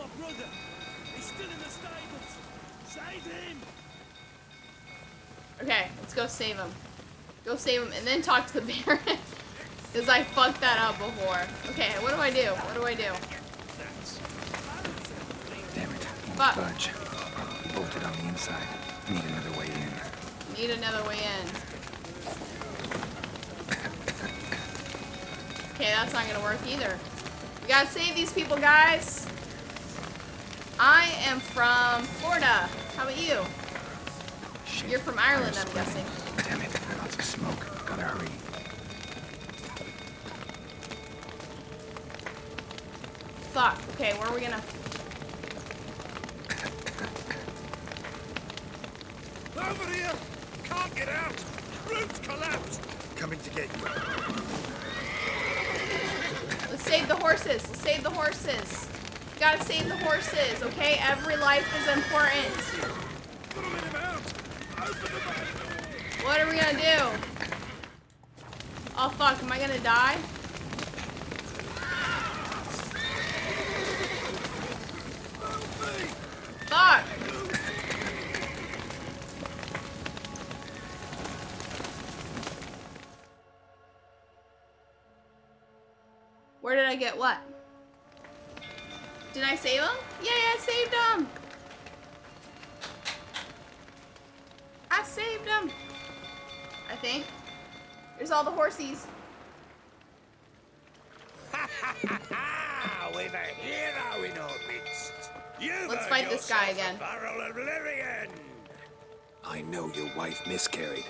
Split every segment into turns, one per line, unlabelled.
my brother. He's still in the stables. Save him.
Okay, let's go save him. Go save him and then talk to the Baron. Because I fucked that up before. Okay, what do I do? What do I do?
Damn it.
Fuck.
Budge. Probably bolted on the inside. Need another way in.
Need another way in. Okay, that's not gonna work either. We gotta save these people, guys. I am from Florida. How about you?
Shit.
You're from Ireland,
Fire's
I'm
spreading.
guessing.
Damn it. Lots of smoke. Gotta hurry.
Fuck. Okay, where are we gonna...
Over here. Can't get out. Roof collapsed.
Coming to get you.
Let's save the horses. Let's save the horses. We gotta save the horses, okay? Every life is important. What are we gonna do? Oh fuck, am I gonna die? Fuck! Where did I get what? Did I save him? Yeah, I saved him! I saved him! I think. There's all the horsies.
We've a hero in our midst.
Let's fight this guy again.
Barrel of Lyrian.
I know your wife miscarried.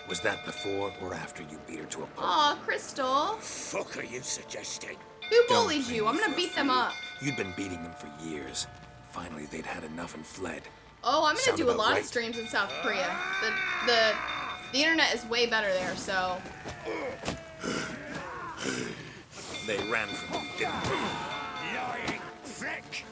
Was that before or after you beat her to a pulp?
Aw, Crystal.
Fuck are you suggesting?
Who
Don't
bullied
blame
you? I'm
me
gonna
for a
beat them
fool.
up.
You'd been beating them for years. Finally, they'd had enough and fled.
Oh, I'm gonna
Sound
do a
about
lot of
right?
streams in South Korea. The internet is way better there, so.
They ran from you, didn't they?
Lying prick.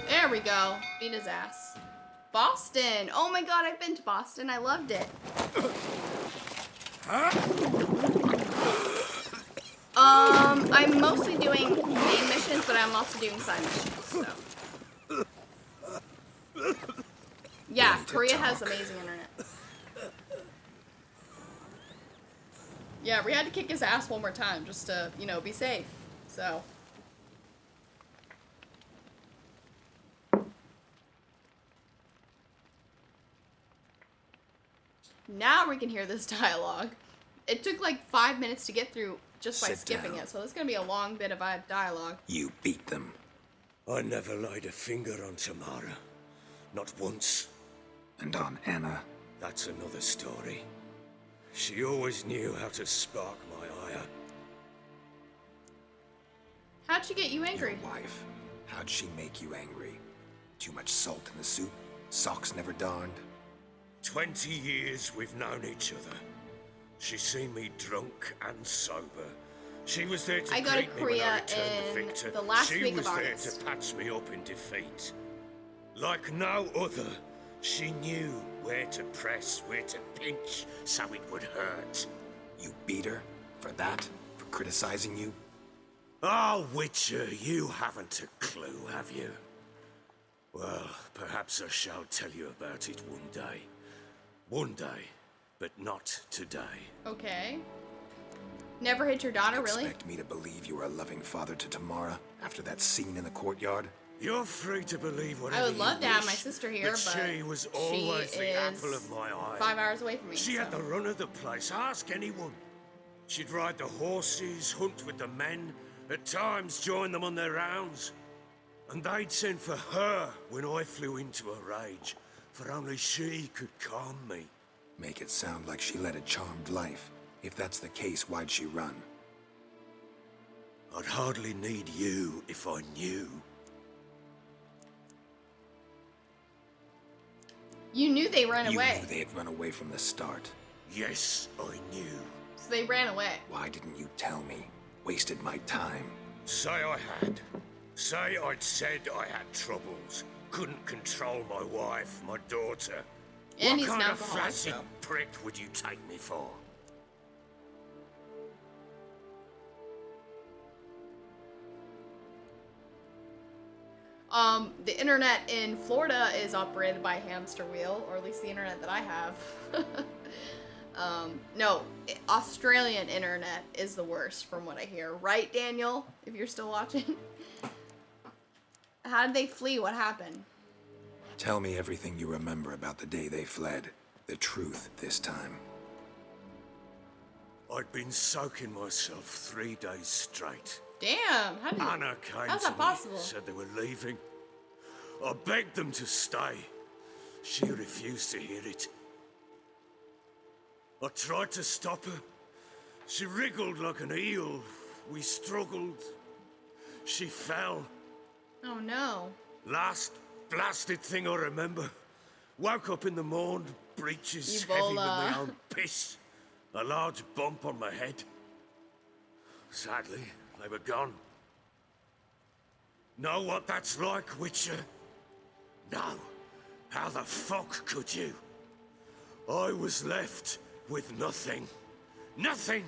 There we go. Beat his ass. Boston. Oh my god, I've been to Boston. I loved it. I'm mostly doing main missions, but I'm also doing side missions, so. Yeah, Korea has amazing internet. Yeah, we had to kick his ass one more time just to, you know, be safe. So. Now we can hear this dialogue. It took like 5 minutes to get through just by
Sit
skipping
down.
it, so it's gonna be a long bit of dialogue.
You beat them.
I never laid a finger on Tamara. Not once.
And on Anna.
That's another story. She always knew how to spark my ire.
How'd she get you angry?
Your wife. How'd she make you angry? Too much salt in the soup? Socks never darned?
20 years we've known each other. She's seen me drunk and sober. She was there to
I go to
greet me when I
Korea
returned the
in
victor.
the last
She
week
was
of
there
August.
to patch me up in defeat. Like no other, she knew where to press, where to pinch, so it would hurt.
You beat her? For that? For criticizing you?
Oh, Witcher, you haven't a clue, have you? Well, perhaps I shall tell you about it one day. One day, but not today.
Okay. Never hit your daughter, really?
Expect me to believe you were a loving father to Tamara after that scene in the courtyard?
You're free to believe whatever
I would love
you
to have
wish,
my sister here, but
she was always
she
the apple
is
of my eye.
5 hours away from me.
She
so.
had the run of the place. Ask anyone. She'd ride the horses, hunt with the men, at times join them on their rounds. And they'd send for her when I flew into a rage, for only she could calm me.
Make it sound like she led a charmed life. If that's the case, why'd she run?
I'd hardly need you if I knew.
You knew they ran
You
away.
knew they had run away from the start.
Yes, I knew.
So they ran away.
Why didn't you tell me? Wasted my time.
Say I had. Say I'd said I had troubles. couldn't control my wife, my daughter.
And he's
what
an
kind of
alcoholic,
flaccid
so.
prick would you take me for?
The internet in Florida is operated by hamster wheel, or at least the internet that I have. No, Australian internet is the worst from what I hear. Right, Daniel? If you're still watching. How did they flee? What happened?
Tell me everything you remember about the day they fled. The truth this time.
I'd been soaking myself 3 days straight.
Damn, how did you...
Anna came
How's
to
that possible?
me, said they were leaving. I begged them to stay. She refused to hear it. I tried to stop her. She wriggled like an eel. We struggled. She fell.
Oh no.
Last blasted thing I remember. Woke up in the morn, breeches
Ebola.
heavy with my own piss. A large bump on my head. Sadly, they were gone. Know what that's like, Witcher? No. How the fuck could you? I was left with nothing. Nothing!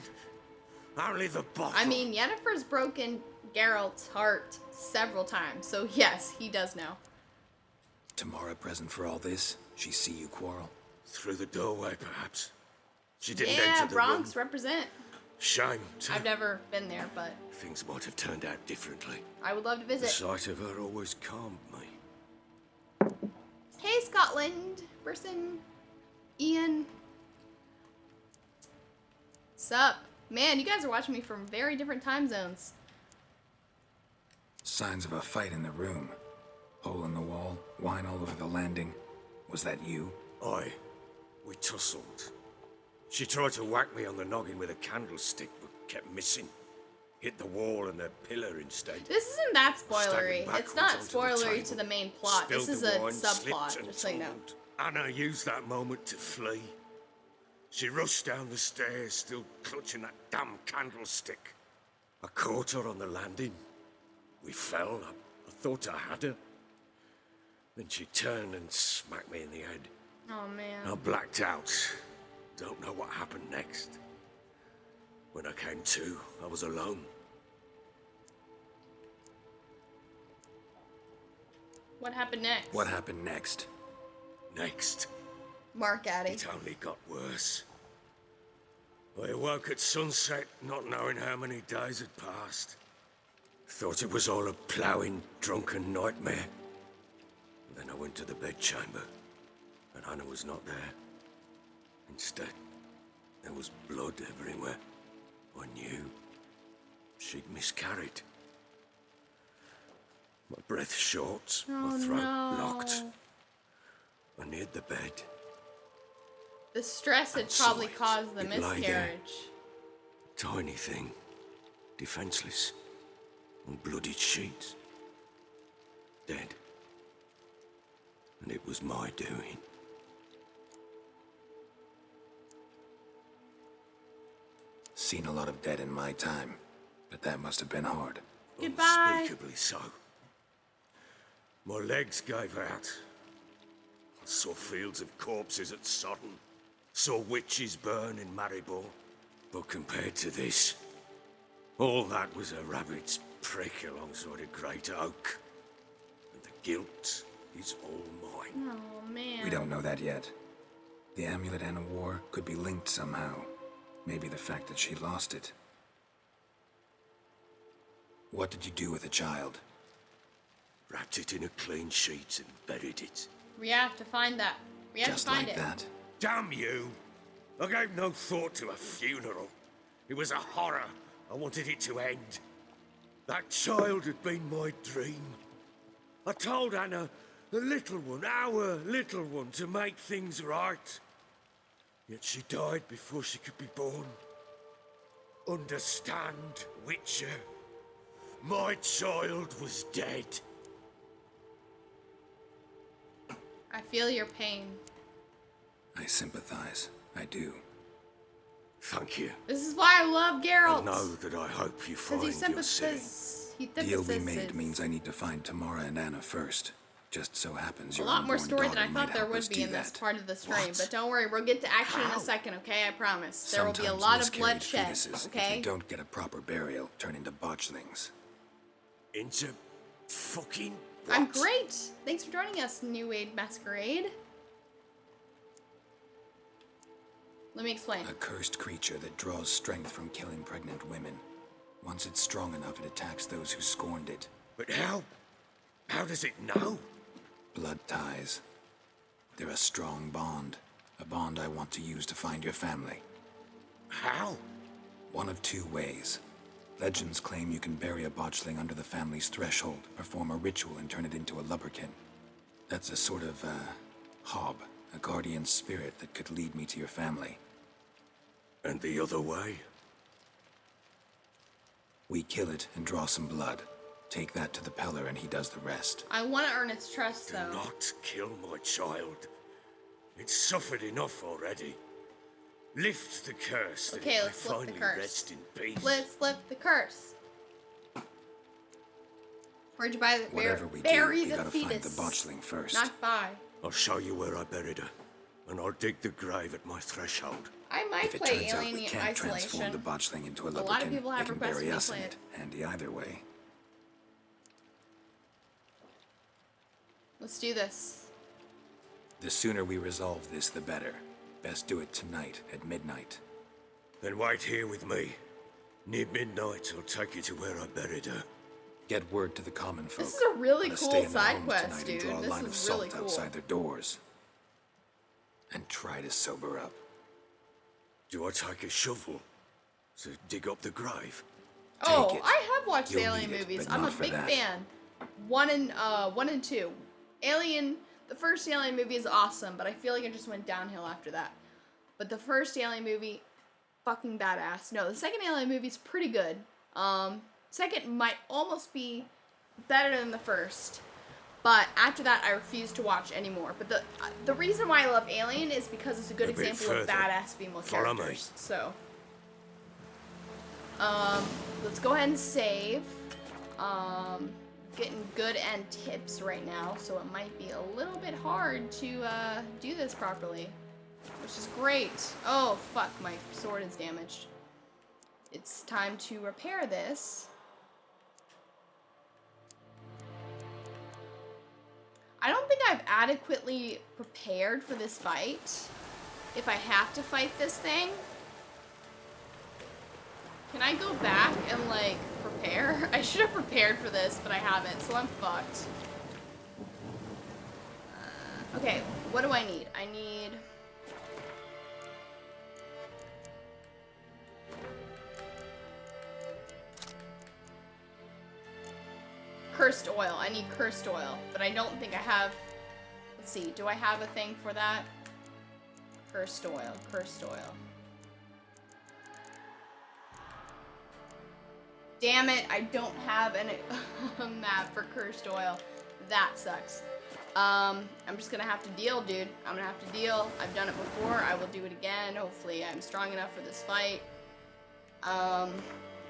Only the bottle.
I mean, Yennefer's broken Geralt's heart several times, so yes, he does know.
Tamara present for all this? She see you quarrel?
Through the doorway, perhaps. She didn't
Yeah,
enter the
Bronx
room.
represent.
Shame, too.
I've never been there, but
Things might have turned out differently.
I would love to
The
visit.
sight of her always calmed me.
Hey, Scotland person. Ian. Sup? Man, you guys are watching me from very different time zones.
Signs of a fight in the room. Hole in the wall, wine all over the landing. Was that you?
We tussled. She tried to whack me on the noggin with a candlestick, but kept missing. Hit the wall and the pillar instead.
This isn't that spoilery.
Staggered
It's not
backwards onto the
spoilery
table,
to the main plot. This
spilled
is
the
a
wine,
subplot,
slipped and
just so you know.
tumbled. Anna used that moment to flee. She rushed down the stairs, still clutching that damn candlestick. I caught her on the landing. We fell. I thought I had her. Then she turned and smacked me in the head.
Oh, man.
I blacked out. Don't know what happened next. When I came to, I was alone.
What happened next?
What happened next?
Next,
Mark Addy.
it only got worse. I awoke at sunset, not knowing how many days had passed. Thought it was all a ploughing, drunken nightmare. Then I went to the bedchamber, and Anna was not there. Instead, there was blood everywhere. I knew she'd miscarried. My breath short, my throat blocked. I neared the bed.
The stress had
And saw
probably
it.
caused the
It lay there.
miscarriage.
Tiny thing, defenseless, on bloodied sheets. Dead. And it was my doing.
Seen a lot of dead in my time, but that must have been hard.
Goodbye.
Unspeakably so. My legs gave out. I saw fields of corpses at Sodden. Saw witches burn in Maribor. But compared to this, all that was a rabbit's prick alongside a great oak. And the guilt is all mine.
Oh, man.
We don't know that yet. The amulet Anna wore could be linked somehow. Maybe the fact that she lost it. What did you do with the child?
Wrapped it in a clean sheet and buried it.
We have to find that. We have
Just
to find
like
it.
that?
Damn you! I gave no thought to a funeral. It was a horror. I wanted it to end. That child had been my dream. I told Anna, the little one, our little one, to make things right. Yet she died before she could be born. Understand, Witcher? My child was dead.
I feel your pain.
I sympathize. I do.
Thank you.
This is why I love Geralt.
I know that I hope you
Because
find
he
your Ciri.
sympathizes. He
Deal we made
sympathizes.
means I need to find Tamara and Anna first. Just so happens
A
your
lot more
unborn
story than I
daughter might
thought there
help us
would be
do
in this
that.
part of the stream.
What?
But don't worry, we'll get to action in
How?
a second, okay? I promise. There will be a
Sometimes
lot of
miscarried
bloodshed,
fetuses, if
okay?
they don't get a proper burial, turn into botchlings.
Into fucking
I'm
what?
great. Thanks for joining us, New Age Masquerade. Let me explain.
A cursed creature that draws strength from killing pregnant women. Once it's strong enough, it attacks those who scorned it.
But how? How does it know?
Blood ties. They're a strong bond. A bond I want to use to find your family.
How?
One of two ways. Legends claim you can bury a botchling under the family's threshold, perform a ritual, and turn it into a lubberkin. That's a sort of, hob, a guardian spirit that could lead me to your family.
And the other way?
We kill it and draw some blood. Take that to the Peller and he does the rest.
I want to earn its trust,
Do
though.
not kill my child. It's suffered enough already. Lift the curse that
Okay,
it may
let's lift the
finally
curse.
rest in peace.
Let's lift the curse. Where'd you buy the
Whatever we
bury
do, we
the
gotta
fetus?
find the botchling first.
Not buy.
I'll show you where I buried her, and I'll dig the grave at my threshold.
I might
If it
play
turns out we
Alien
can't transform
Isolation.
the botchling into a
A lot of
lubberkin,
people have
they can
requested
bury
me
us
play
in
it.
it. Handy either way.
Let's do this.
The sooner we resolve this, the better. Best do it tonight, at midnight.
Then wait here with me. Near midnight, I'll take you to where I buried her.
Get word to the common folk.
This is a really
Let us
cool
stay in their
side
homes
quest,
tonight
dude.
and draw a
This
line of
is
salt
really cool.
outside their doors. And try to sober up.
Do I take a shovel to dig up the grave?
Oh,
Take it.
I have watched the
You'll
Alien
need it,
movies.
but
I'm a
not for
big
that.
fan. One and two. Alien, the first Alien movie is awesome, but I feel like it just went downhill after that. But the first Alien movie, fucking badass. No, the second Alien movie is pretty good. Second might almost be better than the first. But after that, I refuse to watch anymore. But the reason why I love Alien is because it's a good
A bit
example of
further.
badass female
Follow me.
characters. So, let's go ahead and save. Getting good and tips right now, so it might be a little bit hard to do this properly, which is great. Oh fuck, my sword is damaged. It's time to repair this. I don't think I've adequately prepared for this fight. If I have to fight this thing, can I go back and, like, prepare? I should have prepared for this, but I haven't, so I'm fucked. Okay, what do I need? I need... cursed oil. I need cursed oil, but I don't think I have... Let's see, do I have a thing for that? Cursed oil, cursed oil. Damn it, I don't have a map for cursed oil. That sucks. I'm just gonna have to deal, dude. I'm gonna have to deal. I've done it before. I will do it again. Hopefully I'm strong enough for this fight. I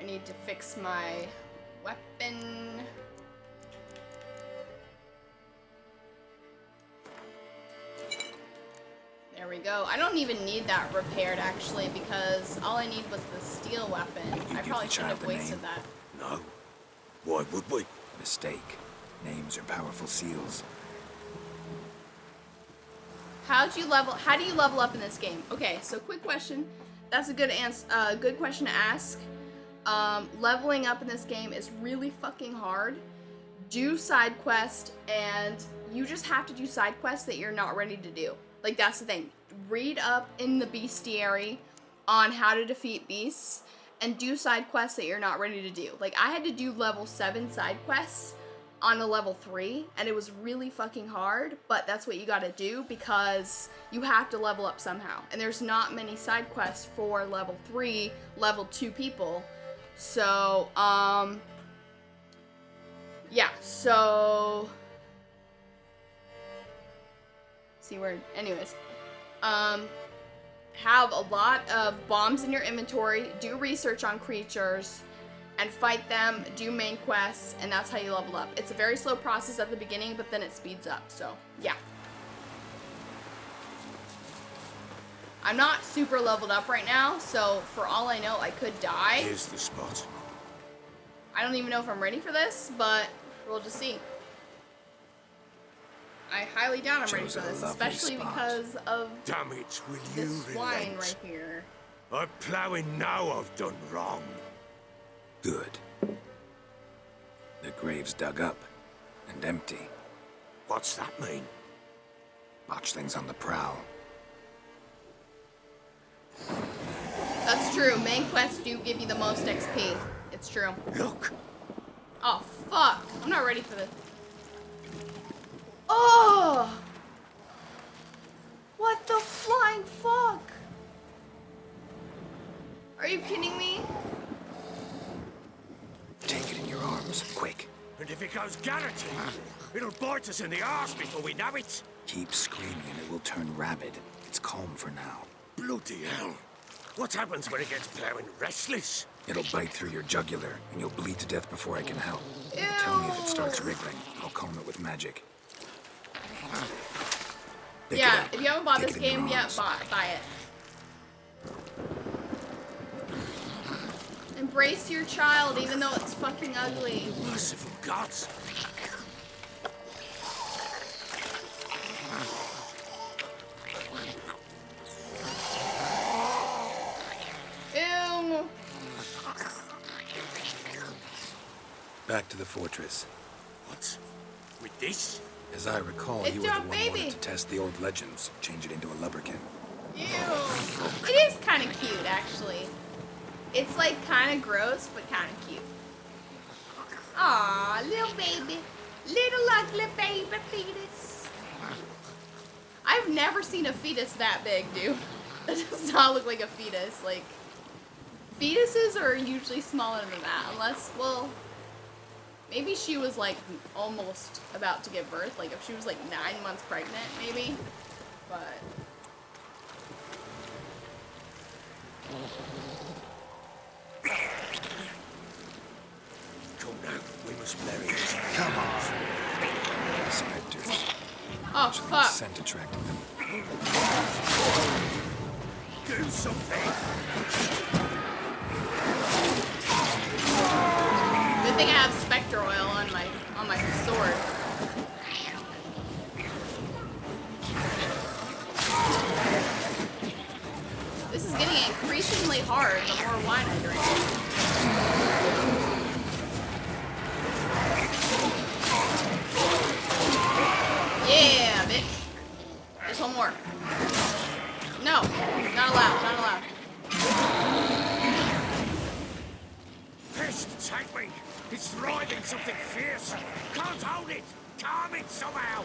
need to fix my weapon. There we go. I don't even need that repaired, actually, because all I need was the steel weapon. I probably shouldn't have wasted that.
No. Why would we?
Mistake. Names are powerful seals.
How do you level up in this game? Okay, so quick question. That's a good good question to ask. Leveling up in this game is really fucking hard. Do side quest, and you just have to do side quests that you're not ready to do. Like, that's the thing. Read up in the bestiary on how to defeat beasts, and do side quests that you're not ready to do. Like, I had to do level 7 side quests on a level 3, and it was really fucking hard, but that's what you gotta do because you have to level up somehow. And there's not many side quests for level 3, level 2 people. So, yeah, so... see where, anyways, have a lot of bombs in your inventory, do research on creatures, and fight them, do main quests, and that's how you level up. It's a very slow process at the beginning, but then it speeds up, so yeah. I'm not super leveled up right now, so for all I know, I could die.
Here's the spot.
I don't even know if I'm ready for this, but we'll just see. I highly doubt I'm ready for this, especially because of
Damn it, will you
this swine
relent?
right here.
I'm ploughing now I've done wrong.
Good. The grave's dug up and empty.
What's that mean?
Botchling's on the prowl.
That's true. Main quests do give you the most XP. It's true.
Look!
Oh, fuck. I'm not ready for this. Oh! What the flying fuck? Are you kidding me?
Take it in your arms, quick.
And if it goes guaranteed, it'll bite us in the arse before we know it.
Keep screaming and it will turn rabid. It's calm for now.
Bloody hell. What happens when it gets ploughing restless?
It'll bite through your jugular, and you'll bleed to death before I can help.
Ew.
Tell me if it starts wriggling. I'll calm it with magic. Pick it
Yeah,
up.
if you haven't bought
Take
this
it in your
game yet,
arms.
buy it. Embrace your child, even though it's fucking ugly.
Merciful gods.
Ew.
Back to the fortress.
What? With this?
As I recall,
It's
you were
your
the one
baby.
wanted to test the old legends, change it into a lubberkin.
Ew. It is kind of cute, actually. It's like kind of gross, but kind of cute. Aw, little baby. Little ugly baby fetus. I've never seen a fetus that big, dude. That does not look like a fetus. Like, fetuses are usually smaller than that, unless, well, maybe she was like almost about to give birth. Like if she was like 9 months pregnant, maybe. But
Come now, we must bury it.
Come on. Spectres.
oh fuck.
Scent attracted them.
Do something!
Good thing I have specter oil on my sword. This is getting increasingly hard the more wine I drink. Yeah, bitch. There's one more. No, not allowed, not allowed.
Pest, take me! It's driving something fierce! Can't hold it! Calm it somehow!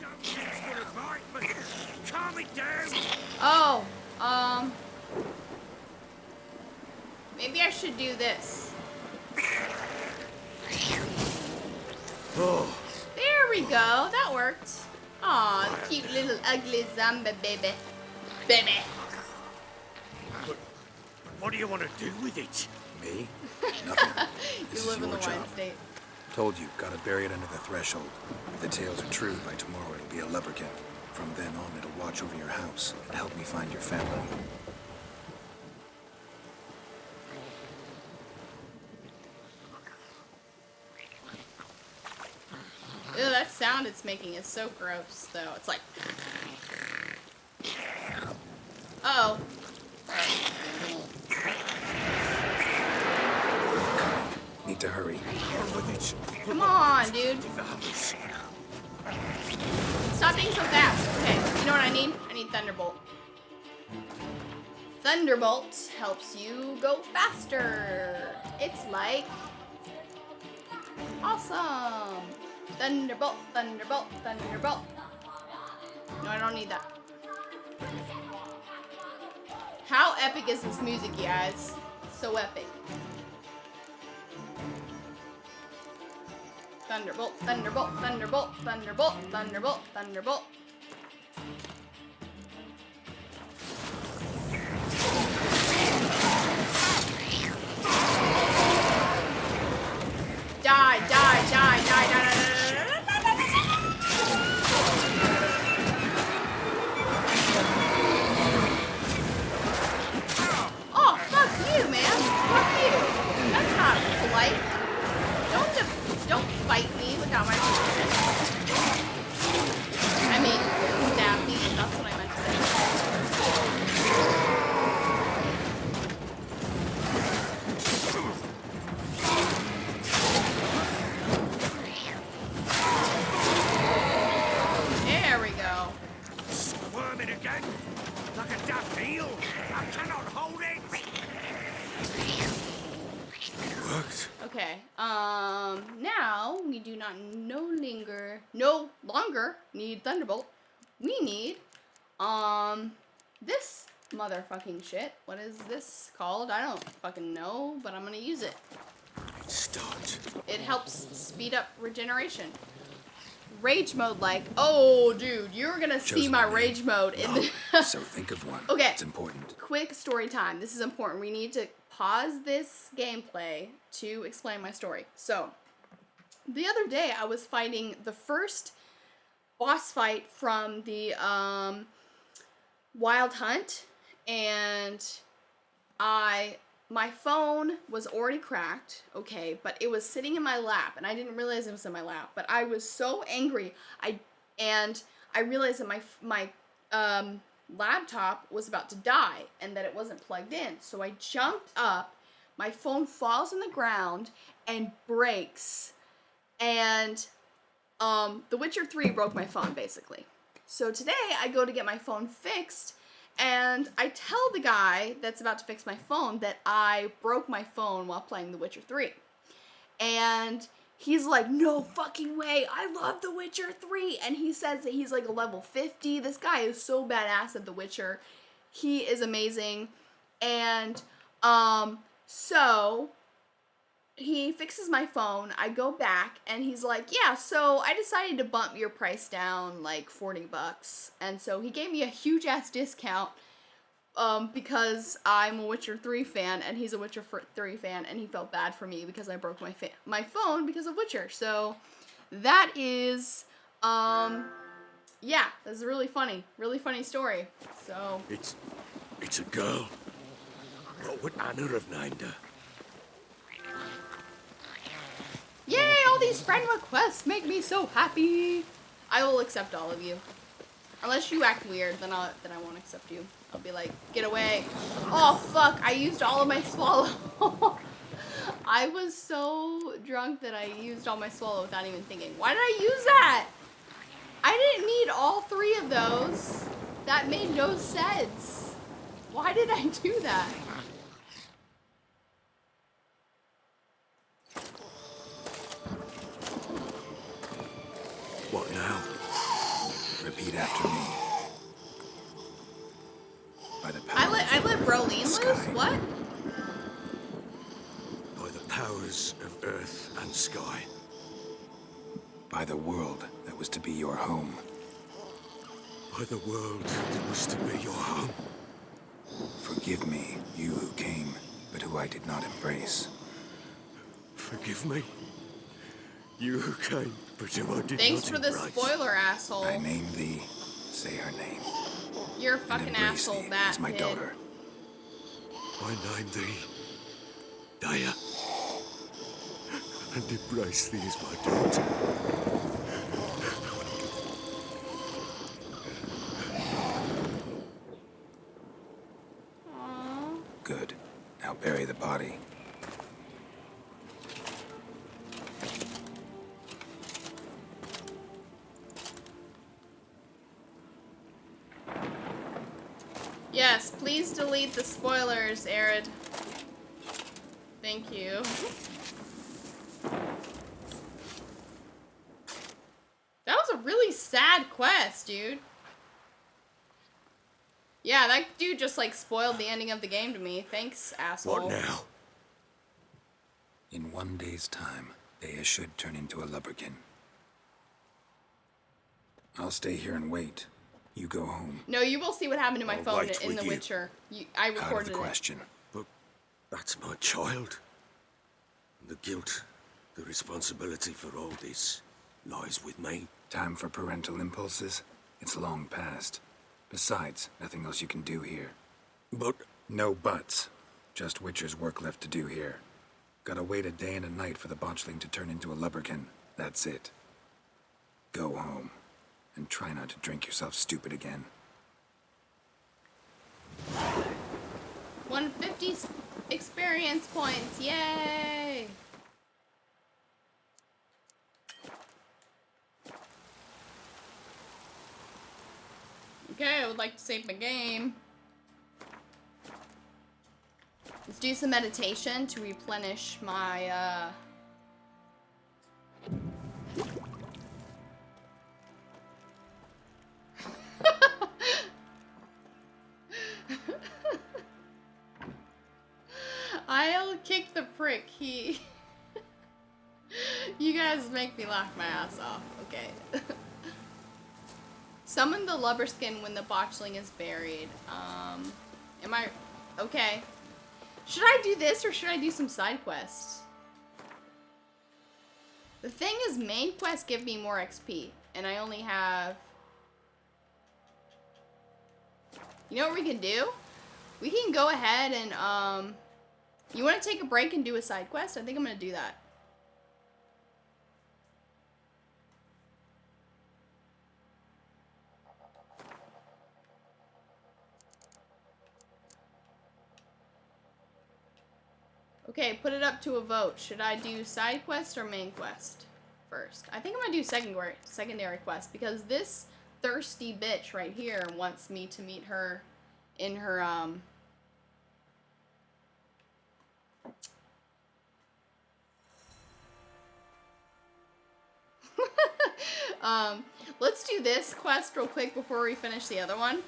Don't think it's gonna bite me! Calm it down!
Oh, maybe I should do this.
Oh,
There we go, that worked. Aw, cute little ugly zombie baby. Baby.
but what do you want to do with it?
Me? Nothing.
You
This is
live in the
your
wine
job.
state.
Told you, gotta bury it under the threshold. If the tales are true, by tomorrow it'll be a lubberkin. From then on, it'll watch over your house and help me find your family.
Ew, that sound it's making is so gross, though. It's like... Uh-oh.
Need to hurry.
On with it!
Come on, dude.
Devours.
Stop being so fast. Okay, you know what I need? I need Thunderbolt. Thunderbolt helps you go faster. It's like... awesome. Thunderbolt, Thunderbolt, Thunderbolt. No, I don't need that. How epic is this music, you guys? So epic. Thunderbolt, Thunderbolt, Thunderbolt, Thunderbolt, Thunderbolt, Thunderbolt.
it again. Like a daffodil. I cannot hold it. Worked.
Okay. Now we do not no longer need Thunderbolt. We need this motherfucking shit. What is this called? I don't fucking know, but I'm gonna use it.
Start.
It helps speed up regeneration. Rage mode, like, oh, dude, you're gonna see my rage mode in the.
So think of one.
Okay.
It's important.
Quick story time. This is important. We need to pause this gameplay to explain my story. So, the other day I was fighting the first boss fight from the Wild Hunt, and my phone was already cracked, okay, but it was sitting in my lap, and I didn't realize it was in my lap, but I was so angry, I realized that my laptop was about to die, and that it wasn't plugged in, so I jumped up, my phone falls on the ground, and breaks, and, The Witcher 3 broke my phone, basically. So today, I go to get my phone fixed, and I tell the guy that's about to fix my phone that I broke my phone while playing The Witcher 3. And he's like, no fucking way, I love The Witcher 3. And he says that he's like a level 50. This guy is so badass at The Witcher. He is amazing. And, so he fixes my phone. I go back and he's like, yeah, so I decided to bump your price down like $40. And so he gave me a huge ass discount because I'm a Witcher 3 fan and he's a Witcher 3 fan, and he felt bad for me because I broke my phone because of Witcher. So that is yeah, that's a really funny story. So
It's a girl. What would Anna have named her?
yay, all these friend requests make me so happy. I will accept all of you. Unless you act weird, then I won't accept you. I'll be like, get away. Oh, fuck, I used all of my swallow. I was so drunk that I used all my swallow without even thinking. Why did I use that? I didn't need all 3 of those. That made no sense. Why did I do that?
What now?
Repeat after me. By the power
I let Brolene loose?
sky.
What?
By the powers of earth and sky.
By the world that was to be your home.
By the world that was to be your home.
Forgive me, you who came, but who I did not embrace.
Forgive me. You who came, but who I did
Thanks
not
for the
embrace.
spoiler, asshole.
I name thee, say her name,
You're a
and
fucking
embrace
asshole,
thee
that
as my
kid.
daughter.
I name thee, Daya, and embrace thee as my daughter.
Aww.
Good. Now bury the body.
Yes, please delete the spoilers, Arid. Thank you. That was a really sad quest, dude. Yeah, that dude just like spoiled the ending of the game to me. Thanks, asshole.
What now?
In 1 day's time, Daya should turn into a lubberkin. I'll stay here and wait. You go home.
No, you will see what happened to my
I'll
phone
wait
in
with
The
you.
Witcher. I
Out of
recorded
the
it.
question.
But that's my child. The guilt, the responsibility for all this lies with me.
Time for parental impulses? It's long past. Besides, nothing else you can do here.
But
No buts. Just Witcher's work left to do here. Gotta wait a day and a night for the botchling to turn into a lubberkin. That's it. Go home. And try not to drink yourself stupid again.
150 experience points. Yay! Okay, I would like to save my game. Let's do some meditation to replenish my, I'll kick the prick. You guys make me laugh my ass off. Okay. Summon the lubberskin when the botchling is buried. Am I... Okay. Should I do this or should I do some side quests? The thing is, main quests give me more XP. And I only have... You know what we can do? We can go ahead and, you want to take a break and do a side quest? I think I'm going to do that. Okay, put it up to a vote. Should I do side quest or main quest first? I think I'm going to do secondary quest because this thirsty bitch right here wants me to meet her in her, let's do this quest real quick before we finish the other one.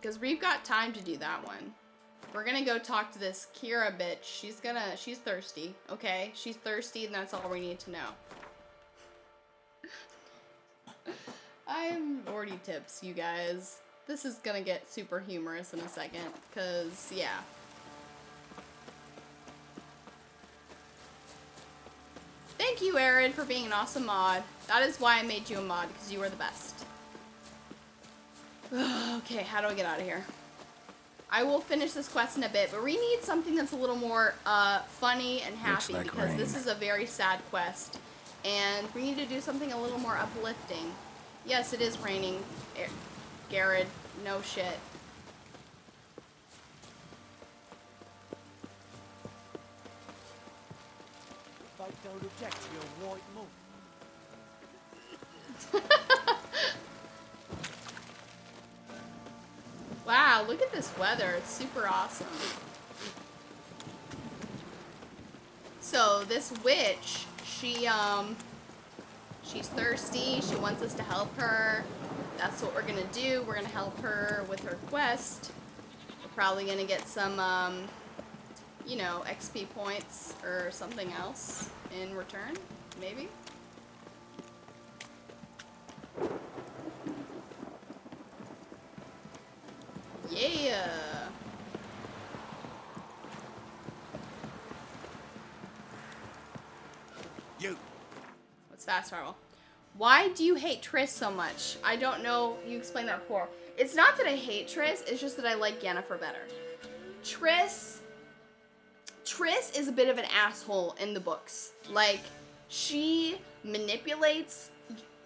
Because we've got time to do that one. We're gonna go talk to this Keira bitch. She's thirsty, okay? She's thirsty and that's all we need to know. I'm already tips, you guys. This is gonna get super humorous in a second, because, yeah. Thank you, Arid, for being an awesome mod. That is why I made you a mod, because you are the best. Okay, how do I get out of here? I will finish this quest in a bit, but we need something that's a little more funny and happy,
like
because
rain.
this is a very sad quest. And we need to do something a little more uplifting. Yes, it is raining, Garrett. No shit.
If I don't object to your white moon.
Wow, look at this weather. It's super awesome. So this witch, she's thirsty. She wants us to help her. That's what we're gonna do. We're gonna help her with her quest. We're probably gonna get some, you know, XP points or something else in return, maybe. Yeah.
You.
What's fast travel? Why do you hate Triss so much? I don't know. You explained that before. It's not that I hate Triss. It's just that I like Yennefer better. Triss is a bit of an asshole in the books. Like, she manipulates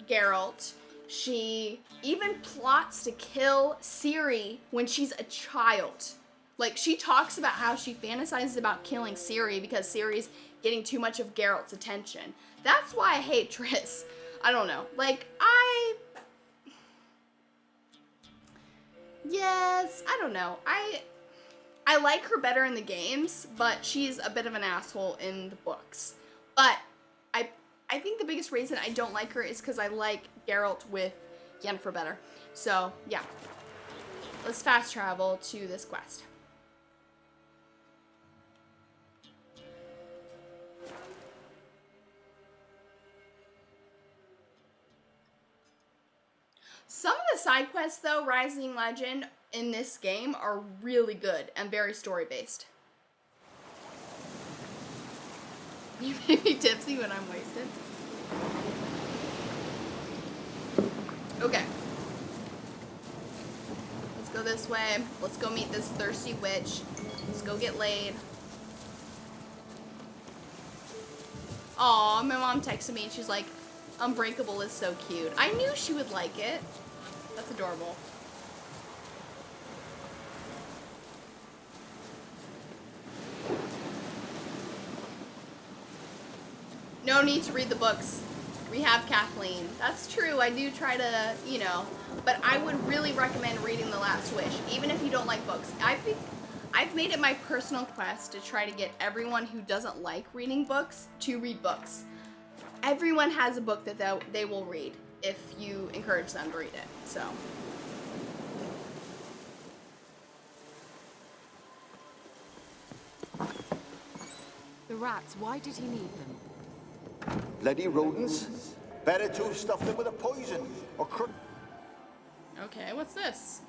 Geralt. She even plots to kill Ciri when she's a child. Like, she talks about how she fantasizes about killing Ciri because Ciri's getting too much of Geralt's attention. That's why I hate Triss. I don't know. Like, yes, I don't know. I like her better in the games, but she's a bit of an asshole in the books. But I think the biggest reason I don't like her is because I like Geralt with Yennefer better. So, yeah. Let's fast travel to this quest. Some of the side quests, though, Rising Legend, in this game are really good and very story-based. You make me tipsy when I'm wasted. Okay. Let's go this way. Let's go meet this thirsty witch. Let's go get laid. Aw, my mom texted me and she's like, Unbreakable is so cute. I knew she would like it. That's adorable. No need to read the books. We have Kathleen. That's true. I do try to, you know, but I would really recommend reading The Last Wish, even if you don't like books. I've made it my personal quest to try to get everyone who doesn't like reading books to read books. Everyone has a book that they will read if you encourage them to read it. So.
The rats, why did he need them?
Bloody rodents. Better to have stuffed them with a poison or
Okay, what's this?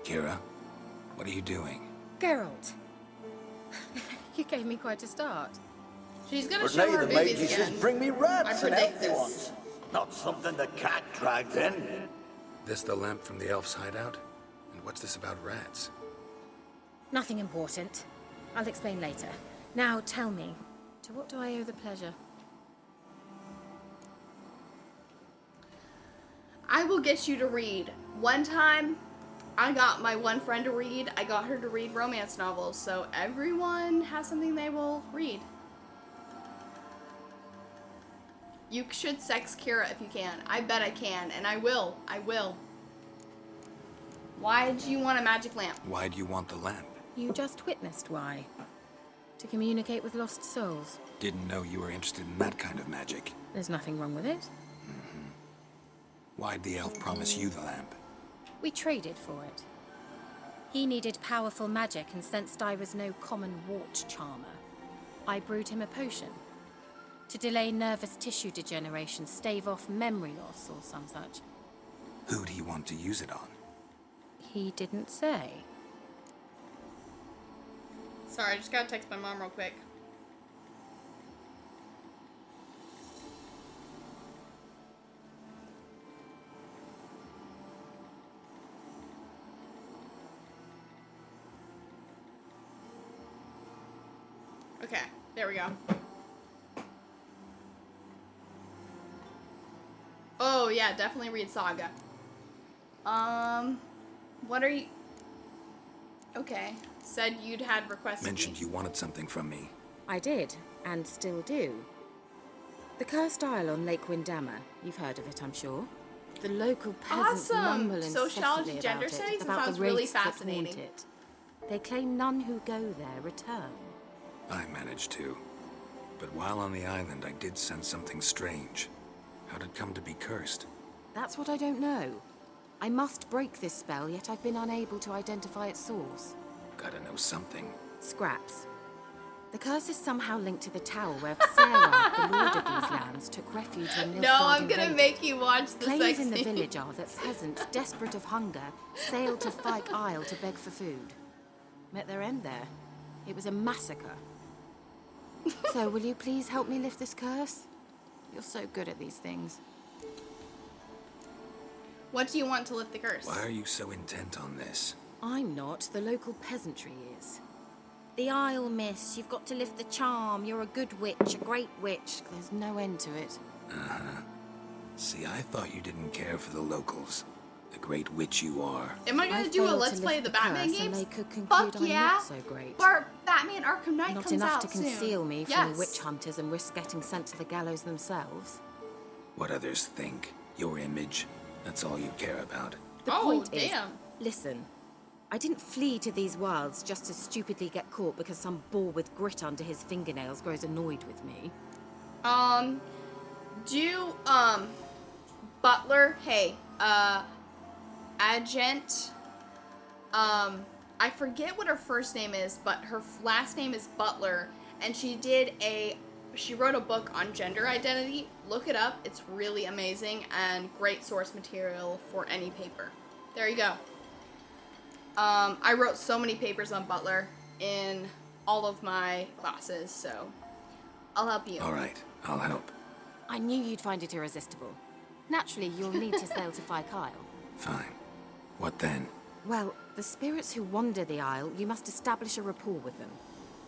Keira, what are you doing?
Geralt. You gave me quite a start.
She's gonna
But
show
nay,
her
the
boobies
mages
again.
just bring me
I
rats and
predict
healthy
this.
ones. Not something the cat dragged in.
This the lamp from the elf's hideout? And what's this about rats?
Nothing important. I'll explain later. Now tell me, to what do I owe the pleasure?
I will get you to read. One time, I got my one friend to read. I got her to read romance novels, so everyone has something they will read. You should sex Keira if you can. I bet I can, and I will. I will. Why do you want a magic lamp?
Why do you want the lamp?
You just witnessed why. To communicate with lost souls.
Didn't know you were interested in that kind of magic.
There's nothing wrong with it.
Why'd the elf promise you the lamp?
We traded for it. He needed powerful magic and sensed I was no common wart charmer. I brewed him a potion. To delay nervous tissue degeneration, stave off memory loss or some such.
Who'd he want to use it on?
He didn't say.
Sorry, I just gotta text my mom real quick. Okay, there we go. Oh yeah, definitely read Saga. What are you... Okay, said you'd had requested
Mentioned
me.
you wanted something from me.
I did, and still do. The Cursed Isle on Lake Windammer. You've heard of it, I'm sure. The local peasants
Awesome!
mumble
Sociology,
incessantly
gender
about
studies?
it,
That
about
sounds
the
really
wraiths that
fascinating.
haunt it. They claim none who go there return.
I managed to. But while on the island, I did sense something strange. How'd it come to be cursed?
That's what I don't know. I must break this spell, yet I've been unable to identify its source.
Gotta know something.
Scraps. The curse is somehow linked to the tower where Sarah, the lord of these lands, took refuge when
No, I'm gonna
invaded.
make you watch the
Claims
sex
in the
scene.
village are that peasants, desperate of hunger, sailed to Fyke Isle to beg for food. Met their end there. It was a massacre. So, will you please help me lift this curse? You're so good at these things.
What do you want to lift the curse?
Why are you so intent on this?
I'm not. The local peasantry is. The Isle, miss. You've got to lift the charm. You're a good witch, a great witch. There's no end to it.
See, I thought you didn't care for the locals. The great witch you are.
Am I gonna
I
do a
failed
Let's
to
Play
lift
the
the
Batman
curse, and
games?
they could conclude
Fuck
I'm
yeah!
not so great.
Batman Arkham Knight
Not
comes
enough
out
to conceal
soon.
me from
Yes.
the witch hunters and risk getting sent to the gallows themselves.
What others think. Your image. That's all you care about.
The
Oh,
point
damn.
is, listen, I didn't flee to these wilds just to stupidly get caught because some boar with grit under his fingernails grows annoyed with me.
Butler, hey, Agent, I forget what her first name is, but her last name is Butler, and she wrote a book on gender identity. Look it up, it's really amazing, and great source material for any paper. There you go. I wrote so many papers on Butler in all of my classes, so I'll help you.
All right, I'll help.
I knew you'd find it irresistible. Naturally, you'll need to sail to Fyke Isle.
Fine. What then?
Well, the spirits who wander the Isle, you must establish a rapport with them.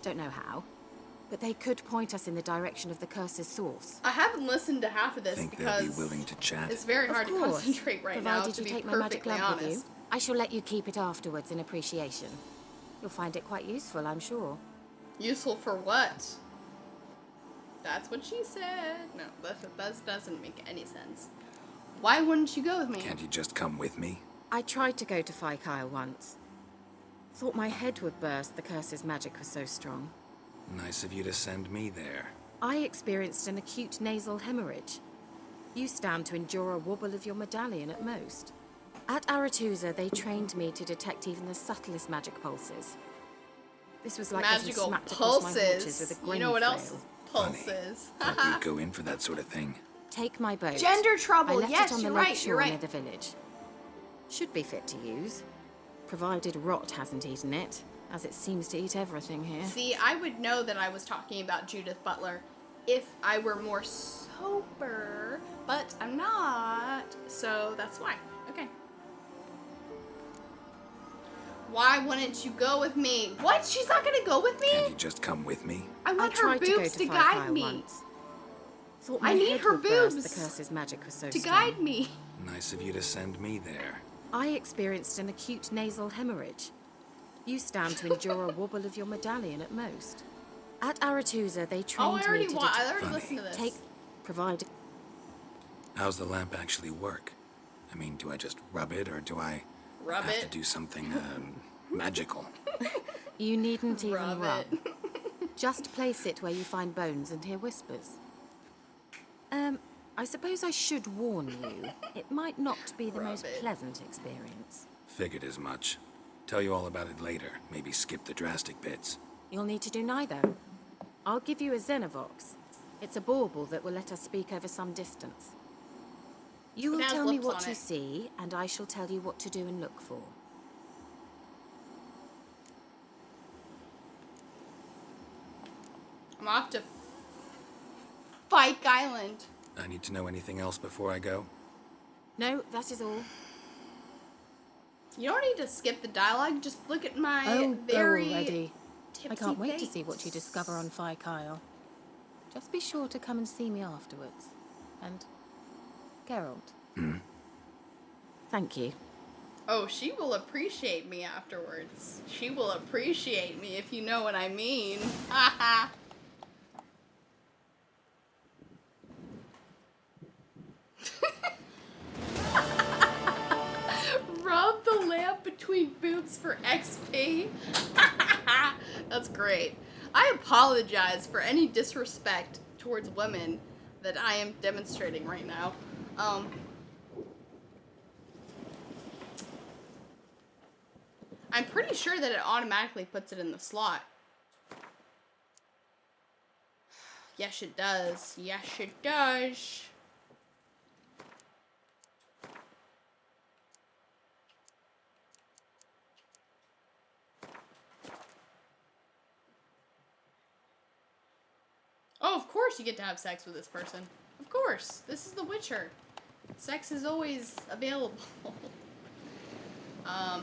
Don't know how, but they could point us in the direction of the curse's source.
I haven't listened to half of this
Think
because
they'll be willing to chat?
it's very hard
Of
to
course,
concentrate right now,
provided
to
you
be
take my magic
perfectly
lamp with you.
honest.
I shall let you keep it afterwards in appreciation. You'll find it quite useful, I'm sure.
Useful for what? That's what she said. No, that doesn't make any sense. Why wouldn't you go with me?
Can't you just come with me?
I tried to go to Fyke Isle once. Thought my head would burst, the curse's magic was so strong.
Nice of you to send me there.
I experienced an acute nasal hemorrhage. You stand to endure a wobble of your medallion at most. At Aretusa, they trained me to detect even the subtlest magic pulses. This was like getting
Magical
smacked across my haunches
pulses.
with a grain
You know what
flail.
else? Pulses.
Thought you'd go in for that sort of thing.
Take my boat.
Gender trouble.
I left
Yes,
it on the
you're
lake
right.
shore
You're right.
near the village. Should be fit to use, provided rot hasn't eaten it, as it seems to eat everything here.
See, I would know that I was talking about Judith Butler if I were more sober, but I'm not, so that's why. Okay. Why wouldn't you go with me? What? She's not gonna go with me?
Can't you just come with me?
I want her
tried to go
boobs
to
to
Fyke
guide
Isle
me.
once. Thought
I
my
need
head
her
would burst,
boobs
the curse's magic was so
to
strong.
guide me.
Nice of you to send me there.
I experienced an acute nasal hemorrhage. You stand to endure a wobble of your medallion at most. At Aretusa, they
Oh,
trained
I already
me to
I
detect...
already listened to this.
Provide...
How's the lamp actually work? I mean, do I just rub it, or do I
Rub
have
it.
to do something, magical?
You needn't even
Rub
rub.
it.
Just place it where you find bones and hear whispers. I suppose I should warn you. It might not be the
Rub
most
it.
pleasant experience.
Figured as much. Tell you all about it later. Maybe skip the drastic bits.
You'll need to do neither. I'll give you a Xenovox. It's a bauble that will let us speak over some distance. You will
It has
tell me
lips
what
on
you
it.
see, and I shall tell you what to do and look for.
I'm off to Fyke Island.
I need to know anything else before I go?
No, that is all.
You don't need to skip the dialogue. Just look at my
Oh,
very
go already. I
tipsy
can't wait to
face.
see what you discover on Fyke Isle. Just be sure to come and see me afterwards. And Geralt. Thank you.
Oh, she will appreciate me afterwards. She will appreciate me, if you know what I mean. Haha. Rub the lamp between boobs for XP. That's great. I apologize for any disrespect towards women that I am demonstrating right now. I'm pretty sure that it automatically puts it in the slot. Yes, it does. Yes, it does. Oh, of course you get to have sex with this person. Of course. This is The Witcher. Sex is always available. How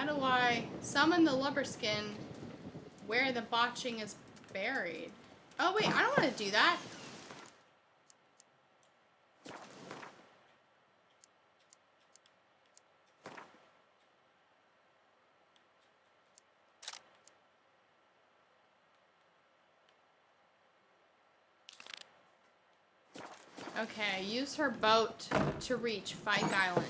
do I summon the lubberskin where the botching is buried? Oh wait, I don't want to do that. Okay, use her boat to reach Fyke Island.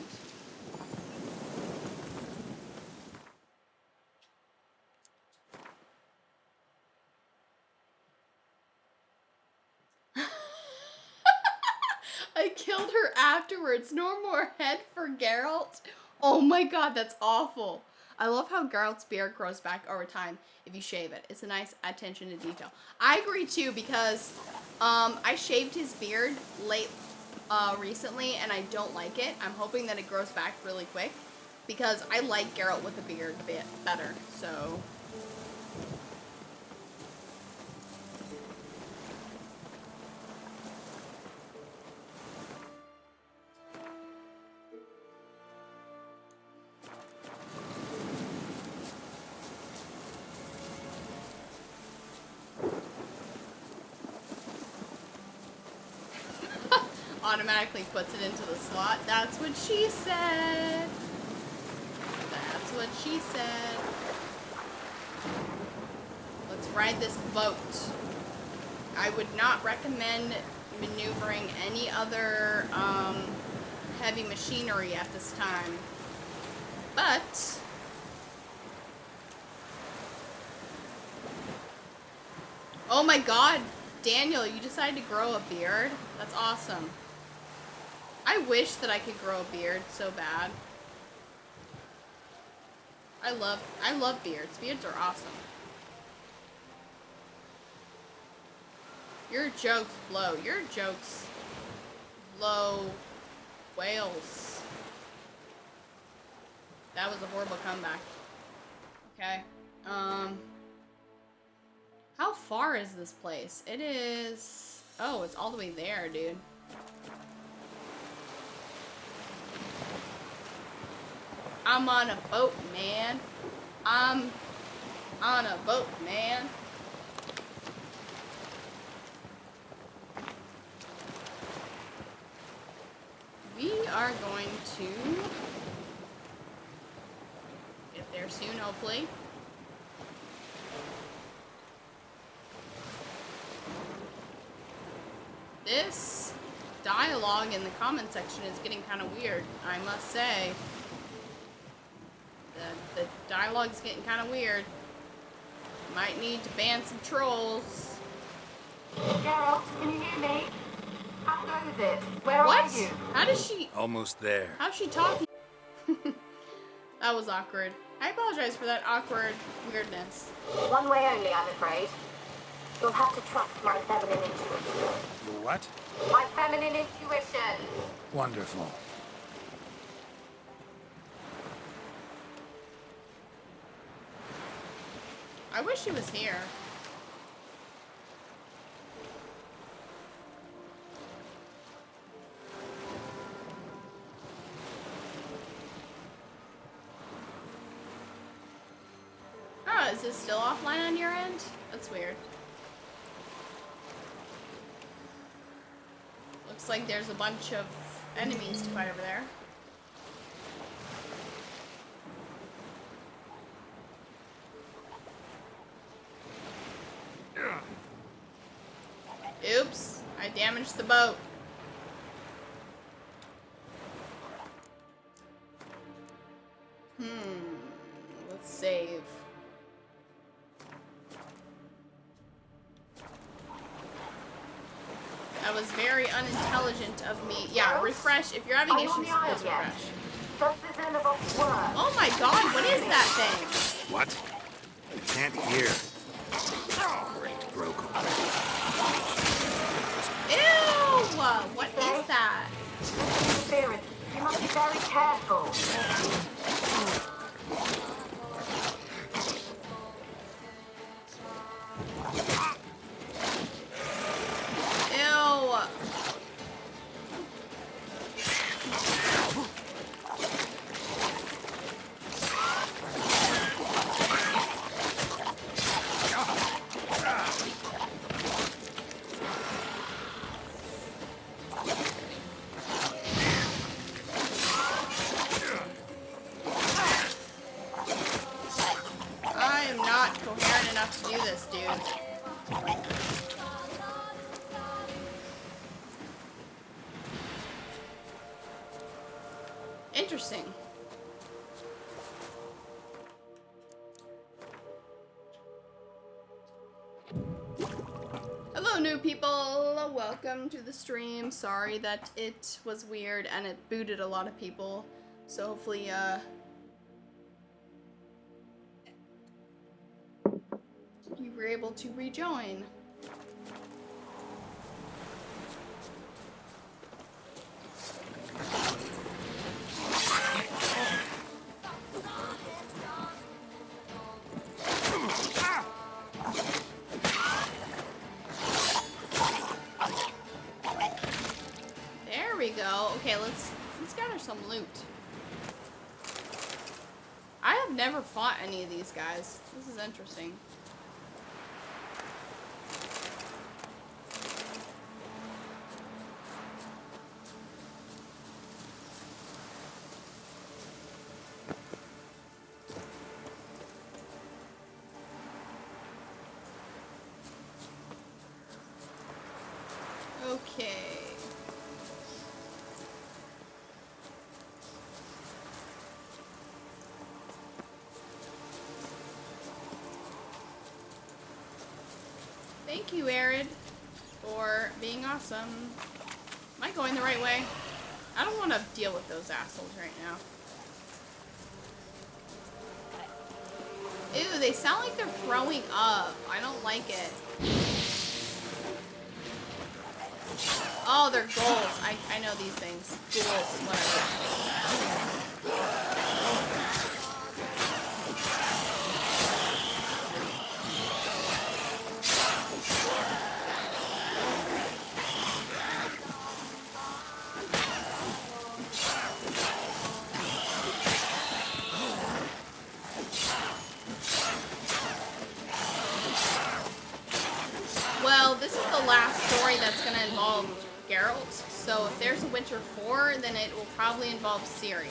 I killed her afterwards. No more head for Geralt. Oh my god, that's awful. I love how Geralt's beard grows back over time if you shave it. It's a nice attention to detail. I agree too, because I shaved his beard recently and I don't like it. I'm hoping that it grows back really quick because I like Geralt with a beard a bit better. So automatically puts it into the slot. That's what she said. That's what she said. Let's ride this boat. I would not recommend maneuvering any other heavy machinery at this time. But oh my god, Daniel, you decided to grow a beard? That's awesome. I wish that I could grow a beard so bad. I love beards. Beards are awesome. Your jokes blow. Your jokes blow whales. That was a horrible comeback. Okay. How far is this place? It is... Oh, it's all the way there, dude. I'm on a boat, man. I'm on a boat, man. We are going to get there soon, hopefully. This dialogue in the comment section is getting kind of weird, I must say. The dialogue's getting kind of weird. Might need to ban some trolls.
Geralt, can you hear me? How goes it? Where
What?
are you?
How does she...
Almost there.
How's she talking? That was awkward. I apologize for that awkward weirdness.
One way only, I'm afraid. You'll have to trust my feminine intuition.
Your what?
My feminine intuition.
Wonderful.
I wish she was here. Oh, is this still offline on your end? That's weird. Looks like there's a bunch of enemies to fight over there. Oops, I damaged the boat. Let's save. That was very unintelligent of me. Yeah, refresh. If you're having issues, just refresh.
Does this involve work?
Oh my god, what is that thing?
What? I can't hear. Great broken.
Ew! What is that?
Spirit, you must be very careful.
Ew! I am not coherent enough to do this, dude. Interesting. Hello, new people. Welcome to the stream. Sorry that it was weird and it booted a lot of people. So hopefully, you were able to rejoin. There we go. Okay, let's gather some loot. I have never fought any of these guys. This is interesting. Okay. Thank you, Arid, for being awesome. Am I going the right way? I don't want to deal with those assholes right now. Ew, they sound like they're throwing up. I don't like it. Oh, they're ghouls. I know these things. Ghouls, whatever. Well, this is the last story that's going to involve Geralt, so if there's a Witcher 4, then it will probably involve Ciri.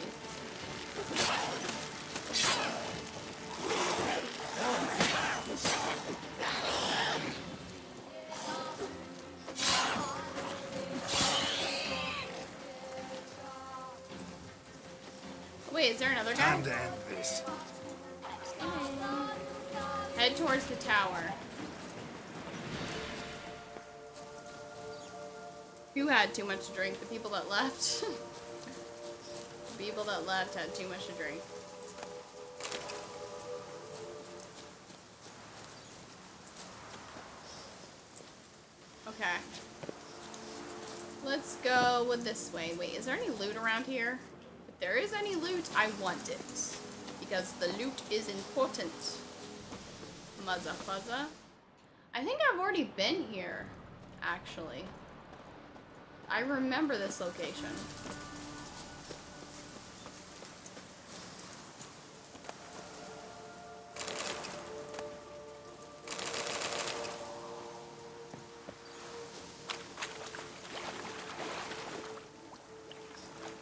Wait, is there another guy?
Time to end this.
Head towards the tower. Who had too much to drink? The people that left? The people that left had too much to drink. Okay. Let's go with this way. Wait, is there any loot around here? If there is any loot, I want it. Because the loot is important. Muzza fuzza. I think I've already been here, actually. I remember this location.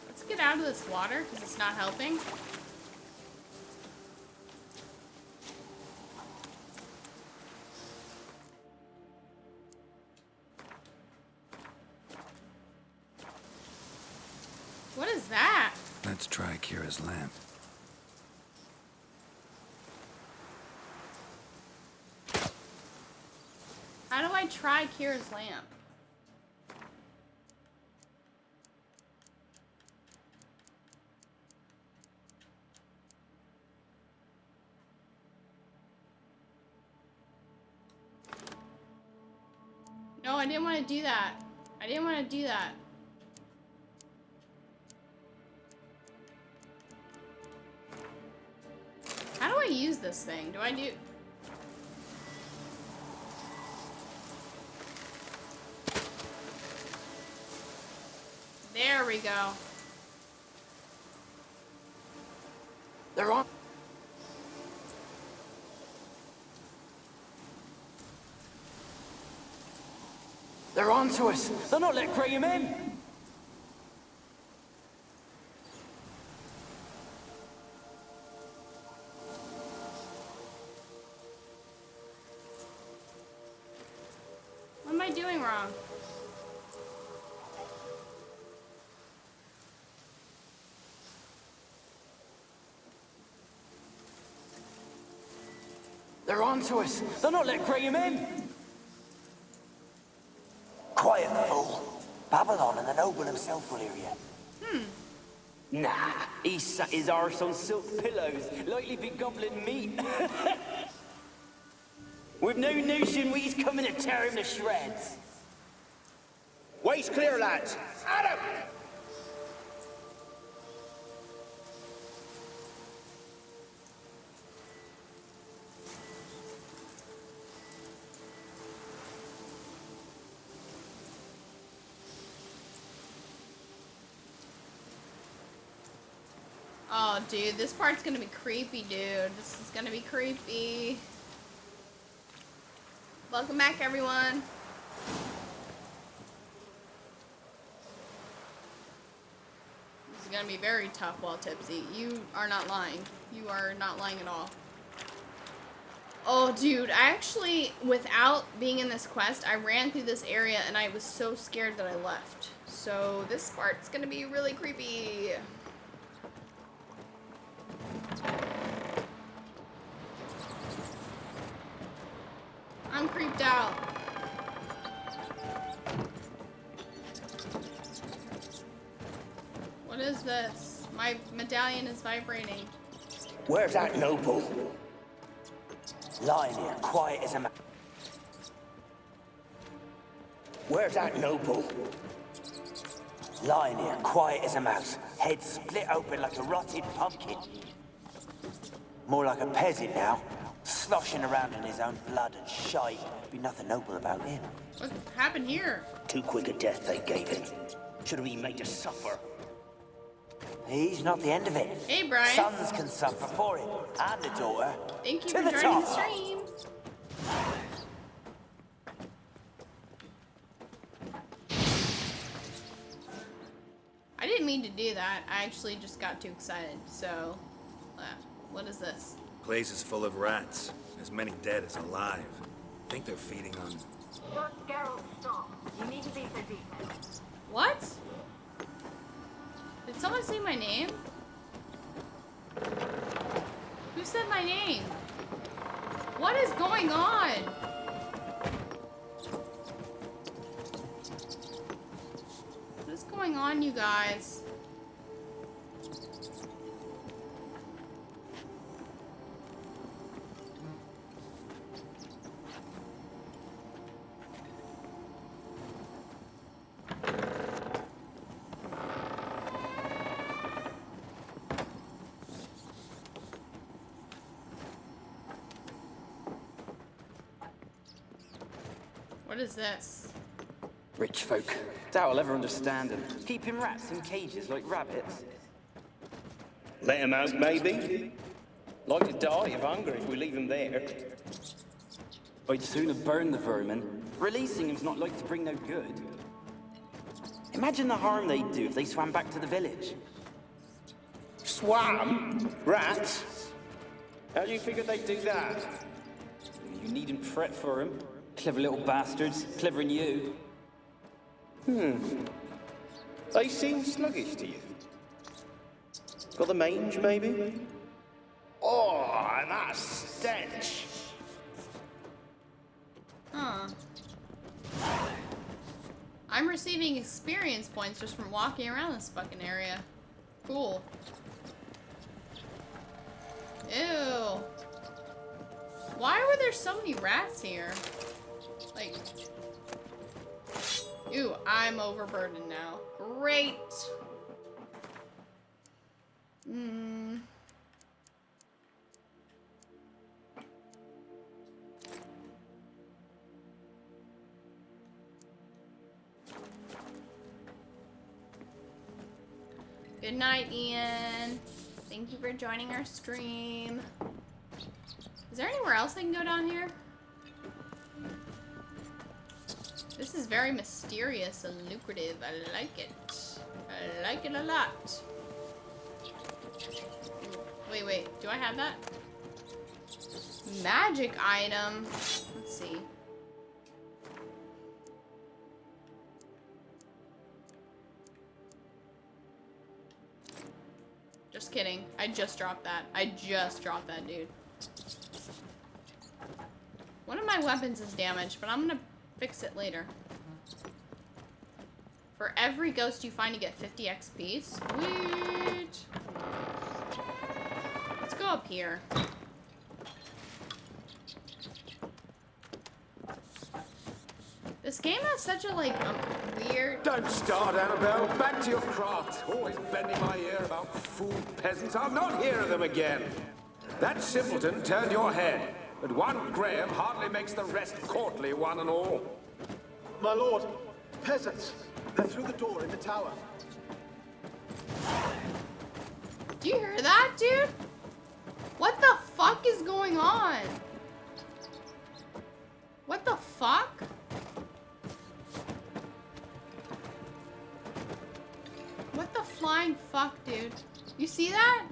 Let's get out of this water because it's not helping. What is that?
Let's try Kira's lamp.
How do I try Kira's lamp? No, I didn't want to do that. I didn't want to do that. How do I use this thing? Do I do... There we go.
They're on. They're on to us. They're not letting Graham in.
What am I doing wrong?
They're on to us. They're not letting Graham in.
Quiet, fool. Babylon and the noble himself will hear you.
Nah, he sat his arse on silk pillows, likely be gobbling meat. With no notion we's coming to tear him to shreds.
Way's clear, lads. Adam!
Oh, dude, this part's gonna be creepy, dude. This is gonna be creepy. Welcome back, everyone. This is gonna be very tough while tipsy. You are not lying. You are not lying at all. Oh, dude, I actually, without being in this quest, I ran through this area and I was so scared that I left. So this part's gonna be really creepy. I'm creeped out. What is this? My medallion is vibrating.
Where's that noble? Lying here, quiet as a mouse. Where's that noble? Lying here, quiet as a mouse. Head split open like a rotted pumpkin. More like a peasant now. Sloshing around in his own blood and shite. Be nothing noble about him.
What happened here?
Too quick a death they gave him. Should have been made to suffer. He's not the end of it.
Hey, Brian.
Sons can suffer for him. And the daughter.
Thank you
to
for
the
joining the
top.
stream. I didn't mean to do that. I actually just got too excited. So, what is this?
Place is full of rats. As many dead as alive. I think they're feeding on...
Don't Geralt, stop. You need to be so deep.
What? Did someone say my name? Who said my name? What is going on? What is going on, you guys? What is this?
Rich folk. Doubt I'll ever understand them. Keeping rats in cages like rabbits.
Let him out, maybe? Like to die of hunger if we leave him there.
I'd sooner burn the vermin. Releasing him's not like to bring no good. Imagine the harm they'd do if they swam back to the village.
Swam? Rats? How do you figure they'd do that?
You needn't fret for him. Clever little bastards. Clever than you.
They seem sluggish to you. Got the mange, maybe? Oh, and that stench!
Huh. I'm receiving experience points just from walking around this fucking area. Cool. Ew. Why were there so many rats here? Like... Ew, I'm overburdened now. Great! Good night, Ian. Thank you for joining our stream. Is there anywhere else I can go down here? This is very mysterious and lucrative. I like it. I like it a lot. Wait. Do I have that? Magic item. Let's see. Just kidding. I just dropped that. Dude. One of my weapons is damaged, but I'm gonna fix it later. For every ghost you find, you get 50 XP. Sweet. Let's go up here. This game has such a, like, weird...
Don't start, Annabelle. Back to your craft. Always bending my ear about fool peasants. I'll not hear of them again. That simpleton turned your head, but one Graham hardly makes the rest courtly, one and all.
My lord, peasants. They're through the door in the tower.
Do you hear that, dude? What the fuck is going on? What the fuck? What the flying fuck, dude? You see that?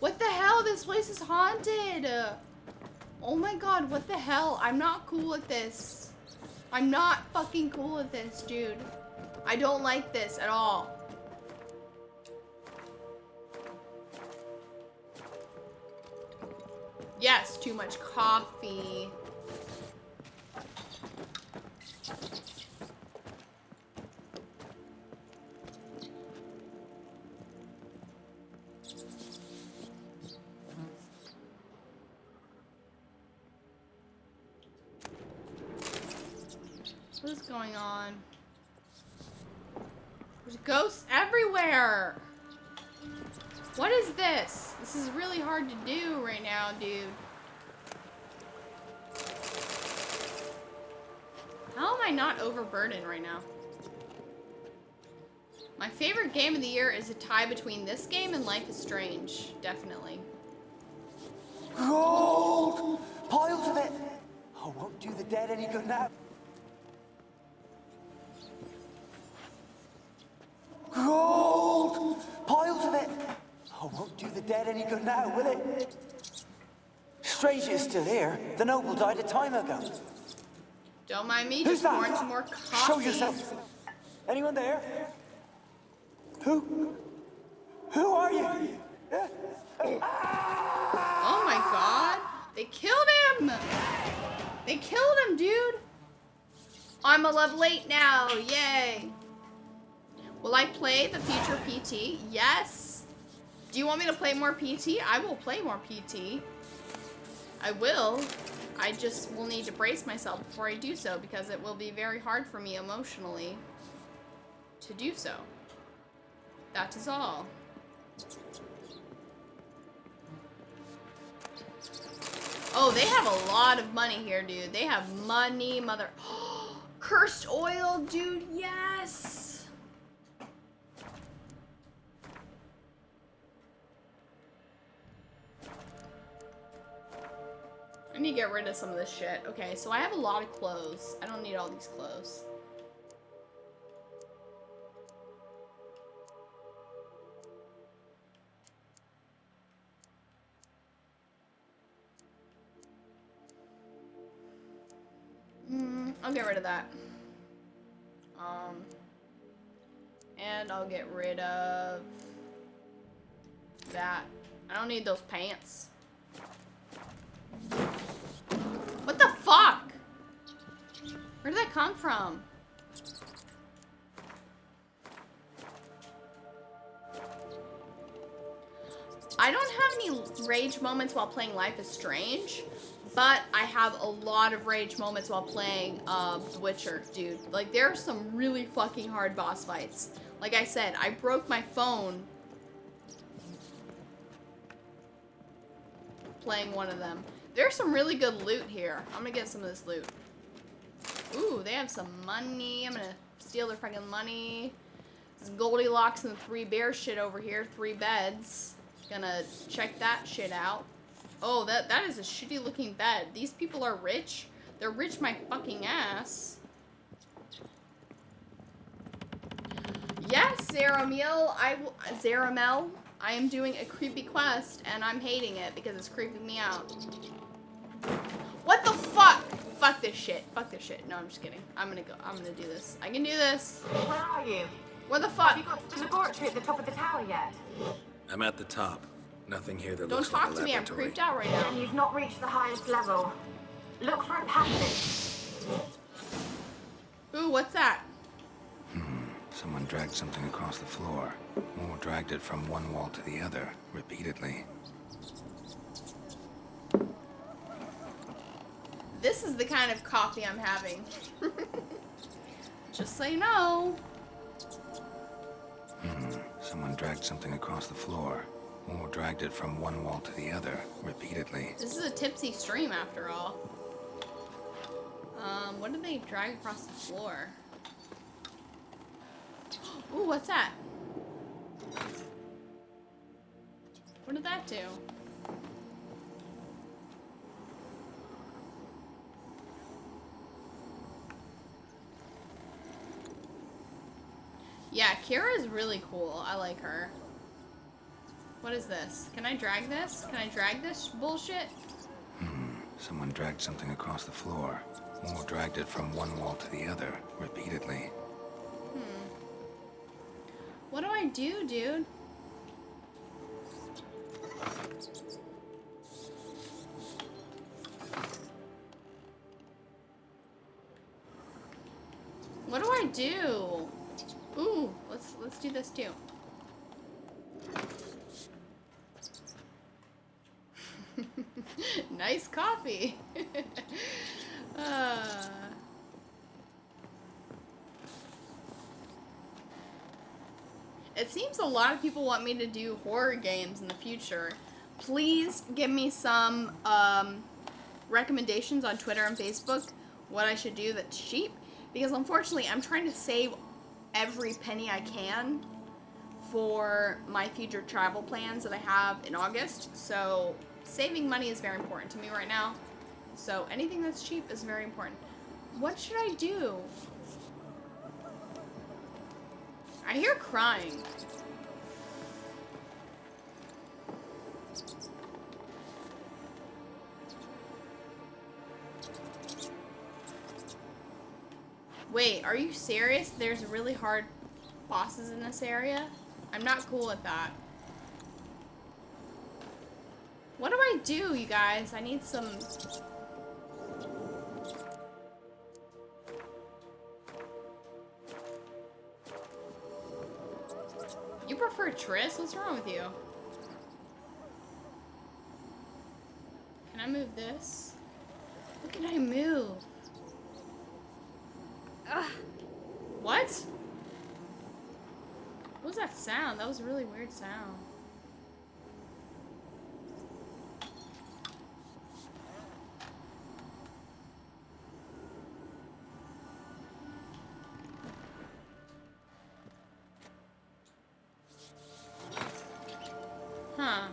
What the hell? This place is haunted. Oh my god, what the hell? I'm not cool with this. I'm not fucking cool with this, dude. I don't like this at all. Yes, too much coffee. What is going on? There's ghosts everywhere! What is this? This is really hard to do right now, dude. How am I not overburdened right now? My favorite game of the year is a tie between this game and Life is Strange. Definitely.
Gold! Piles of it! Oh, won't do the dead any good now. Gold! Piles of it! Oh, won't do the dead any good now, will it? Strange it's still here. The noble died a time ago.
Don't mind me,
Who's
just pouring
that?
some more coffee.
Show yourself. Anyone there? Who? Who are you?
Oh my god. They killed him! They killed him, dude! I'm a level 8 now, yay! Will I play the future PT? Yes! Do you want me to play more PT? I will play more PT. I will. I just will need to brace myself before I do so, because it will be very hard for me emotionally to do so. That is all. Oh, they have a lot of money here, dude. They have money, mother... Cursed oil, dude, yes! I need to get rid of some of this shit. Okay, so I have a lot of clothes. I don't need all these clothes. I'll get rid of that. And I'll get rid of that. I don't need those pants. What the fuck? Where did that come from? I don't have any rage moments while playing Life is Strange, but I have a lot of rage moments while playing The Witcher, dude. Like, there are some really fucking hard boss fights. Like I said, I broke my phone playing one of them. There's some really good loot here. I'm gonna get some of this loot. Ooh, they have some money. I'm gonna steal their fucking money. This Goldilocks and the 3 bears shit over here. 3 beds. Gonna check that shit out. Oh, that is a shitty looking bed. These people are rich. They're rich my fucking ass. Yes, Zaramel, I am doing a creepy quest and I'm hating it because it's creeping me out. What the fuck? Fuck this shit. Fuck this shit. No, I'm just kidding. I'm gonna do this. I can do this.
Where are you?
Where the fuck?
Have you got to the laboratory at the top of the tower yet?
I'm at the top. Nothing here that
Don't
looks
talk
like a
to me. I'm
laboratory.
creeped out right now.
And you've not reached the highest level. Look for a passage.
Ooh, what's that?
Someone dragged something across the floor. Or dragged it from one wall to the other, repeatedly.
This is the kind of coffee I'm having. Just so you know.
Someone dragged something across the floor. Or dragged it from one wall to the other, repeatedly.
This is a tipsy stream after all. What did they drag across the floor? Ooh, what's that? What did that do? Yeah, Keira is really cool. I like her. What is this? Can I drag this? Can I drag this bullshit?
Someone dragged something across the floor. Or dragged it from one wall to the other, repeatedly.
What do I do, dude? What do I do? Ooh, let's do this too. Nice coffee. It seems a lot of people want me to do horror games in the future. Please give me some recommendations on Twitter and Facebook what I should do that's cheap. Because unfortunately, I'm trying to save every penny I can for my future travel plans that I have in August. So saving money is very important to me right now. So anything that's cheap is very important. What should I do? I hear crying. Wait, are you serious? There's really hard bosses in this area? I'm not cool with that. What do I do, you guys? I need some... You prefer Triss? What's wrong with you? Can I move this? What can I move? Ugh. What? What was that sound? That was a really weird sound. Huh.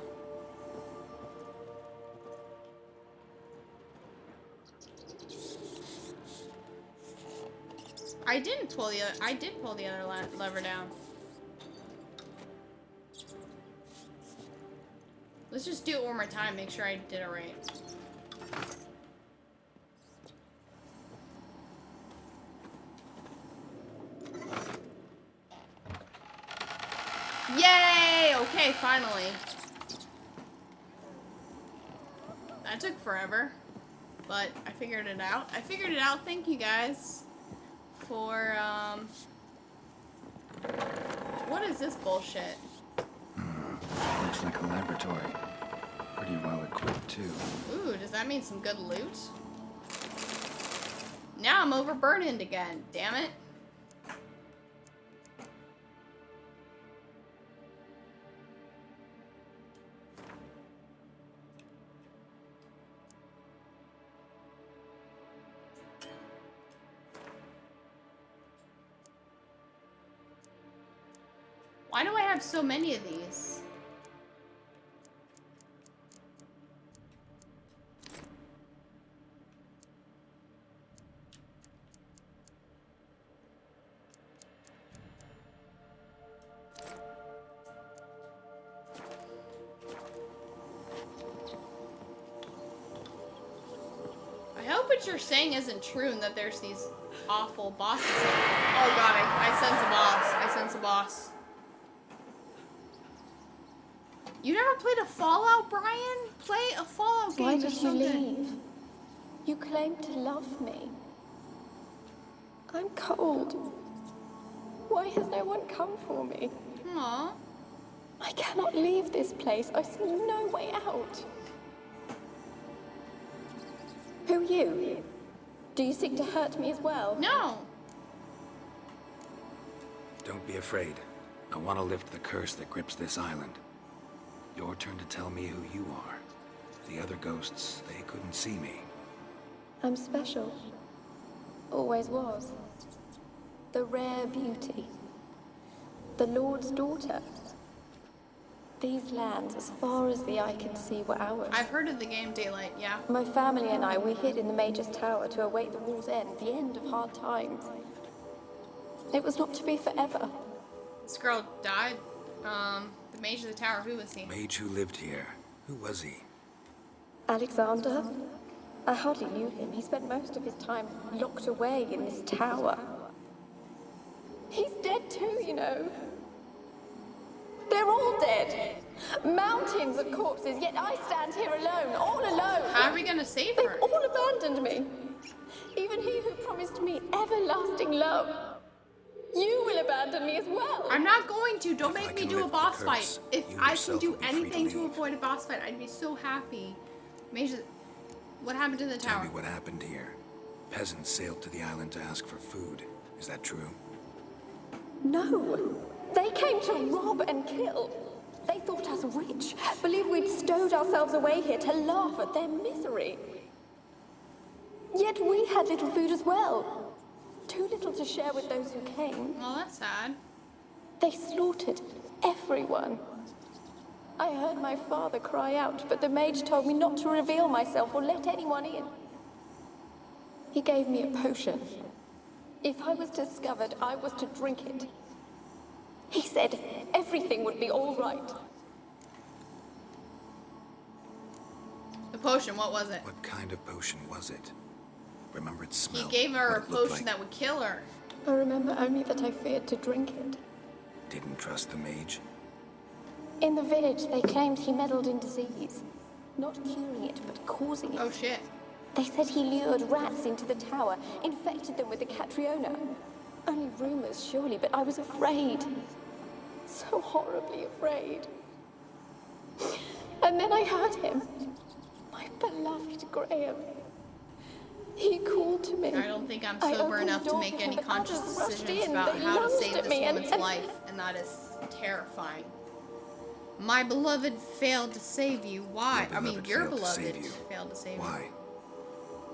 I did pull the other lever down. Let's just do it one more time, make sure I did it right. Yay! Okay, finally. That took forever, but I figured it out. Thank you guys for, what is this bullshit?
Looks like a laboratory. Pretty well equipped, too.
Ooh, does that mean some good loot? Now I'm overburdened again, damn it. Why do I have so many of these? I hope what you're saying isn't true and that there's these awful bosses. Oh god, I sense a boss. I sense a boss. You never played a Fallout, Brian? Play a Fallout game.
Why did you leave? You claimed to love me. I'm cold. Why has no one come for me?
Aww.
I cannot leave this place. I see no way out. Who are you? Do you seek to hurt me as well?
No.
Don't be afraid. I want to lift the curse that grips this island. Your turn to tell me who you are. The other ghosts, they couldn't see me.
I'm special. Always was. The rare beauty. The Lord's daughter. These lands, as far as the eye can see, were ours.
I've heard of the game Daylight, yeah.
My family and I, we hid in the Major's Tower to await the war's end, the end of hard times. It was not to be forever.
This girl died. The mage of the tower, who was he?
Mage who lived here. Who was he?
Alexander, I hardly knew him. He spent most of his time locked away in this tower. He's dead too, you know. They're all dead. Mountains of corpses, yet I stand here alone, all alone.
How are we gonna save her?
They've all abandoned me. Even he who promised me everlasting love. You will abandon me as well.
I'm not going to. Don't
If I
make me
can
do a
lift
boss
the
fight.
curse,
If
you
I can
yourself
do
will be free to
anything to
leave.
avoid a boss fight, I'd be so happy. Major, what happened to the
Tell
tower?
me what happened here. Peasants sailed to the island to ask for food. Is that true?
No. They came to rob and kill. They thought us rich, believed we'd stowed ourselves away here to laugh at their misery. Yet we had little food as well. Too little to share with those who came.
Well, that's sad.
They slaughtered everyone. I heard my father cry out, but the mage told me not to reveal myself or let anyone in. He gave me a potion. If I was discovered, I was to drink it. He said everything would be all right.
The potion, what was it?
What kind of potion was it? Remember its
He
smell?
gave her a
what it looked
potion
like?
that would kill her.
I remember only that I feared to drink it.
Didn't trust the mage?
In the village, they claimed he meddled in disease. Not curing it, but causing it.
Oh shit.
They said he lured rats into the tower, infected them with the Catriona. Only rumors, surely, but I was afraid. So horribly afraid. And then I heard him. My beloved Graham. He called to me.
I don't think I'm
I
sober
opened
enough
the
to
door
make
for
any
him, but
conscious
others rushed
decisions
in.
about
They
how to
lunged
save
at
this
me
woman's
and-
life, and that is terrifying. My beloved failed to save you. Why?
Your
I mean,
beloved
your
failed to save
beloved
you.
failed to save you.
Why?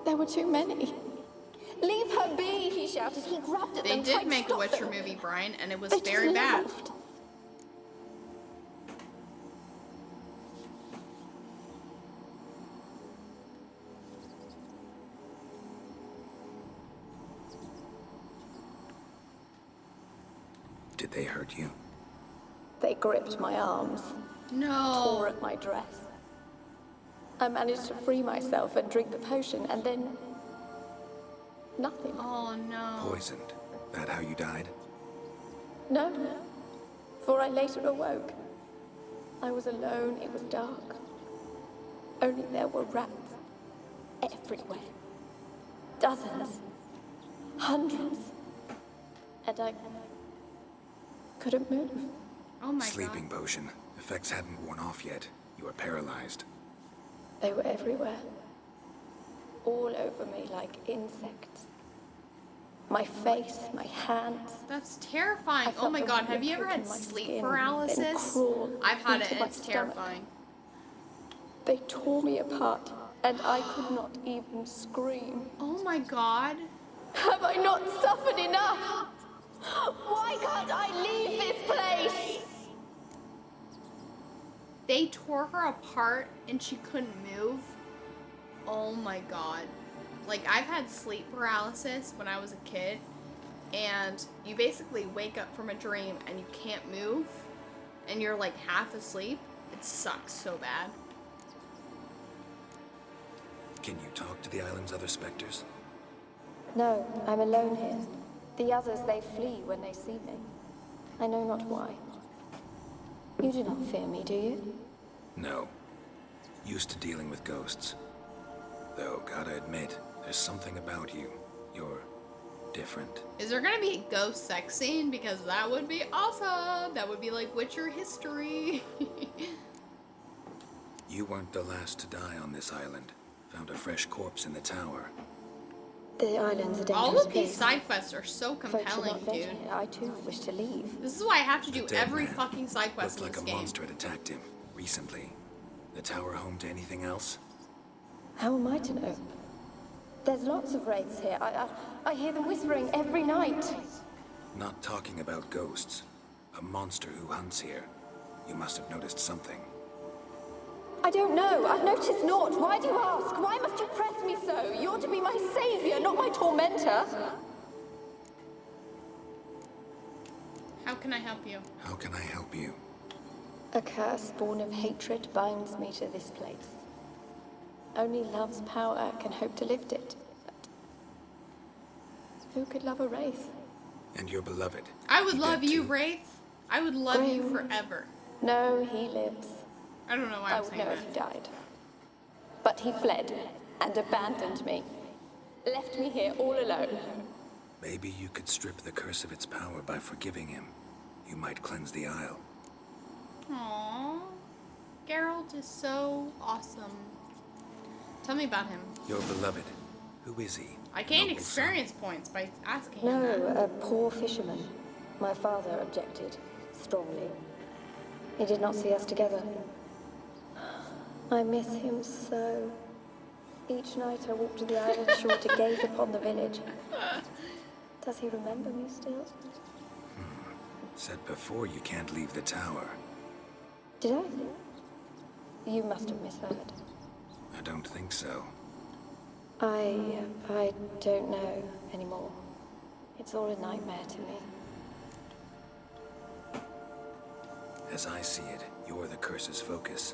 There were too many. Leave her be, he shouted. He grabbed at
They
them, tried
did
to
make a
stop
Witcher
them.
movie, Brian, and it was
They just
very bad.
laughed.
Did they hurt you?
They gripped my arms,
No.
tore at my dress. I managed to free myself and drink the potion, and then nothing.
Oh no.
Poisoned. That how you died?
No, for I later awoke. I was alone, it was dark. Only there were rats everywhere. Dozens. Hundreds. And I couldn't move.
Oh my
Sleeping
god.
potion. Effects hadn't worn off yet. You were paralyzed.
They were everywhere. All over me like insects. My face, my hands.
That's terrifying.
I
Oh
felt
my
the
god, have
wind
you ever had
poke in my
sleep
skin, then
paralysis?
crawl
I've had it
into
and
my
it's
stomach.
terrifying.
They tore me apart, and I could not even scream.
Oh my god.
Have I not suffered enough? Why can't I leave this place?
They tore her apart and she couldn't move. Oh my god. Like, I've had sleep paralysis when I was a kid, and you basically wake up from a dream and you can't move, and you're like half asleep. It sucks so bad.
Can you talk to the island's other specters?
No, I'm alone here. The others, they flee when they see me. I know not why. You do not fear me, do you?
No. Used to dealing with ghosts. Though, gotta admit, there's something about you. You're different.
Is there gonna be a ghost sex scene? Because that would be awesome. That would be like Witcher history.
You weren't the last to die on this island. Found a fresh corpse in the tower.
The island's a dangerous
All of these
place.
side quests are so
Folk should
compelling,
not venture
dude.
here. I too wish to leave.
This is why I have to do
The dead
every
man
fucking side quest in
Looked
this
like a
game.
monster had attacked him recently. The tower home to anything else?
How am I to know? There's lots of wraiths here. I hear them whispering every night.
Not talking about ghosts. A monster who hunts here. You must have noticed something.
I don't know. I've noticed naught. Why do you ask? Why must you press me so? You're to be my savior, not my tormentor.
How can I help you?
How can I help you?
A curse born of hatred binds me to this place. Only love's power can hope to lift it. But who could love a wraith?
And your beloved.
I would
He
love
dead
you,
too?
Wraith. I would love you
Graham.
forever.
No, he lives.
I don't know why
I
I'm
would
saying
know
that.
if he died. But he fled and abandoned me. Left me here all alone.
Maybe you could strip the curse of its power by forgiving him. You might cleanse the Isle.
Aww. Geralt is so awesome. Tell me about him.
Your beloved. Who is he?
I gained
Noble
experience points by asking him
No,
that.
a poor fisherman. My father objected strongly. He did not see us together. I miss him so. Each night I walk to the island shore to gaze upon the village. Does he remember me still?
Said before you can't leave the tower.
Did I? You must have misheard.
I don't think so.
I don't know anymore. It's all a nightmare to me.
As I see it, you're the curse's focus.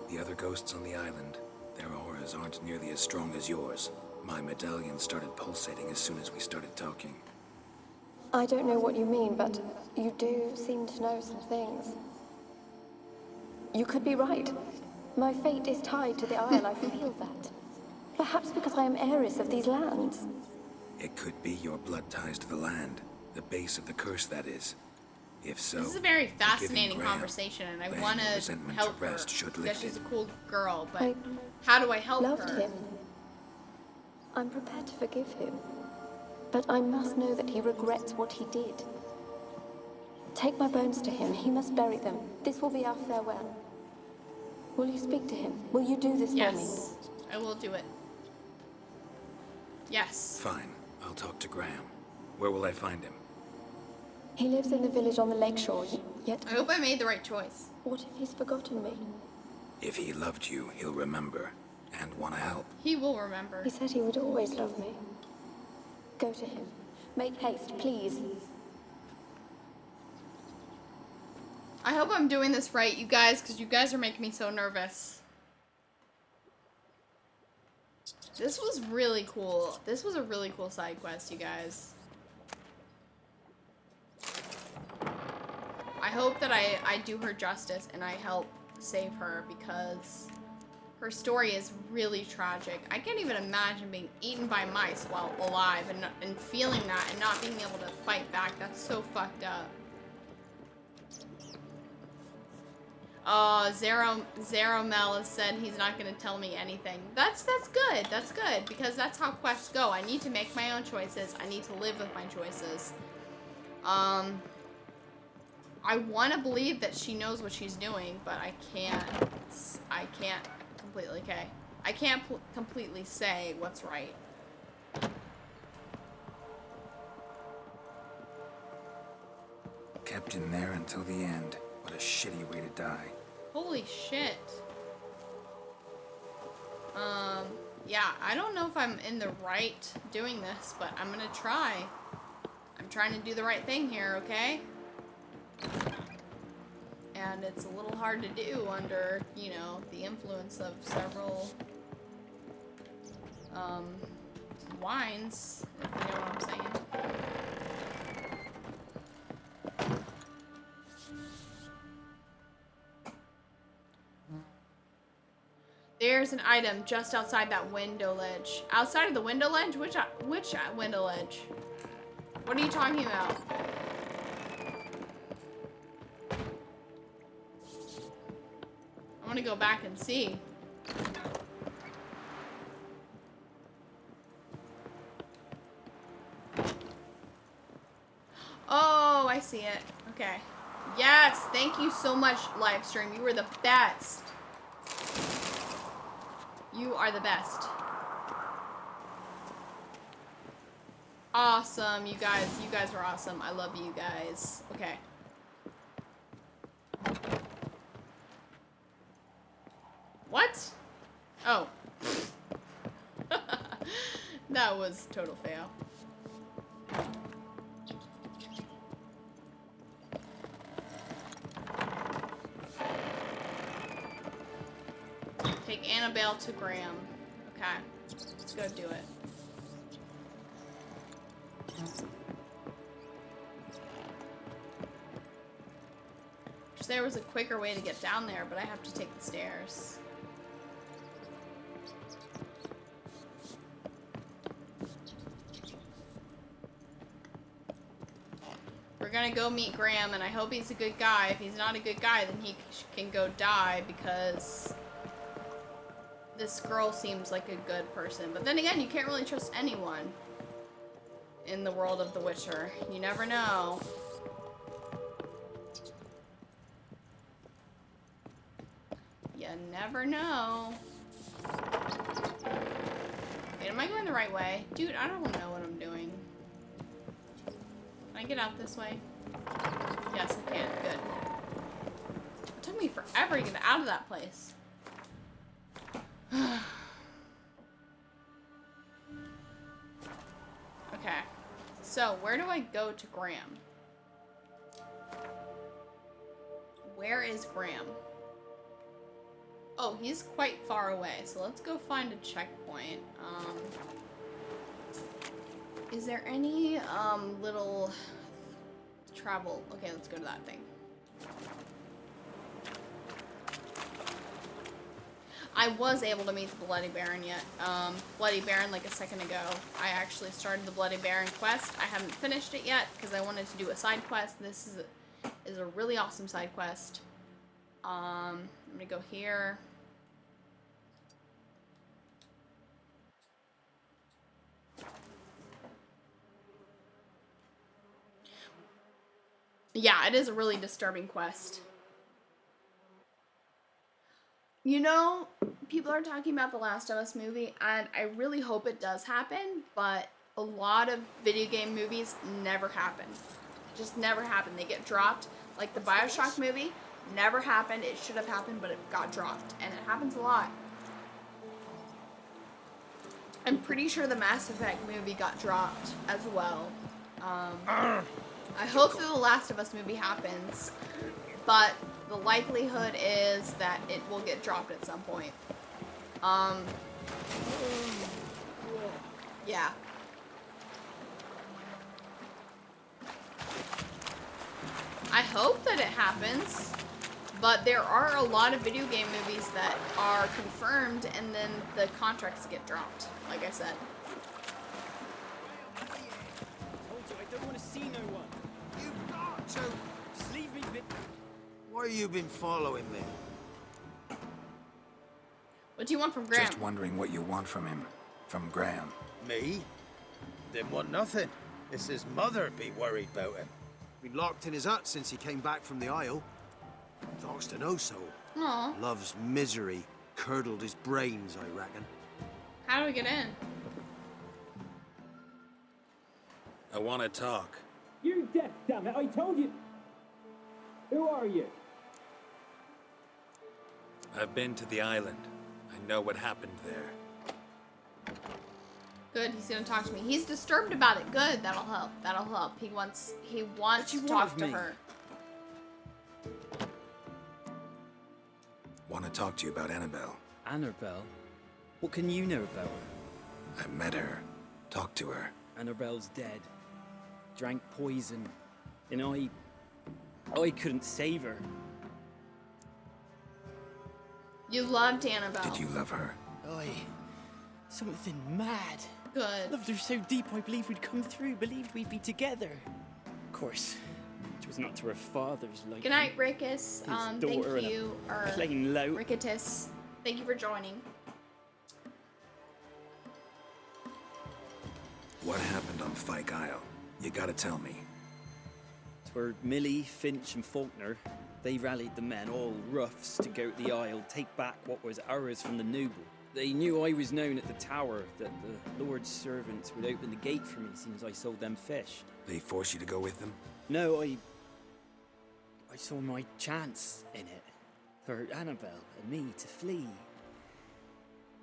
The other ghosts on the island, their auras aren't nearly as strong as yours. My medallion started pulsating as soon as we started talking.
I don't know what you mean, but you do seem to know some things. You could be right. My fate is tied to the Isle, I feel that. Perhaps because I am heiress of these lands.
It could be your blood ties to the land. The base of the curse, that is. If so,
This is a very
forgiving
fascinating
Graham,
conversation, and I
laying
want
your
to
resentment
help
to
her
rest should
because
lift
she's
it.
a cool girl. But
I
how do I help
loved
her?
him. I'm prepared to forgive him. But I must know that he regrets what he did. Take my bones to him. He must bury them. This will be our farewell. Will you speak to him? Will you do this for me?
Yes, I will do it. Yes.
Fine. I'll talk to Graham. Where will I find him?
He lives in the village on the lakeshore, yet...
I hope I made the right choice.
What if he's forgotten me?
If he loved you, he'll remember. And want to help.
He will remember.
He said he would always love me. Go to him. Make haste, please.
I hope I'm doing this right, you guys, because you guys are making me so nervous. This was really cool. This was a really cool side quest, you guys. I hope that I do her justice and I help save her because her story is really tragic. I can't even imagine being eaten by mice while alive and feeling that and not being able to fight back. That's so fucked up. Zero Mel has said he's not going to tell me anything. That's good. That's good because that's how quests go. I need to make my own choices. I need to live with my choices. I want to believe that she knows what she's doing, but I can't completely, okay? I can't completely say what's right.
Kept in there until the end. What a shitty way to die.
Holy shit. Yeah, I don't know if I'm in the right doing this, but I'm gonna try. I'm trying to do the right thing here, okay? And it's a little hard to do under, you know, the influence of several, wines, if you know what I'm saying. There's an item just outside that window ledge. Outside of the window ledge? Which window ledge? What are you talking about? I want to go back and see. Oh, I see it. Okay. Yes, thank you so much, Livestream. You were the best. You are the best. Awesome, you guys. You guys are awesome. I love you guys. Okay. What? Oh. That was total fail. Take Annabelle to Graham. Okay, let's go do it. Wish there was a quicker way to get down there, but I have to take the stairs. We're gonna go meet Graham, and I hope he's a good guy. If he's not a good guy, then he can go die, because this girl seems like a good person. But then again, you can't really trust anyone in the world of The Witcher. You never know. You never know. Wait, am I going the right way? Dude, I don't know what I'm doing. Can I get out this way? Yes, I can. Good. It took me forever to get out of that place. Okay. So, where do I go to Graham? Where is Graham? Oh, he's quite far away, so let's go find a checkpoint. Is there any, little travel? Okay, let's go to that thing. I was able to meet the Bloody Baron yet. Bloody Baron like a second ago. I actually started the Bloody Baron quest. I haven't finished it yet because I wanted to do a side quest. This is a really awesome side quest. I'm gonna go here. Yeah, it is a really disturbing quest. You know, people are talking about the Last of Us movie, and I really hope it does happen, but a lot of video game movies never happen. Just never happen. They get dropped. Like the BioShock movie, never happened. It should have happened, but it got dropped, and it happens a lot. I'm pretty sure the Mass Effect movie got dropped as well. I hope that the Last of Us movie happens, but the likelihood is that it will get dropped at some point. Yeah. I hope that it happens, but there are a lot of video game movies that are confirmed and then the contracts get dropped, like I said.
I told you I don't want to see no one. You've got to. Just leave me be.
Why you been following me?
What do you want from Graham?
Just wondering what you want from him. From Graham.
Me? Didn't want nothing. It's his mother be worried about him. Been locked in his hut since he came back from the Isle. Talks to no soul.
Aww.
Love's misery curdled his brains, I reckon.
How do we get in?
I want to talk.
You're deaf, damn it! I told you. Who are you?
I've been to the island. I know what happened there.
Good, he's gonna talk to me. He's disturbed about it. Good, that'll help. That'll help. He wants to talk to her.
Want to talk to you about Annabelle.
Annabelle? What can you know about her?
I met her. Talked to her.
Annabelle's dead. Drank poison. And I couldn't save her.
You loved Annabelle.
Did you love her?
Something mad.
Good.
Loved her so deep I believed we'd come through, believed we'd be together. Of course, it was not to her father's liking.
Good night, Rickus. Thank you.
Plain low.
Ricketus. Thank you for joining.
What happened on Fyke Isle? You gotta tell me.
It's where Millie, Finch, and Faulkner, they rallied the men, all roughs, to go to the Isle, take back what was ours from the noble. They knew I was known at the tower, that the Lord's servants would open the gate for me since I sold them fish.
They force you to go with them?
No, I saw my chance in it, for Annabelle and me to flee.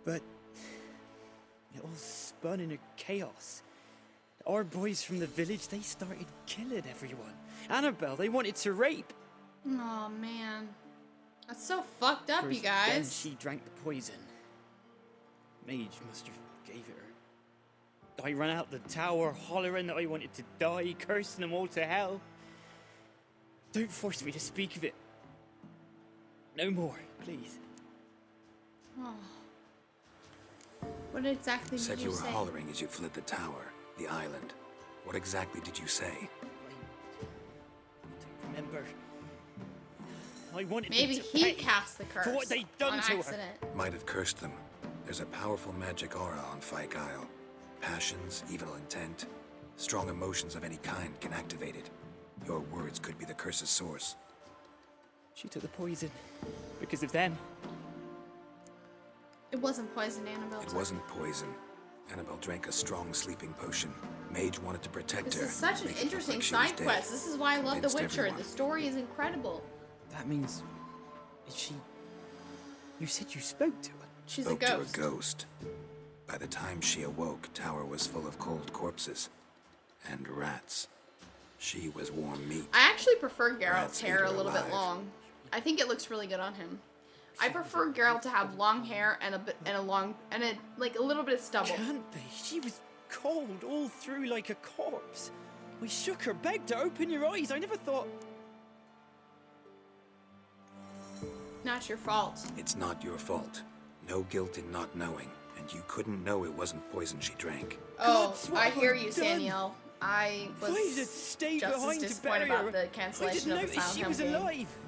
But it all spun in a chaos. Our boys from the village, they started killing everyone. Annabelle, they wanted to rape.
Oh man, that's so fucked up,
First,
you guys.
then she drank the poison. mage must have gave it her. I ran out the tower hollering that I wanted to die, cursing them all to hell. Don't force me to speak of it. No more, please.
Oh. What exactly
Said
did
you
you
were
say?
hollering as you fled the tower, the island. What exactly did you say?
I don't remember. I wanted
Maybe
them to
he
pay
cast the curse
for what they'd done
on
to her.
accident.
Might have cursed them. There's a powerful magic aura on Fyke Isle. Passions, evil intent, strong emotions of any kind can activate it. Your words could be the curse's source.
She took the poison because of them.
It wasn't poison, Annabelle.
It wasn't poison. Annabelle drank a strong sleeping potion. Mage wanted to protect her.
This is such an
make it look
interesting
like she was
side
dead.
quest. This is why I love The
Convinced
Witcher.
everyone.
The story is incredible.
That means... Is she... You said you spoke to her?
She's
Spoke
a ghost.
to a ghost. By the time she awoke, Tower was full of cold corpses. And rats. She was warm meat.
I actually prefer Geralt's
Rats
hair
ate
a
her
little bit
alive.
long. I think it looks really good on him. I prefer Geralt to have long hair and like a little bit of stubble.
Can't be. She was cold all through like a corpse. I shook her, begged her, open your eyes. I never thought...
Not your fault.
It's not your fault. No guilt in not knowing. And you couldn't know it wasn't poison she drank.
Oh,
Gods, what
I
have
hear
I
you,
done?
Saniel. I
If I had
was
stayed
just as
behind to
disappointed
bury her,
about the
I
cancellation
didn't
of the
notice she
Silent
was
Hill game.
alive.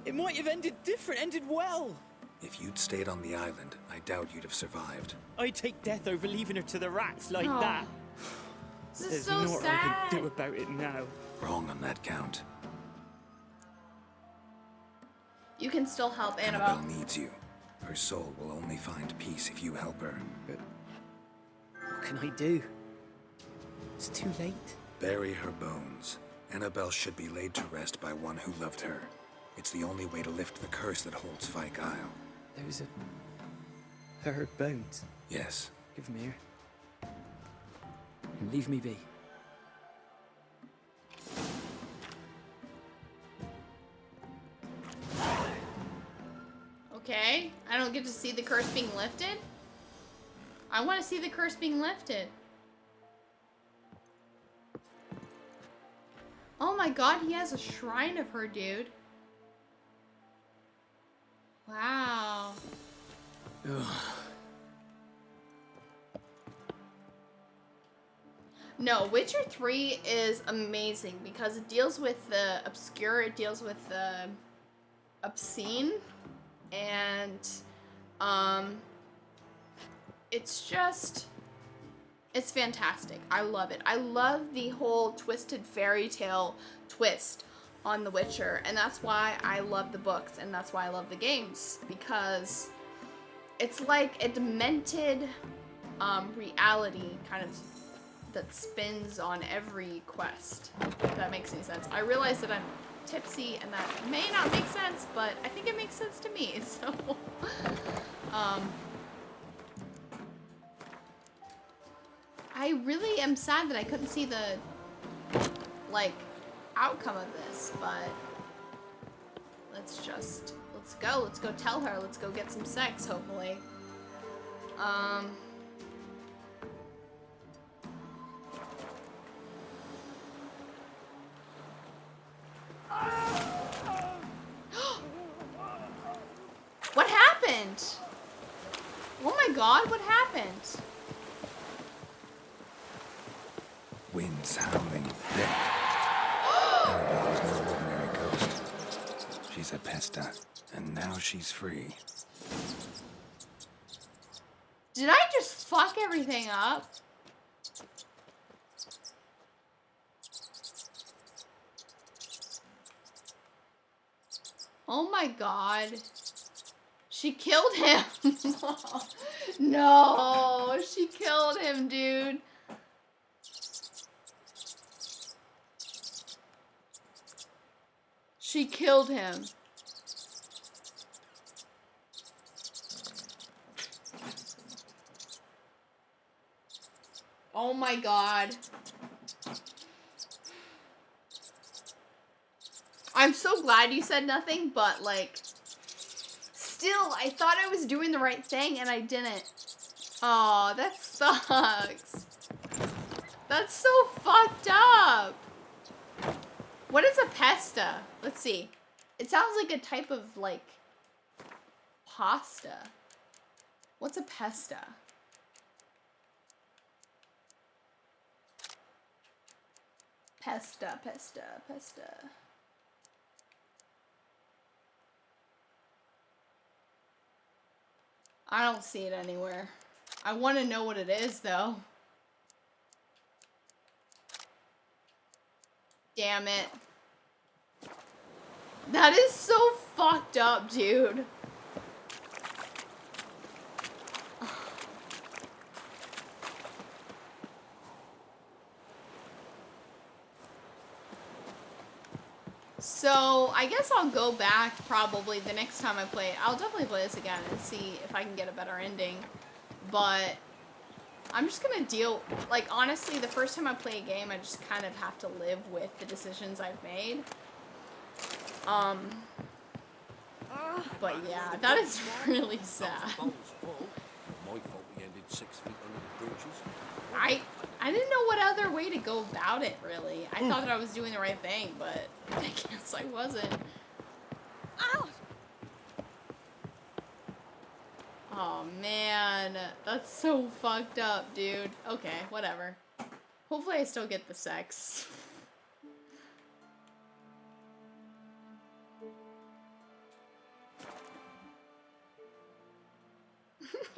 It might have ended different, ended well.
If you'd stayed on the island, I doubt you'd have survived.
I'd take death over leaving her to the rats like
Oh.
that.
This is
There's
so
naught I
sad.
can do about it now.
Wrong on that count.
You can still help Annabelle.
Annabelle needs you. Her soul will only find peace if you help her.
But what can I do? It's too late.
Bury her bones. Annabelle should be laid to rest by one who loved her. It's the only way to lift the curse that holds Fyke Isle.
Those are her bones.
Yes.
Give them here. And leave me be.
Okay, I don't get to see the curse being lifted. I want to see the curse being lifted. Oh my god, he has a shrine of her, dude. Wow. No, Witcher 3 is amazing because it deals with the obscure, it deals with the obscene, and it's fantastic. I love it. I love the whole twisted fairy tale twist on The Witcher, and that's why I love the books, and that's why I love the games, because it's like a demented reality kind of that spins on every quest, if that makes any sense. I realize that I'm tipsy and that may not make sense, but I think it makes sense to me, so I really am sad that I couldn't see the like outcome of this, but let's go tell her, let's go get some sex, hopefully. What happened? Oh my god, what happened?
Winds howling thick. Annabelle was no ordinary ghost. She's a pesta, and now she's free.
Did I just fuck everything up? Oh my god. She killed him. No, she killed him, dude. She killed him. Oh my god. I'm so glad you said nothing, but like, still, I thought I was doing the right thing and I didn't. Oh, that sucks. That's so fucked up. What is a pesta? Let's see. It sounds like a type of, like, pasta. What's a pesta? Pesta. I don't see it anywhere. I want to know what it is, though. Damn it. That is so fucked up, dude. So, I guess I'll go back probably the next time I play it. I'll definitely play this again and see if I can get a better ending. But I'm just gonna deal, like, honestly, the first time I play a game, I just kind of have to live with the decisions I've made. But yeah, that is really sad. I didn't know what other way to go about it, really. I thought that I was doing the right thing, but I guess I wasn't. Ow! Oh, man. That's so fucked up, dude. Okay, whatever. Hopefully I still get the sex.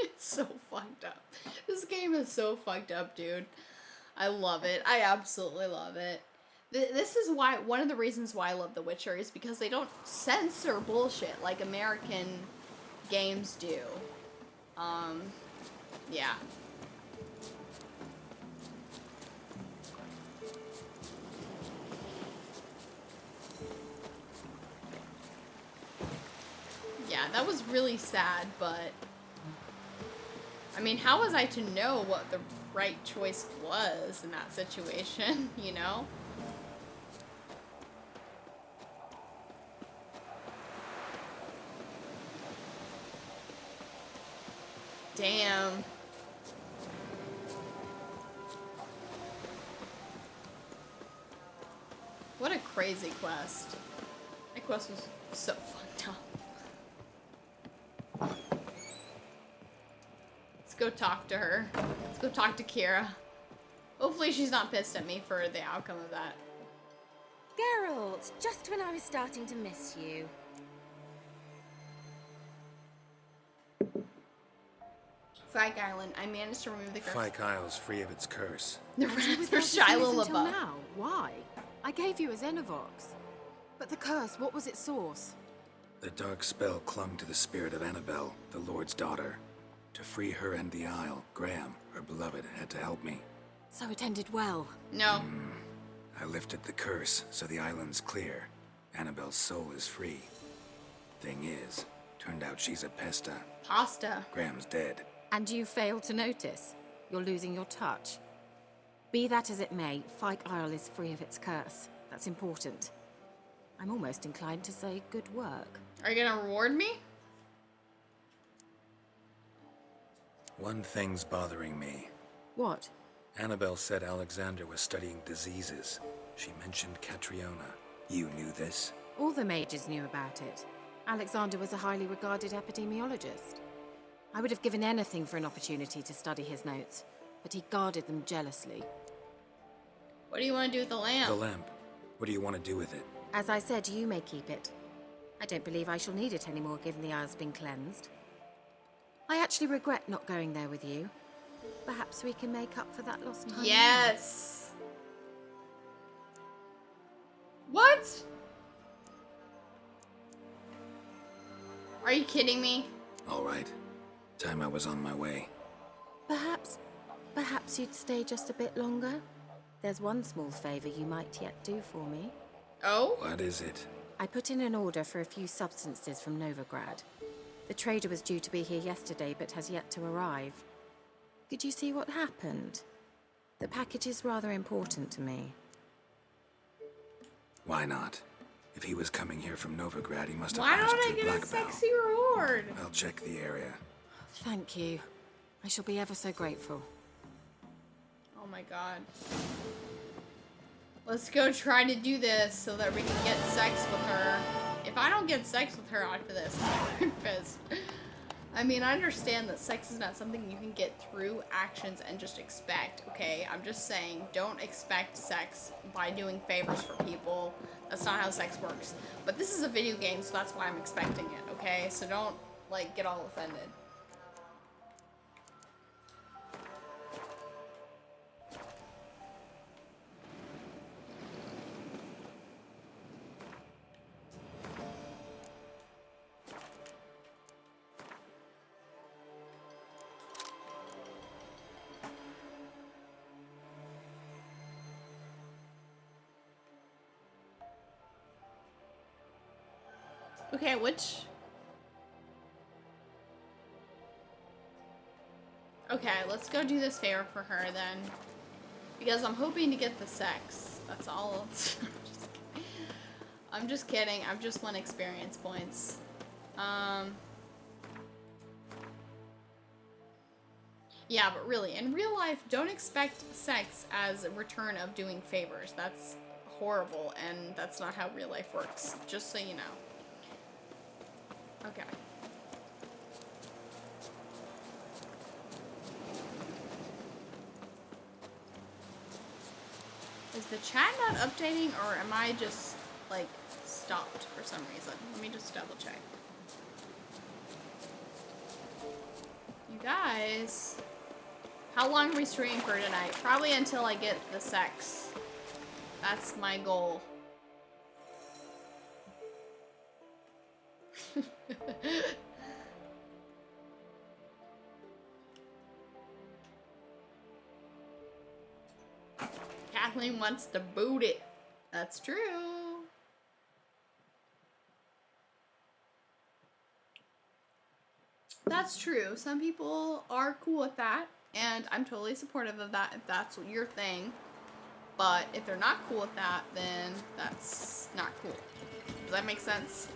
It's so fucked up. This game is so fucked up, dude. I love it. I absolutely love it. This is why, one of the reasons why I love The Witcher is because they don't censor bullshit like American games do. Yeah. Yeah, that was really sad, but I mean, how was I to know what the right choice was in that situation, you know? Damn. What a crazy quest. That quest was so fucked up. Let's go talk to her. Let's go talk to Keira. Hopefully she's not pissed at me for the outcome of that.
Geralt, just when I was starting to miss you.
Fyke Island. I managed to remove the curse.
Fyke Isle's free of its curse.
The rats are Shiloh
until
above.
now. Why? I gave you a Xenovox. But the curse, what was its source?
The dark spell clung to the spirit of Annabelle, the Lord's daughter. To free her and the Isle, Graham, her beloved, had to help me.
So it ended well.
No.
I lifted the curse, so the island's clear. Annabelle's soul is free. Thing is, turned out she's a pesta.
Pasta.
Graham's dead.
And you failed to notice. You're losing your touch. Be that as it may, Fyke Isle is free of its curse. That's important. I'm almost inclined to say good work.
Are you gonna reward me?
One thing's bothering me.
What?
Annabelle said Alexander was studying diseases. She mentioned Catriona. You knew this?
All the mages knew about it. Alexander was a highly regarded epidemiologist. I would have given anything for an opportunity to study his notes, but he guarded them jealously.
What do you want to do with the lamp?
The lamp. What do you want to do with it?
As I said, you may keep it. I don't believe I shall need it anymore, given the Isle's been cleansed. I actually regret not going there with you. Perhaps we can make up for that lost time.
Yes. What? Are you kidding me?
All right. Time I was on my way.
Perhaps you'd stay just a bit longer? There's one small favor you might yet do for me.
Oh?
What is it?
I put in an order for a few substances from Novigrad. The trader was due to be here yesterday, but has yet to arrive. Could you see what happened? The package is rather important to me.
Why not? If he was coming here from Novigrad, he must have
Why
passed
don't I
through
get a
Blackbow.
sexy reward?
I'll check the area.
Thank you.
I shall be ever so grateful.
Oh my god. Let's go try to do this so that we can get sex with her. If I don't get sex with her after this, I'm pissed. I mean, I understand that sex is not something you can get through actions and just expect, okay? I'm just saying, don't expect sex by doing favors for people. That's not how sex works. But this is a video game, so that's why I'm expecting it, okay? So don't, like, get all offended. Okay, which... Okay, let's go do this favor for her then. Because I'm hoping to get the sex. That's all. I'm just kidding. I've just won experience points. Yeah, but really, in real life, don't expect sex as a return of doing favors. That's horrible, and that's not how real life works. Just so you know. Okay. Is the chat not updating, or am I just, like, stopped for some reason? Let me just double check. You guys, how long are we streaming for tonight? Probably until I get the sex. That's my goal. Kathleen wants to boot it. That's true. That's true. Some people are cool with that, and I'm totally supportive of that if that's your thing. But if they're not cool with that, then that's not cool. Does that make sense?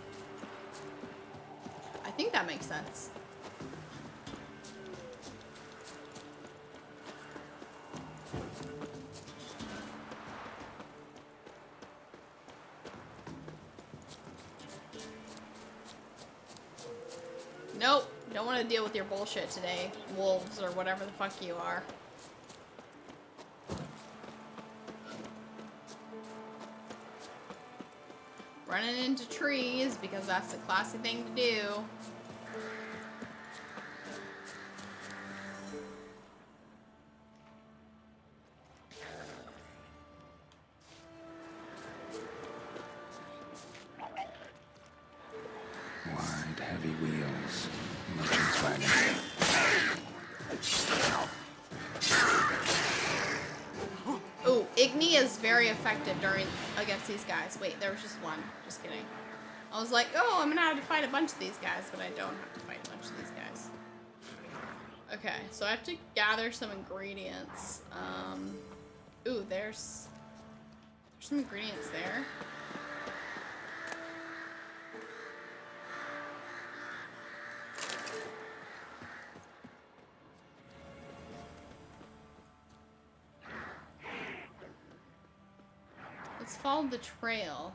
I think that makes sense. Nope, don't want to deal with your bullshit today, wolves or whatever the fuck you are. Running into trees because that's a classy thing to do.
Wide, heavy wheels. Merchant's wagon.
Ooh, Igni is very effective against these guys. Wait, there was just one. Just kidding. I was like, oh, I'm gonna have to fight a bunch of these guys, but I don't have to fight a bunch of these guys. Okay, so I have to gather some ingredients. Ooh, there's some ingredients there. Let's follow the trail.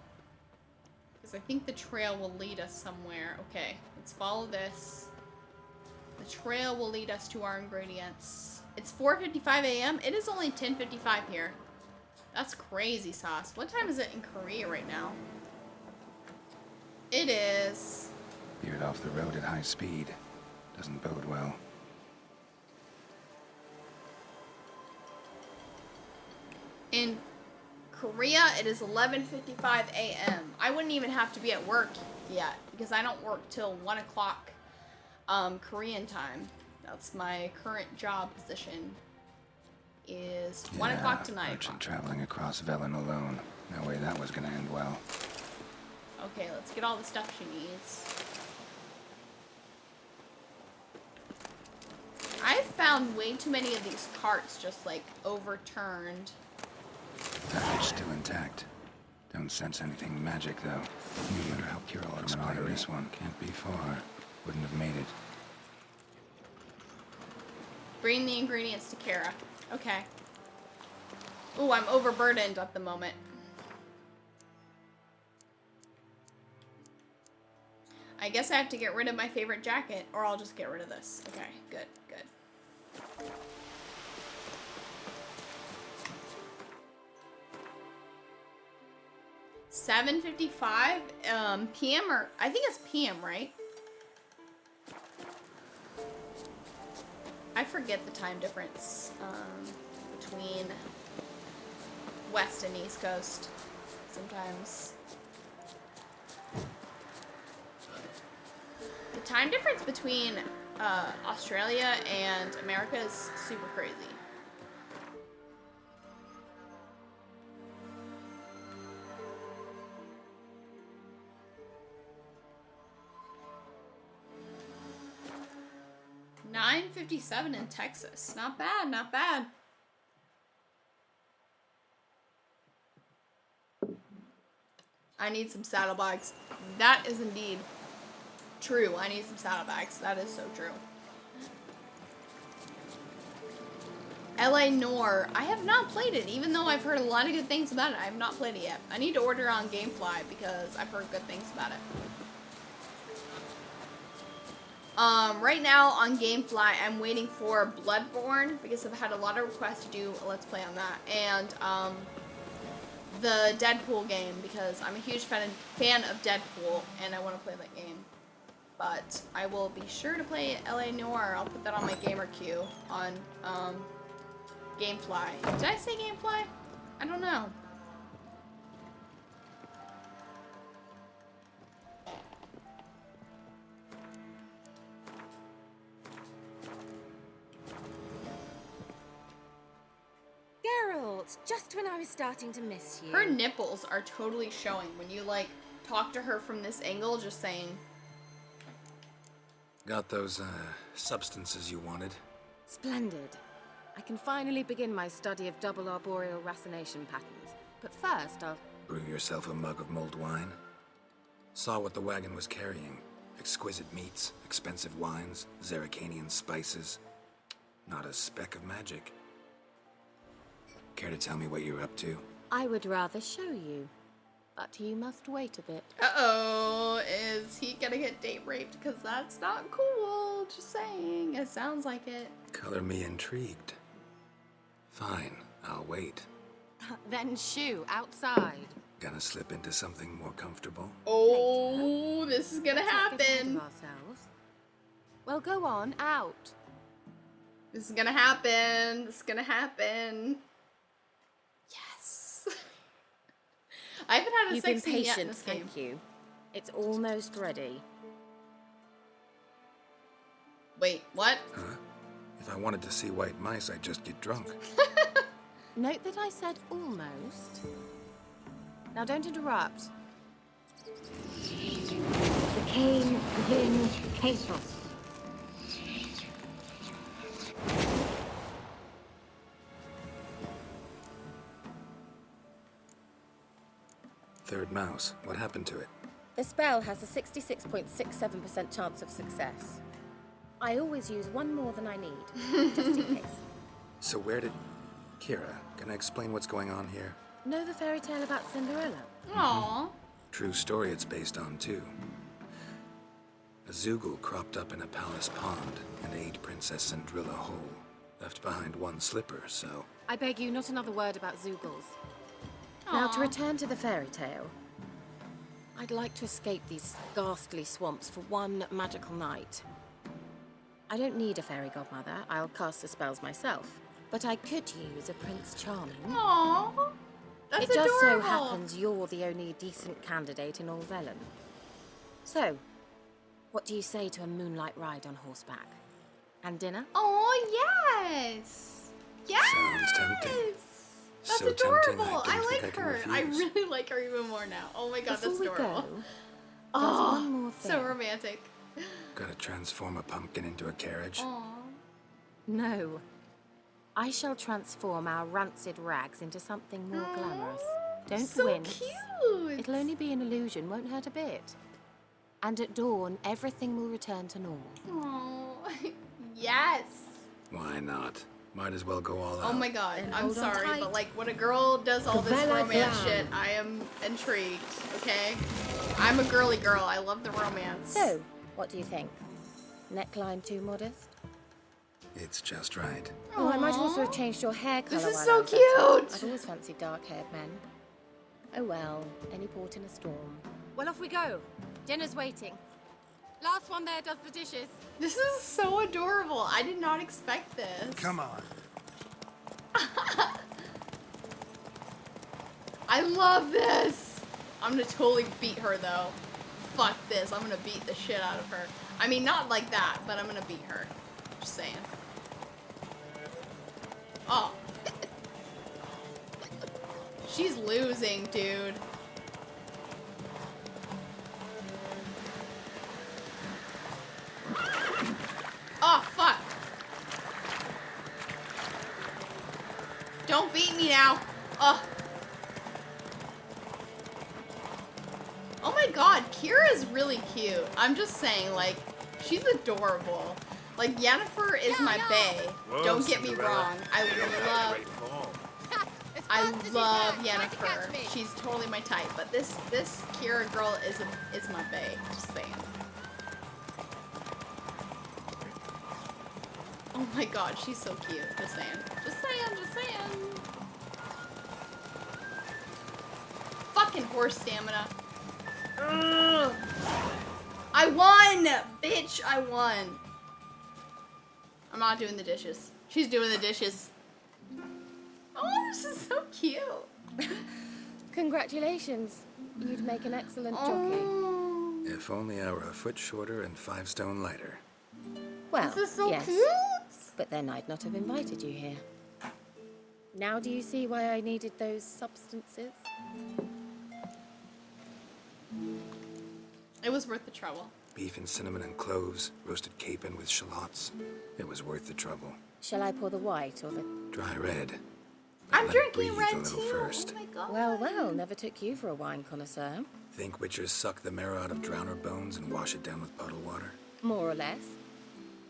Because I think the trail will lead us somewhere. Okay, let's follow this. The trail will lead us to our ingredients. It's 4:55 a.m. It is only 10:55 here. That's crazy sauce. What time is it in Korea right now? It is...
Veered off the road at high speed. Doesn't bode well.
In Korea, it is 11:55 a.m. I wouldn't even have to be at work yet because I don't work till 1 o'clock Korean time. That's my current job position. Is 1 o'clock to 9
Merchant
o'clock.
traveling across Velen alone. No way that was gonna end well.
Okay, let's get all the stuff she needs. I've found way too many of these carts just like overturned.
Package still intact. Don't sense anything magic though. No matter how Keira looks part of this one. Can't be far. Wouldn't have made it.
Bring the ingredients to Keira. Okay. Ooh, I'm overburdened at the moment. I guess I have to get rid of my favorite jacket, or I'll just get rid of this. Okay, good, good. $7:55 p.m. or I think it's p.m. right? I forget the time difference between West and East Coast sometimes. The time difference between Australia and America is super crazy. $9:57 in Texas. Not bad, not bad. I need some saddlebags. That is indeed true. I need some saddlebags. That is so true. LA Noir. I have not played it, even though I've heard a lot of good things about it. I have not played it yet. I need to order on Gamefly because I've heard good things about it. Right now on Gamefly, I'm waiting for Bloodborne because I've had a lot of requests to do a Let's Play on that. And, the Deadpool game because I'm a huge fan of Deadpool and I want to play that game. But I will be sure to play LA Noire. I'll put that on my gamer queue on Gamefly. Did I say Gamefly? I don't know.
Geralt, just when I was starting to miss you.
Her nipples are totally showing when you like talk to her from this angle, just saying.
Got those, substances you wanted?
Splendid. I can finally begin my study of double arboreal racination patterns. But first, I'll...
Brew yourself a mug of mulled wine? Saw what the wagon was carrying. Exquisite meats, expensive wines, Zerrikanian spices. Not a speck of magic. Care to tell me what you're up to?
I would rather show you. But you must wait a bit.
Uh-oh, is he gonna get date raped? Because that's not cool, just saying. It sounds like it.
Color me intrigued. Fine, I'll wait.
Then shoo, outside.
Gonna slip into something more comfortable?
Oh, this is gonna happen.
Well, go on, out.
This is gonna happen. This is gonna happen. Yes. I haven't had a
You've
sex
been
scene yet in
patient,
this game.
thank you. It's almost ready.
Wait, what?
Huh? If I wanted to see white mice, I'd just get drunk.
Note that I said almost. Now don't interrupt.
The Cane Vin Castle.
Third mouse. What happened to it?
The spell has a 66.67% chance of success. I always use one more than I need, just in case.
So where did... Keira, can I explain what's going on here?
Know the fairy tale about Cinderella?
Aww.
True story it's based on, too. A Zoogle cropped up in a palace pond and ate Princess Cinderella whole. Left behind one slipper, so...
I beg you, not another word about Zoogles.
Now to return to the fairy tale. I'd like to escape these ghastly swamps for one magical night. I don't need a fairy godmother. I'll cast the spells myself. But I could use a Prince Charming.
Aww. That's
It just so
adorable.
happens you're the only decent candidate in all Velen. So, what do you say to a moonlight ride on horseback? And dinner?
Oh, yes. Yes.
Sounds tempting.
That's
So tempting,
adorable.
I don't
like
think I can
her. I
refuse.
really like her even more now. Oh my god,
Before
that's
we
adorable.
go,
Oh,
one more thing.
so romantic.
Gotta transform a pumpkin into a carriage?
Aww.
No. I shall transform our rancid rags into something more glamorous. Don't
So
wince.
cute.
It'll only be an illusion, won't hurt a bit. And at dawn, everything will return to normal.
Oh, yes.
Why not? Might as well go all out.
Oh my god,
Then
I'm
hold on
sorry,
tight.
but like when a girl does all this
Gavella
romance
glam.
shit, I am intrigued, okay? I'm a girly girl, I love the romance.
So, what do you think? Neckline too modest?
It's just right.
Oh, I might also have changed your hair colour.
This is
while
so
I was at it.
cute!
I've always fancied dark-haired men. Oh well, any port in a storm.
Well, off we go. Dinner's waiting. Last one there does the dishes.
This is so adorable. I did not expect this.
Come on.
I love this. I'm gonna totally beat her though. Fuck this. I'm gonna beat the shit out of her. I mean, not like that, but I'm gonna beat her. Just saying. Oh. She's losing, dude. Oh, fuck. Don't beat me now. Oh. Oh my god, Keira's really cute. I'm just saying, like, she's adorable. Like, Yennefer is my bae. Don't get me wrong. I love Yennefer. She's totally my type. But this Keira girl is my bae. Just saying. Oh my god, she's so cute. Just saying. Just saying, just saying. Fucking horse stamina. Ugh. I won! Bitch, I won. I'm not doing the dishes. She's doing the dishes. Oh, this is so cute.
Congratulations. You'd make an excellent jockey.
If only I were a foot shorter and 5 stone lighter.
Well,
This is so
yes.
cute.
But then I'd not have invited you here. Now do you see why I needed those substances?
It was worth the trouble.
Beef and cinnamon and cloves, roasted capon with shallots. It was worth the trouble.
Shall I pour the white or the...
Dry red.
I'm
Let it
drinking
breathe
red
a little
too.
first.
Oh my god.
Well, never took you for a wine connoisseur.
Think witchers suck the marrow out of drowner bones and wash it down with puddle water?
More or less.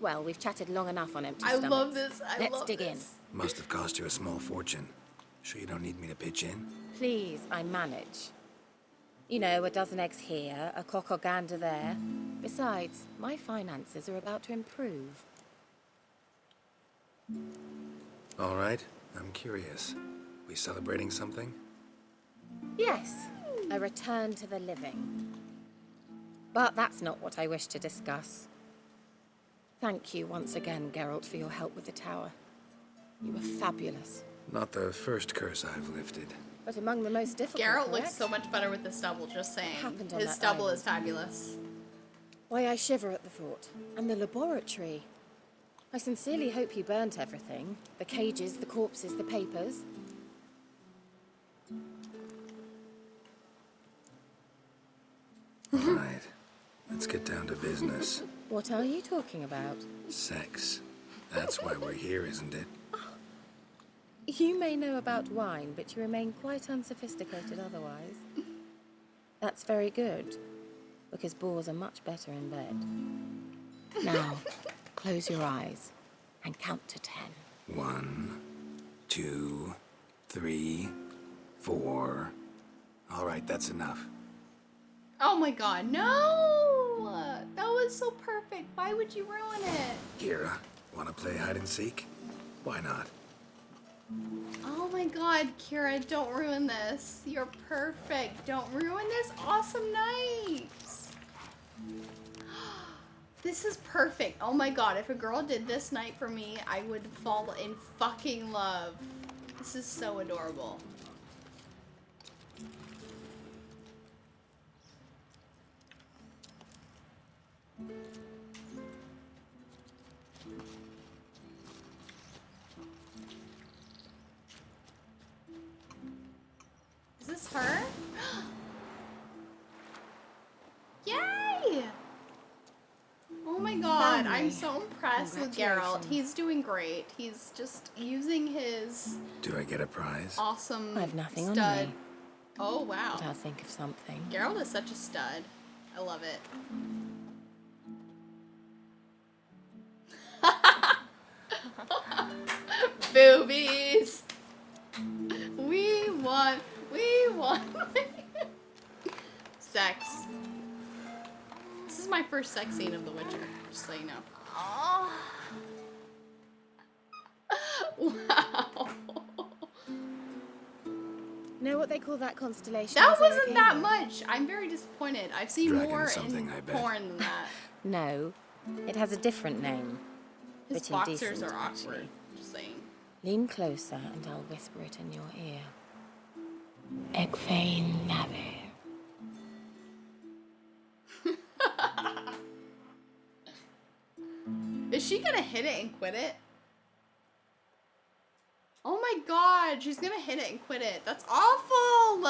Well, we've chatted long enough on empty
I
stomachs.
love this.
Let's dig in.
Must have cost you a small fortune. Sure you don't need me to pitch in?
Please, I manage. You know, a dozen eggs here, a cock or gander there. Besides, my finances are about to improve.
All right, I'm curious. We celebrating something?
Yes, a return to the living. But that's not what I wish to discuss. Thank you once again, Geralt, for your help with the tower. You were fabulous.
Not the first curse I've lifted.
But among the most difficult,
Geralt looks
correct?
so much better with the stubble, just saying.
Happened on
His
that
stubble
island.
is fabulous.
Why, I shiver at the thought. And the laboratory. I sincerely hope you burnt everything. The cages, the corpses, the papers.
All right, let's get down to business.
What are you talking about?
Sex. That's why we're here, isn't it?
You may know about wine, but you remain quite unsophisticated otherwise. That's very good, because boars are much better in bed. Now, close your eyes and count to 10.
1, 2, 3, 4. All right, that's enough.
Oh my god, no! That was so perfect. Why would you ruin it?
Keira, wanna play hide and seek? Why not?
Oh my god, Keira, don't ruin this. You're perfect. Don't ruin this awesome night. This is perfect. Oh my god, if a girl did this night for me, I would fall in fucking love. This is so adorable. Is this her? Yay! Oh my god, I'm so impressed with Geralt. He's doing great. He's just using his
Do I get a prize?
awesome
I have nothing
stud.
on me.
Oh wow.
But I'll think of something.
Geralt is such a stud. I love it. Boobies. We want. Sex. This is my first sex scene of The Witcher, just so you know. Oh. Wow.
Know what they call that constellation?
That wasn't that much. I'm very disappointed. I've seen more in
I bet.
porn than that.
No, it has a different name.
His
But
boxers
indecent,
are awkward.
actually.
Just saying.
Lean closer and I'll whisper it in your ear. Egfain Nave.
Is she gonna hit it and quit it? Oh my god, she's gonna hit it and quit it. That's awful!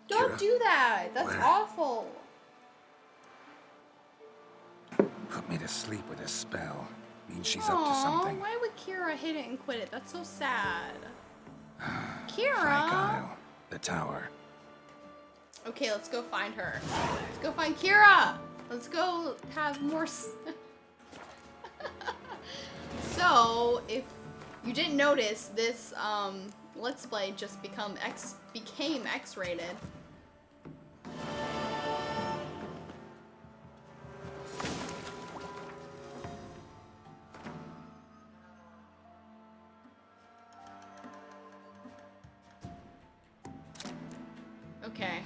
Don't
Keira,
do that. That's
where?
awful.
Put me to sleep with a spell. Means she's
Aww,
up to something.
why would Keira hit it and quit it? That's so sad.
Fyke
Keira!
Isle, the tower.
Okay, let's go find her. Let's go find Keira! Let's go have more So, if you didn't notice, this Let's Play just became X-rated. Okay.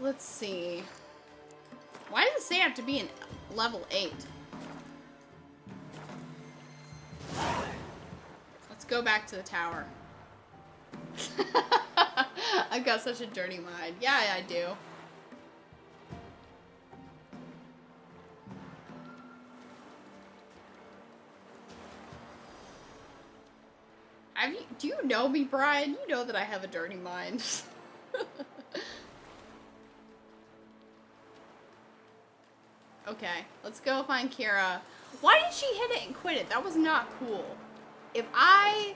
Let's see. Why does it say I have to be in level 8? Let's go back to the tower. I've got such a dirty mind. Yeah, I do. Do you know me, Brian? You know that I have a dirty mind. Okay, let's go find Keira. Why did she hit it and quit it? That was not cool. If I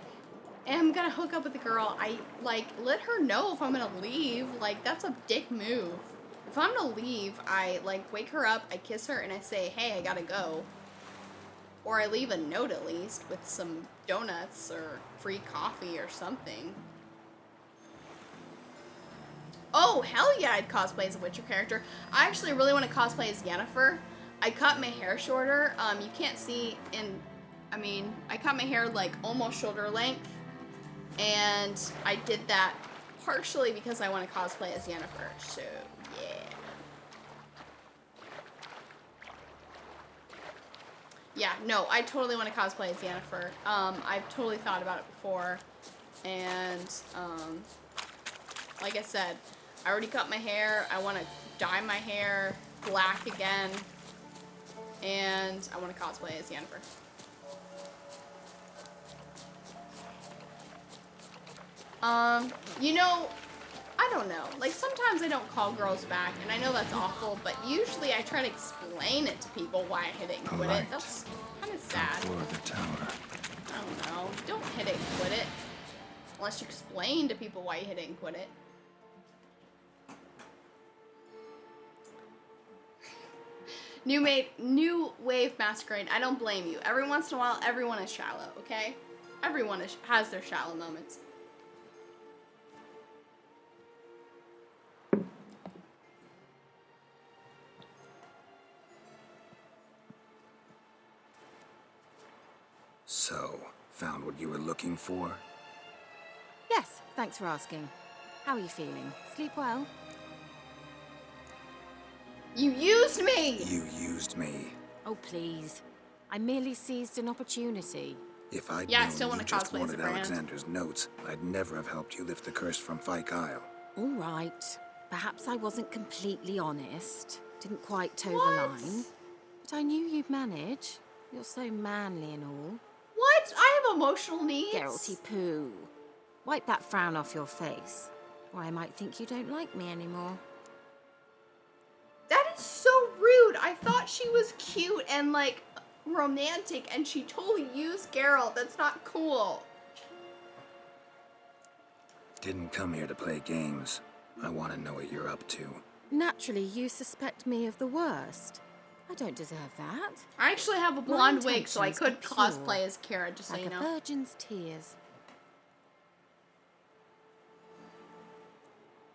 am gonna hook up with a girl, I, like, let her know if I'm gonna leave. Like, that's a dick move. If I'm gonna leave, I, like, wake her up, I kiss her, and I say, hey, I gotta go. Or I leave a note, at least, with some donuts or free coffee or something. Oh, hell yeah, I'd cosplay as a Witcher character. I actually really want to cosplay as Yennefer. I cut my hair shorter. You can't see I cut my hair like almost shoulder length. And I did that partially because I want to cosplay as Yennefer. So, yeah. Yeah, no, I totally want to cosplay as Yennefer. I've totally thought about it before. And, like I said, I already cut my hair. I want to dye my hair black again. And I want to cosplay as Yennefer. You know, I don't know. Like, sometimes I don't call girls back, and I know that's awful, but usually I try to explain it to people why I hit it and quit it. That's kind of sad.
Floor of the tower.
I don't know. Don't hit it and quit it. Unless you explain to people why you hit it and quit it. New wave masquerade. I don't blame you. Every once in a while, everyone is shallow, okay? Everyone has their shallow moments.
So, found what you were looking for?
Yes, thanks for asking. How are you feeling? Sleep well?
You used me!
You used me.
Oh, please. I merely seized an opportunity.
If I'd
I
known
still want
you
to
just
cosplay as a
wanted
brand.
Alexander's notes, I'd never have helped you lift the curse from Fyke Isle.
All right. Perhaps I wasn't completely honest. Didn't quite toe the line. But I knew you'd manage. You're so manly and all.
What? I have emotional needs.
Geralty poo. Wipe that frown off your face, or I might think you don't like me anymore.
That is so rude. I thought she was cute and, like, romantic, and she totally used Geralt. That's not cool.
Didn't come here to play games. I want to know what you're up to.
Naturally, you suspect me of the worst. I don't deserve that.
I actually have a
My
blonde wig, so I could
intentions are pure,
cosplay as Keira, just so
like
you know.
a virgin's tears.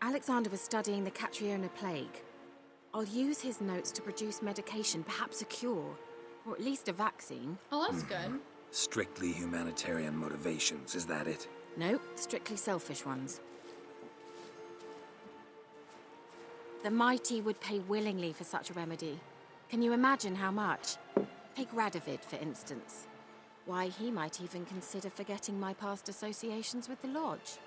Alexander was studying the Catriona plague. I'll use his notes to produce medication, perhaps a cure, or at least a vaccine.
Oh, that's good.
Strictly humanitarian motivations, is that it?
No, strictly selfish ones. The mighty would pay willingly for such a remedy. Can you imagine how much? Take Radovid, for instance. Why, he might even consider forgetting my past associations with the Lodge.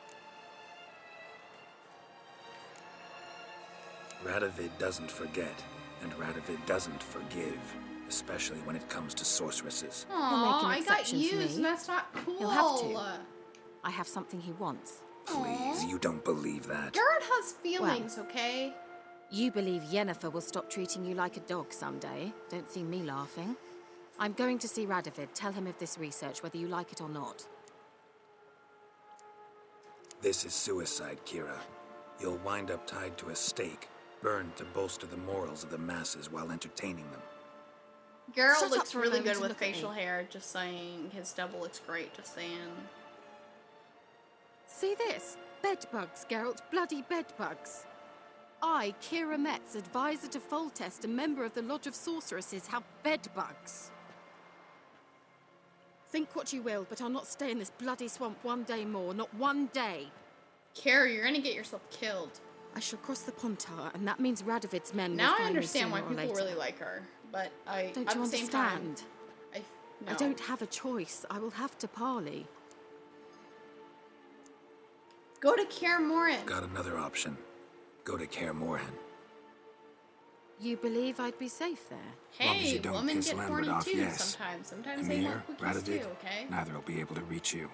Radovid doesn't forget, and Radovid doesn't forgive, especially when it comes to sorceresses.
Aw, I got used, and that's not cool.
He'll have to. I have something he wants.
Please, you don't believe that.
Garrett has feelings, okay?
You believe Yennefer will stop treating you like a dog someday. Don't see me laughing. I'm going to see Radovid. Tell him of this research, whether you like it or not.
This is suicide, Keira. You'll wind up tied to a stake, burned to bolster the morals of the masses while entertaining them.
Geralt
Shut up
looks
for a
really
moment
good
and
with
look at
facial
me.
hair, just saying. His stubble looks great, just saying.
See this? Bedbugs, Geralt. Bloody bedbugs. I, Keira Metz, advisor to Foltest, a member of the Lodge of Sorceresses, have bedbugs. Think what you will, but I'll not stay in this bloody swamp one day more. Not one day.
Keira, you're gonna get yourself killed.
I shall cross the Pontar, and that means Radovid's men
Now
will
I
find me
understand why
sooner or
people
later.
really like her, but
Don't
at
you
the same time,
understand?
no.
I don't have a choice. I will have to parley.
Go to Kaer Morhen.
Got another option. Go to Kaer Morhen.
You believe I'd be safe there?
Long as
Hey,
you don't
women
piss
get
Lambert
horny
off,
too
yes.
sometimes. Sometimes they
Emir,
want cookies
Radovid,
too, okay?
neither will be able to reach you.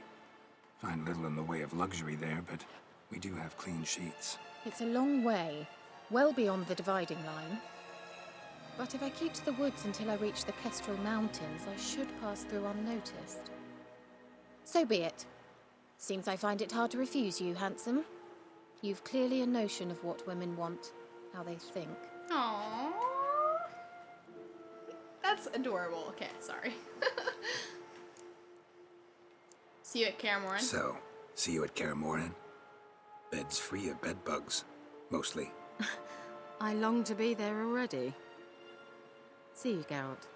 Find little in the way of luxury there, but we do have clean sheets.
It's a long way, well beyond the dividing line. But if I keep to the woods until I reach the Kestrel Mountains, I should pass through unnoticed. So be it. Seems I find it hard to refuse you, handsome. You've clearly a notion of what women want, how they think.
Aww. That's adorable. Okay, sorry. See you at Kaer Morhen.
So, see you at Kaer Morhen. Bed's free of bedbugs, mostly.
I long to be there already. See you, Geralt.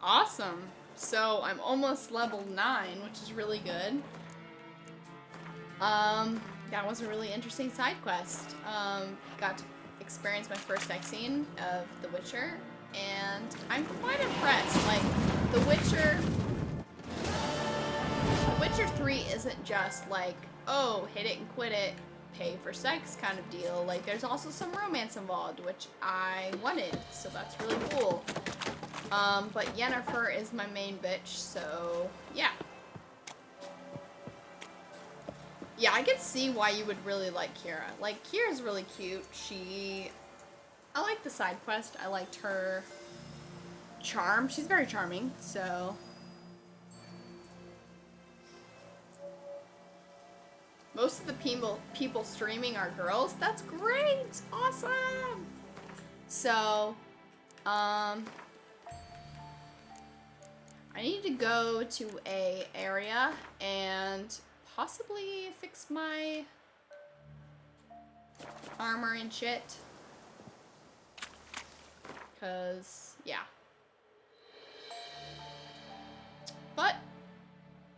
Awesome. So I'm almost level 9, which is really good. That was a really interesting side quest. Got to experience my first sex scene of The Witcher, and I'm quite impressed. Like, The Witcher 3 isn't just like, oh, hit it and quit it, pay for sex kind of deal. Like, there's also some romance involved, which I wanted, so that's really cool. But Yennefer is my main bitch, so yeah. Yeah, I could see why you would really like Keira. Like, Kira's really cute. I like the side quest. I liked her charm. She's very charming, so. Most of the people streaming are girls. That's great! Awesome! So, I need to go to a area and possibly fix my armor and shit. Cause, yeah. But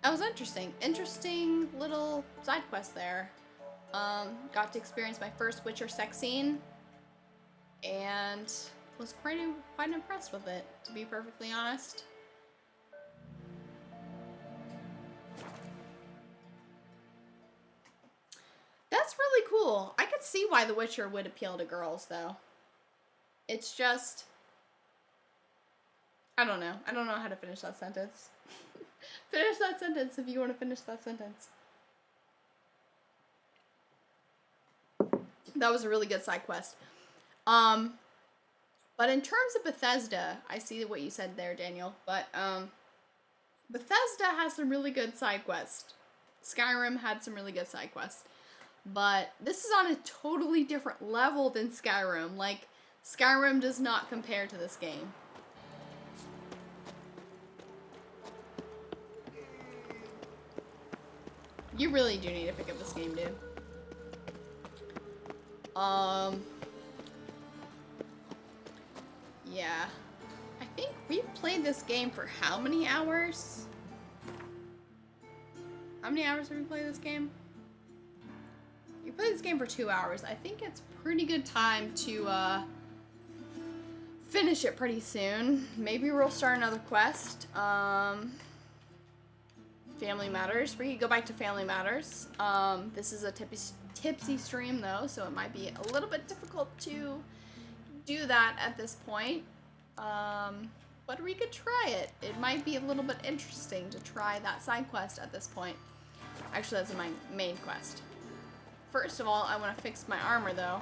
that was interesting. Interesting little side quest there. Got to experience my first Witcher sex scene and was quite impressed with it, to be perfectly honest. That's really cool. I could see why The Witcher would appeal to girls, though. It's just, I don't know. I don't know how to finish that sentence. Finish that sentence if you want to finish that sentence. That was a really good side quest. But in terms of Bethesda, I see what you said there, Daniel. But Bethesda has some really good side quests. Skyrim had some really good side quests. But this is on a totally different level than Skyrim. Like, Skyrim does not compare to this game. You really do need to pick up this game, dude. Yeah. I think we've played this game for how many hours? How many hours have we played this game? You played this game for 2 hours. I think it's pretty good time to finish it pretty soon. Maybe we'll start another quest. Family Matters. We could go back to Family Matters. This is a tipsy stream though, so it might be a little bit difficult to do that at this point. But we could try it. It might be a little bit interesting to try that side quest at this point. Actually, that's my main quest. First of all, I want to fix my armor though.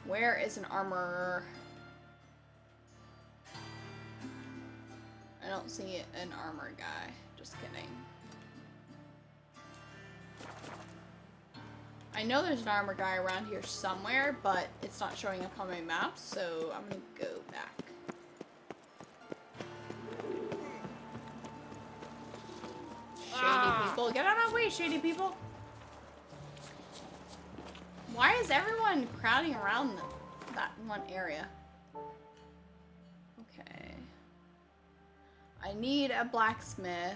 Where is an armor? I don't see an armor guy. Just kidding. I know there's an armor guy around here somewhere, but it's not showing up on my map, so I'm gonna go back. Shady people. Get out of my way, shady people! Why is everyone crowding around that one area? Okay. I need a blacksmith.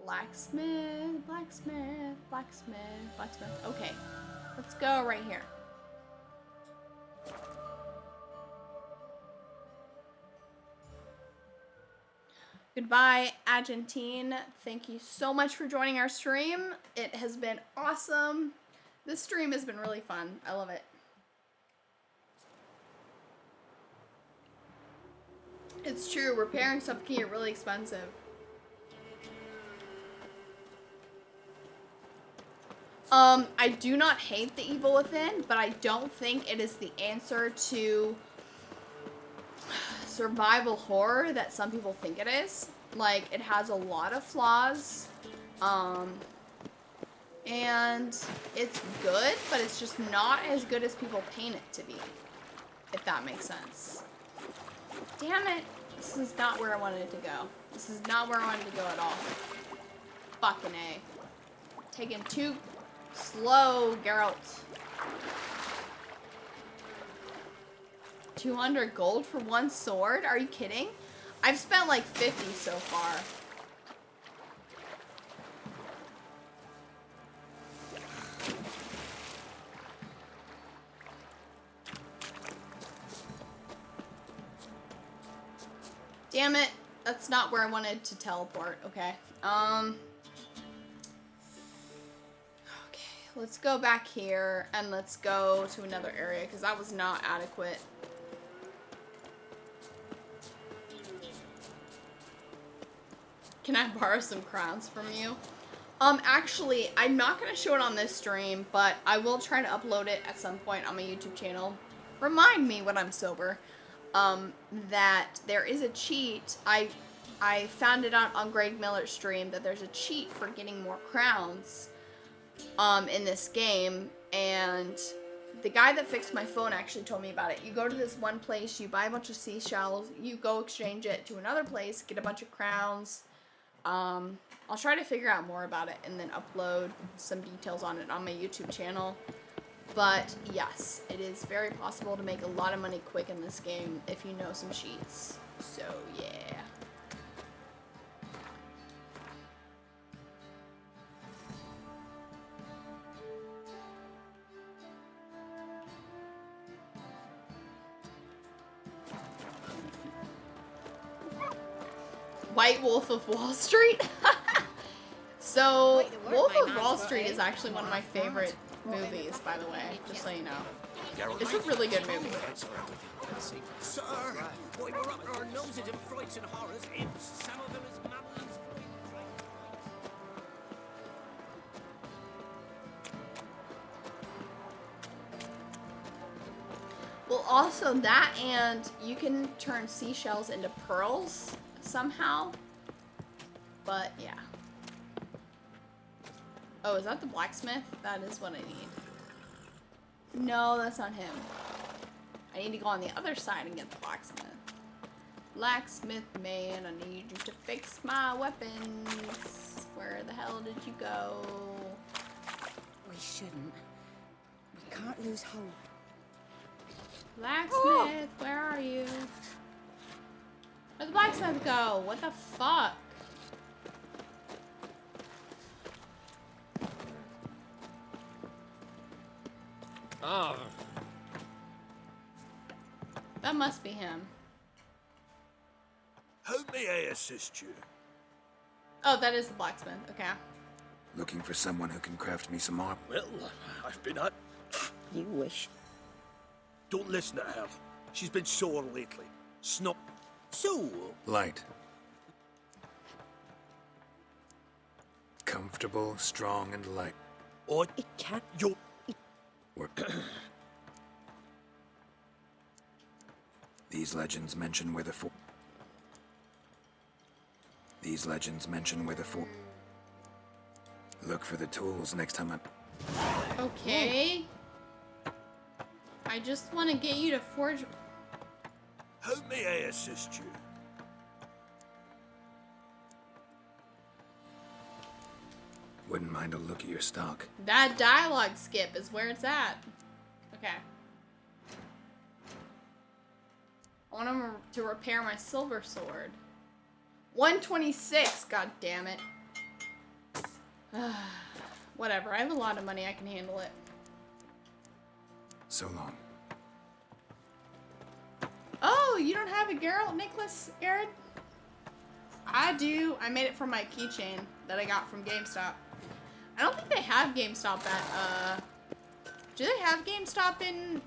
Blacksmith. Okay. Let's go right here. Goodbye, Argentine. Thank you so much for joining our stream. It has been awesome. This stream has been really fun. I love it. It's true, repairing stuff can get really expensive. I do not hate The Evil Within, but I don't think it is the answer to survival horror that some people think it is. Like, it has a lot of flaws, and it's good, but it's just not as good as people paint it to be, if that makes sense. Damn it. This is not where I wanted it to go. This is not where I wanted to go at all. Fucking A. Taking too slow, Geralt. 200 gold for one sword? Are you kidding? I've spent like 50 so far. Damn it. That's not where I wanted to teleport. Okay. Okay, let's go back here and let's go to another area because that was not adequate. Can I borrow some crowns from you? Actually, I'm not going to show it on this stream, but I will try to upload it at some point on my YouTube channel. Remind me when I'm sober. That there is a cheat. I found it out on Greg Miller's stream that there's a cheat for getting more crowns in this game, and the guy that fixed my phone actually told me about it. You go to this one place, you buy a bunch of seashells, you go exchange it to another place, get a bunch of crowns. I'll try to figure out more about it and then upload some details on it on my YouTube channel. But yes, it is very possible to make a lot of money quick in this game if you know some cheats. So yeah. White Wolf of Wall Street? So, Wolf of Wall Street is actually one of my favorite movies, by the way, just so you know. It's a really good movie.
Sir, boy, we're up our noses in frights and horrors, if some of them is mammals.
Well, also that, and you can turn seashells into pearls somehow. But yeah. Oh, is that the blacksmith? That is what I need. No, that's not him. I need to go on the other side and get the blacksmith. Blacksmith man, I need you to fix my weapons. Where the hell did you go?
We shouldn't. We can't lose hope.
Blacksmith, where are you? Where'd the blacksmith go? What the fuck?
Ah.
That must be him.
How may I assist you?
Oh, that is the blacksmith. Okay.
Looking for someone who can craft me some armor.
Well, I've been at...
You wish.
Don't listen to her. She's been sore lately. Snot. So...
Light. Comfortable, strong, and light.
Oh,
it can't...
You...
These legends mention where the Look for the tools next time I...
Okay. I just want to get you to forge...
How may I assist you?
Wouldn't mind a look at your stock.
That dialogue skip is where it's at. Okay. I want him to repair my silver sword. 126, god damn it. Whatever, I have a lot of money, I can handle it.
So long.
Oh, you don't have a Geralt necklace, Aaron? I do. I made it from my keychain that I got from GameStop. I don't think they have GameStop at, do they have GameStop in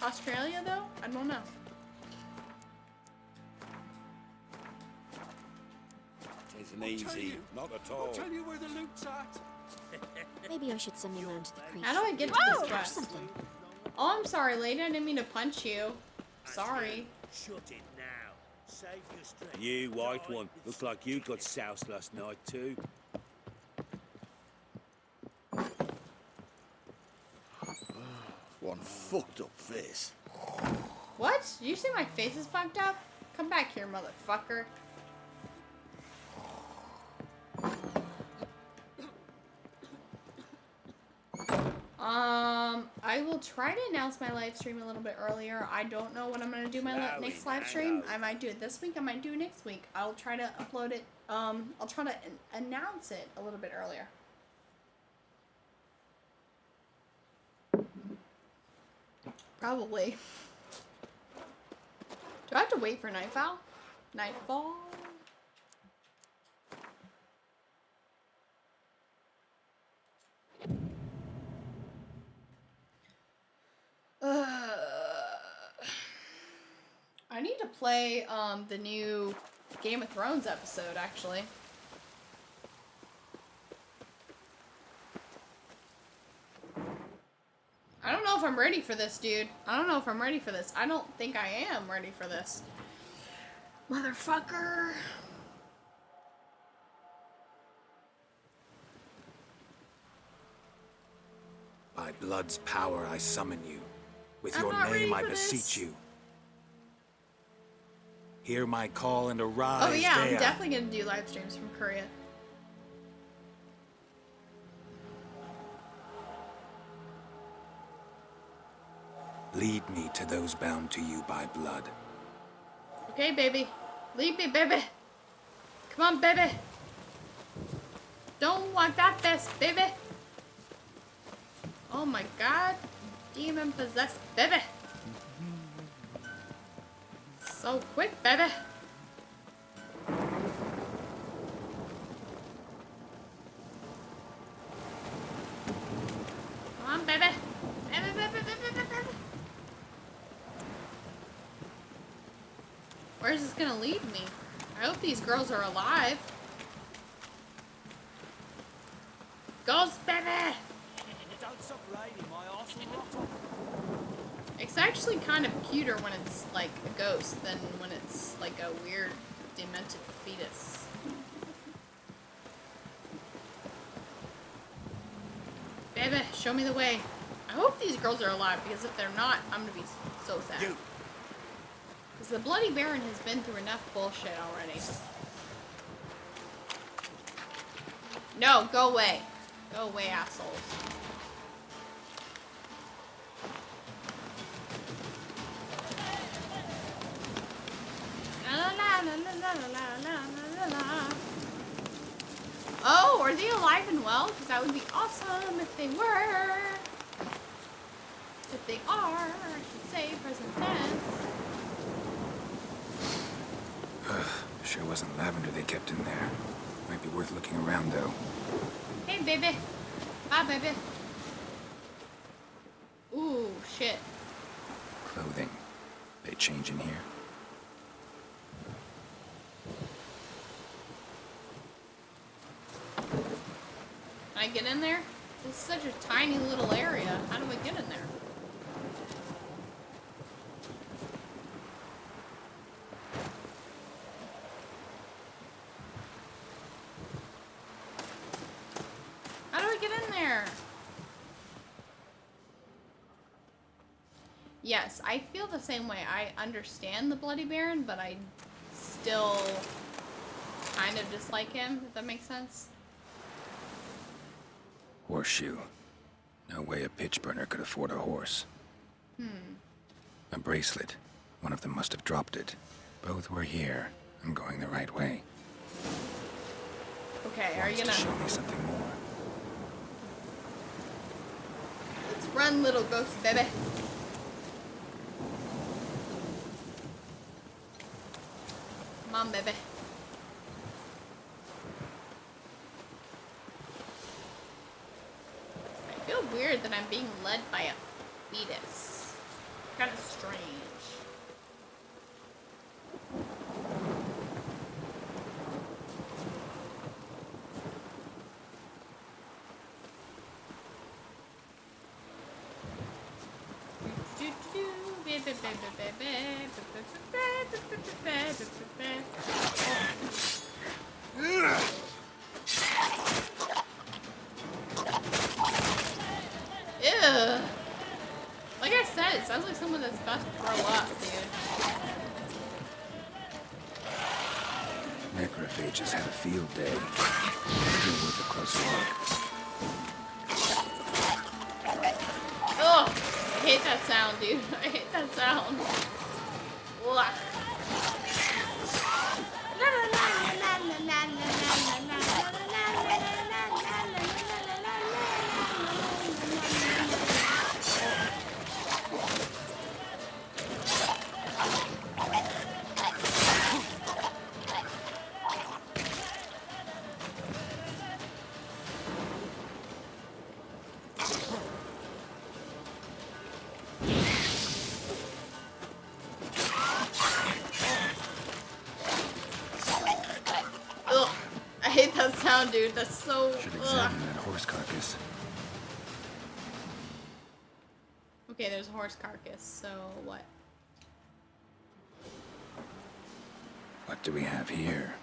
Australia, though? I don't know.
Isn't easy, not at all.
I'll tell you where the loot's at.
Maybe I should send you round to the creek.
How do I get to this quest? Oh, I'm sorry, lady. I didn't mean to punch you. Sorry.
Shut it now. Save your strength.
You, white one, looks like you got soused last night too.
One fucked up face.
What? Did you say my face is fucked up? Come back here, motherfucker. I will try to announce my live stream a little bit earlier. I don't know when I'm gonna do my next live stream. I might do it this week. I might do it next week. I'll try to upload it. I'll try to announce it a little bit earlier. Probably. Do I have to wait for nightfall? Nightfall? I need to play the new Game of Thrones episode, actually. I don't know if I'm ready for this, dude. I don't know if I'm ready for this. I don't think I am ready for this. Motherfucker.
By blood's power, I summon you. With
I'm
your
not ready
name, I
for
beseech
this.
you. Hear my call and arise.
Oh yeah, I'm
there.
definitely gonna do live streams from Korea.
Lead me to those bound to you by blood.
Okay, baby. Leave me, baby. Come on, baby. Don't want that best, baby. Oh my god. Demon possessed, baby. So quick, baby. Come on, baby. Baby, baby, baby, baby, baby. Where's this gonna lead me? I hope these girls are alive. Ghost, baby! It's actually kind of cuter when it's like a ghost than when it's like a weird, demented fetus. show me the way. I hope these girls are alive, because if they're not, I'm gonna be so sad. Because the Bloody Baron has been through enough bullshit already. No, go away. Go away, assholes. Oh, are they alive and well? Because that would be awesome if they were. If they are, I should say, present tense.
Sure wasn't lavender they kept in there. Might be worth looking around, though.
Hey, baby. Bye, baby. Ooh, shit.
Clothing. They change in here?
Can I get in there? This is such a tiny little area. How do I get in there? How do I get in there? Yes, I feel the same way. I understand the Bloody Baron, but I still kind of dislike him, if that makes sense.
Horseshoe. No way a pitch burner could afford a horse. A bracelet. One of them must have dropped it. Both were here. I'm going the right way.
Okay, are you gonna...
Wants to show me something more.
Let's run, little ghost baby. Come on, baby. I feel weird that I'm being led by a fetus. Kind of strange. Ew. Like I said, it sounds like someone that's about to throw up, dude.
Necrophages had a field day. Maybe worth a closer look.
Ugh. I hate that sound, dude. I hate that sound. Ugh. Dude, that's so.
Should examine that horse carcass.
Okay, there's a horse carcass, so what?
What do we have here?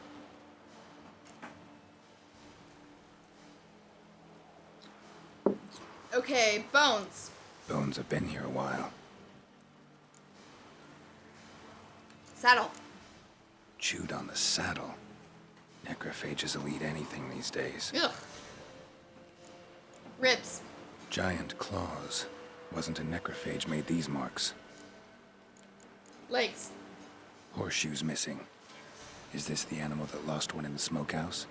Okay, bones.
Bones have been here a while.
Saddle.
Chewed on the saddle. Necrophages will eat anything these days.
Ugh. Ribs.
Giant claws. Wasn't a necrophage made these marks.
Legs.
Horseshoes missing. Is this the animal that lost one in the smokehouse?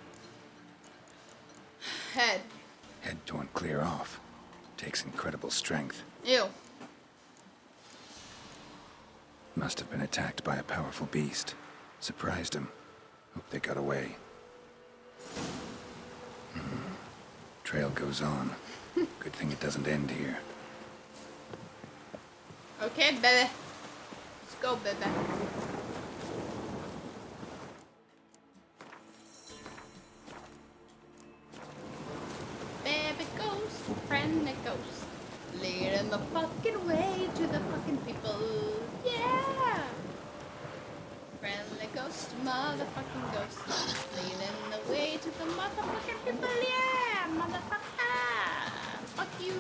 Head.
Head torn clear off. Takes incredible strength.
Ew.
Must have been attacked by a powerful beast. Surprised him. Hope they got away. Trail goes on. Good thing it doesn't end here.
Okay, baby. Let's go, baby. Baby ghost, friendly ghost, leading the fucking way to the fucking people. Yeah! Friendly ghost, motherfucking ghost, leading the way to the motherfucking people. Yeah, motherfucker. Fuck you.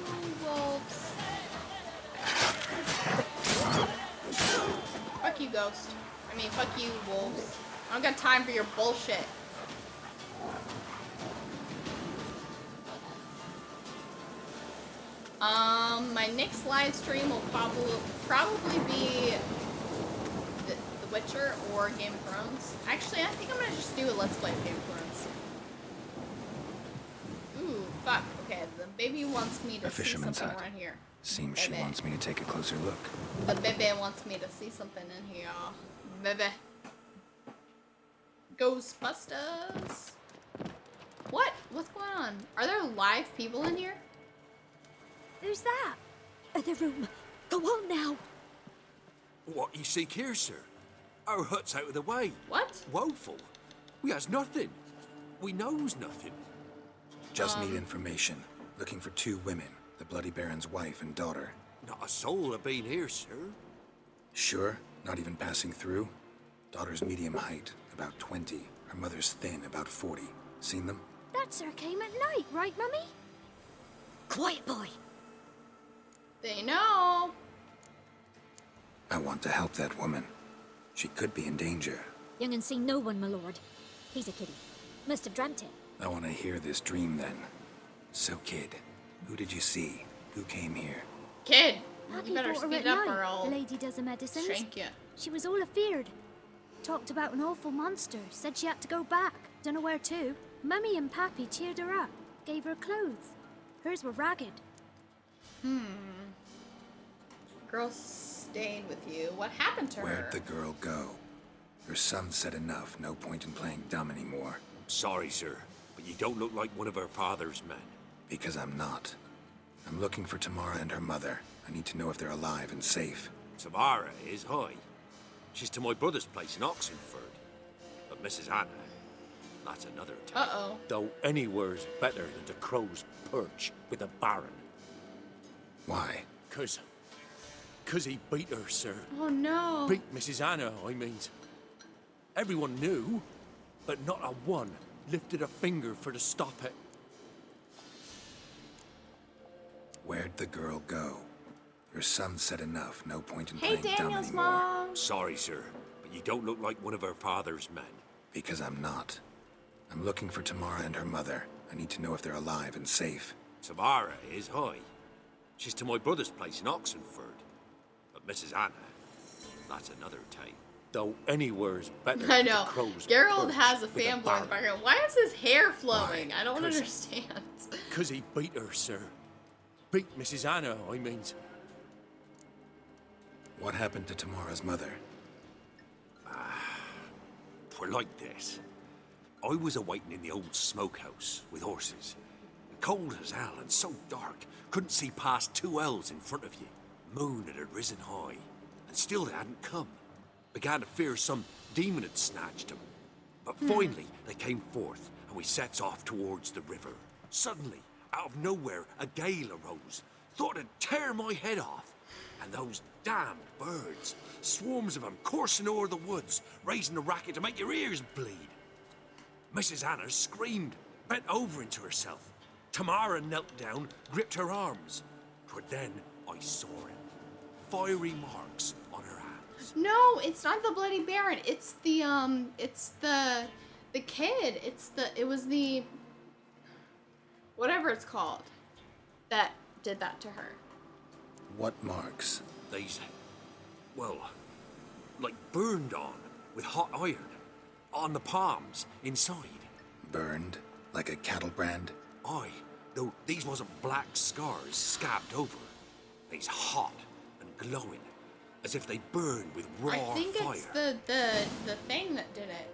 you, Ghost. I mean, fuck you, wolves. I don't got time for your bullshit. My next live stream will probably be The Witcher or Game of Thrones. Actually, I think I'm gonna just do a Let's Play of Game of Thrones. Ooh, fuck. Okay, the baby wants me to see
fisherman's
something
hut.
around here.
Seems she wants me to take a closer look.
The baby wants me to see something in here. Baby. Ghostbusters. What? What's going on? Are there live people in here?
Who's that? Other room. Go on now.
What you seek here, sir? Our hut's out of the way.
What?
Woeful. We has nothing. We knows nothing.
Just need information. Looking for 2 women. The Bloody Baron's wife and daughter.
Not a soul have been here, sir.
Sure? Not even passing through? Daughter's medium height, about 20. Her mother's thin, about 40. Seen them?
That sir came at night, right, Mummy? Quiet, boy.
They know.
I want to help that woman. She could be in danger.
Young and seen no one, my lord. He's a kiddie. Must have dreamt it.
I want to hear this dream then. So, kid, who did you see? Who came here?
Kid,
Happy
you better
brought her
speed
at
up
night.
or I'll
The lady does the medicines.
shank you.
She was all afeared. Talked about an awful monster. Said she had to go back. Don't know where to. Mummy and Pappy cheered her up. Gave her clothes. Hers were ragged.
Girl stayed with you. What happened to her?
Where'd the girl go? Her son said enough. No point in playing dumb anymore.
Sorry, sir, but you don't look like one of our father's men.
Because I'm not. I'm looking for Tamara and her mother. I need to know if they're alive and safe.
Tamara is high. She's to my brother's place in Oxenford. But Mrs. Anna, that's another tale.
Uh-oh.
Though anywhere's better than the crow's perch with a baron.
Why?
Cause he beat her, sir.
Oh no.
Beat Mrs. Anna, I mean. Everyone knew, but not a one lifted a finger for to stop it.
Where'd the girl go? Her son said enough. No point in
Hey,
playing dumb
Daniel's
anymore.
mom.
Sorry, sir, but you don't look like one of our father's men.
Because I'm not. I'm looking for Tamara and her mother. I need to know if they're alive and safe.
Tamara is high. She's to my brother's place in Oxenford. But Mrs. Anna, that's another tale. Though anywhere's better
I
than
know.
the crow's
Geralt
perch
has a
with
fanboy in the
baron.
background. Why is his hair flowing? I don't
'Cause-
understand.
Cause he beat her, sir. Beat Mrs. Anna, I mean.
What happened to Tamara's mother?
For like this. I was awaiting in the old smokehouse with horses. Cold as hell and so dark, couldn't see past 2 ells in front of you. Moon had risen high, and still they hadn't come. Began to fear some demon had snatched them. But finally, they came forth, and we sets off towards the river. Suddenly, out of nowhere, a gale arose. Thought it'd tear my head off. And those damn birds, swarms of them coursing o'er the woods, raising a racket to make your ears bleed. Mrs. Anna screamed, bent over into herself. Tamara knelt down, gripped her arms. 'Twas then I saw it. Fiery marks on her hands.
No, it's not the Bloody Baron. It's the kid. It was the whatever it's called that did that to her.
What marks?
These, well, like burned on with hot iron. On the palms, inside.
Burned? Like a cattle brand?
Aye, though these wasn't black scars scabbed over. They's hot and glowing, as if they burned with raw
I think
fire.
it's the thing that did it.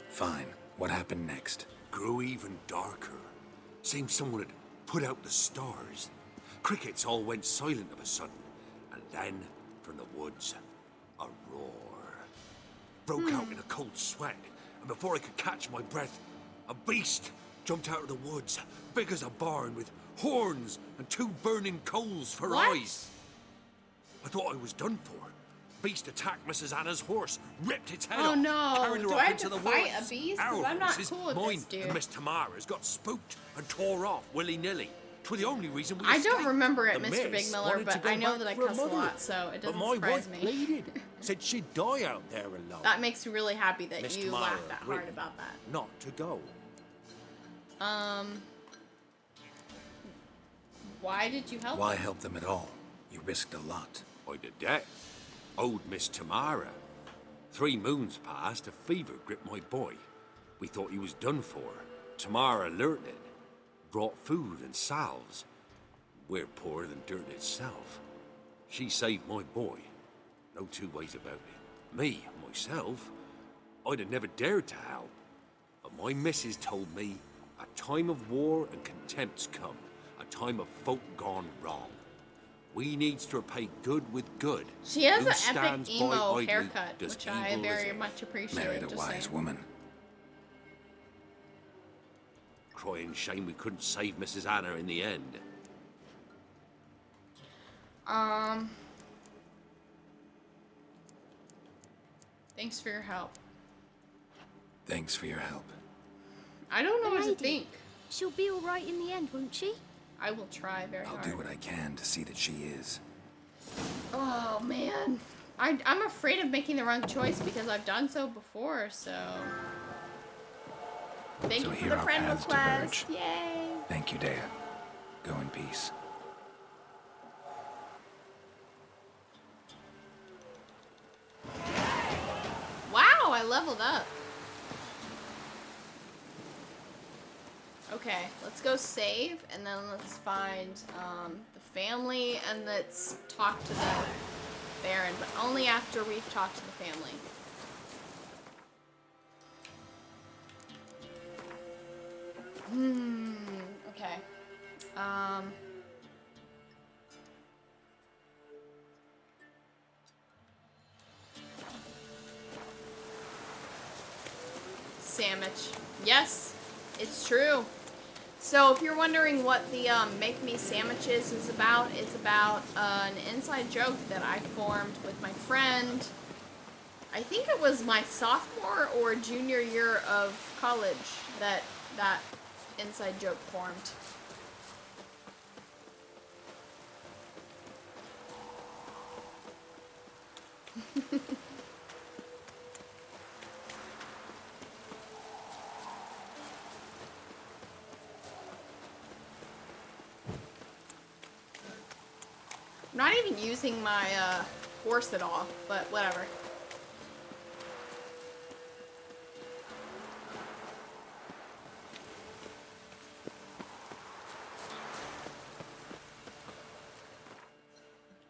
Fine. What happened next?
Grew even darker. Seemed someone had put out the stars. Crickets all went silent of a sudden, and then, from the woods, a roar. Broke out in a cold sweat, and before I could catch my breath, a beast jumped out of the woods, big as a barn, with horns and 2 burning coals for
What?
eyes. I thought I was done for. Beast attacked Mrs. Anna's horse, ripped its head
Oh,
off,
no.
carried her
Do
off
I have
into
to
the
fight
woods.
a beast? 'Cause
Our
I'm not
horses,
cool with
mine
this, dude.
and Miss Tamara's got spooked and tore off willy-nilly. 'Twere the only reason we
I don't
escaped.
remember it,
The
Mr. Big
miss
Miller,
wanted to
but
go
I know
back
that I
for her
cuss a
mother.
lot, so it
But
doesn't
my
surprise
wife
me.
pleaded. Said she'd die out there alone.
That makes me really happy that
Miss
you
Tamara
laughed that hard
agreed
about that.
not to go.
Why did you help
Why
them?
help them at all? You risked a lot.
I did that. Owed Miss Tamara. 3 moons passed, a fever gripped my boy. We thought he was done for. Tamara alerted. Brought food and salves. We're poorer than dirt itself. She saved my boy. No 2 ways about it. Me, myself, I'd have never dared to help. But my missus told me a time of war and contempt's come. A time of folk gone wrong. We needs to repay good with good.
She has
Who
an
stands
epic
by
emo
idly
haircut,
does
which I
evil as
very
if.
much appreciate.
Married a
just
wise
saying.
woman.
Crying shame we couldn't save Mrs. Anna in the end.
Thanks for your help.
Thanks for your help.
I don't know
The
what to
lady.
think.
She'll be all right in the end, won't she?
I will try very
I'll
hard.
do what I can to see that she is.
Oh man, I'm afraid of making the wrong choice because I've done so before. So thank
So
you for
here
the
our
friend
paths
request.
diverge.
Yay!
Thank you, Dea. Go in peace.
Wow, I leveled up. Okay, let's go save, and then let's find the family, and let's talk to the Baron, but only after we've talked to the family. Okay. Sandwich. Yes, it's true. So if you're wondering what the Make Me Sandwiches is about, it's about an inside joke that I formed with my friend. I think it was my sophomore or junior year of college that that inside joke formed. I'm not even using my horse at all, but whatever.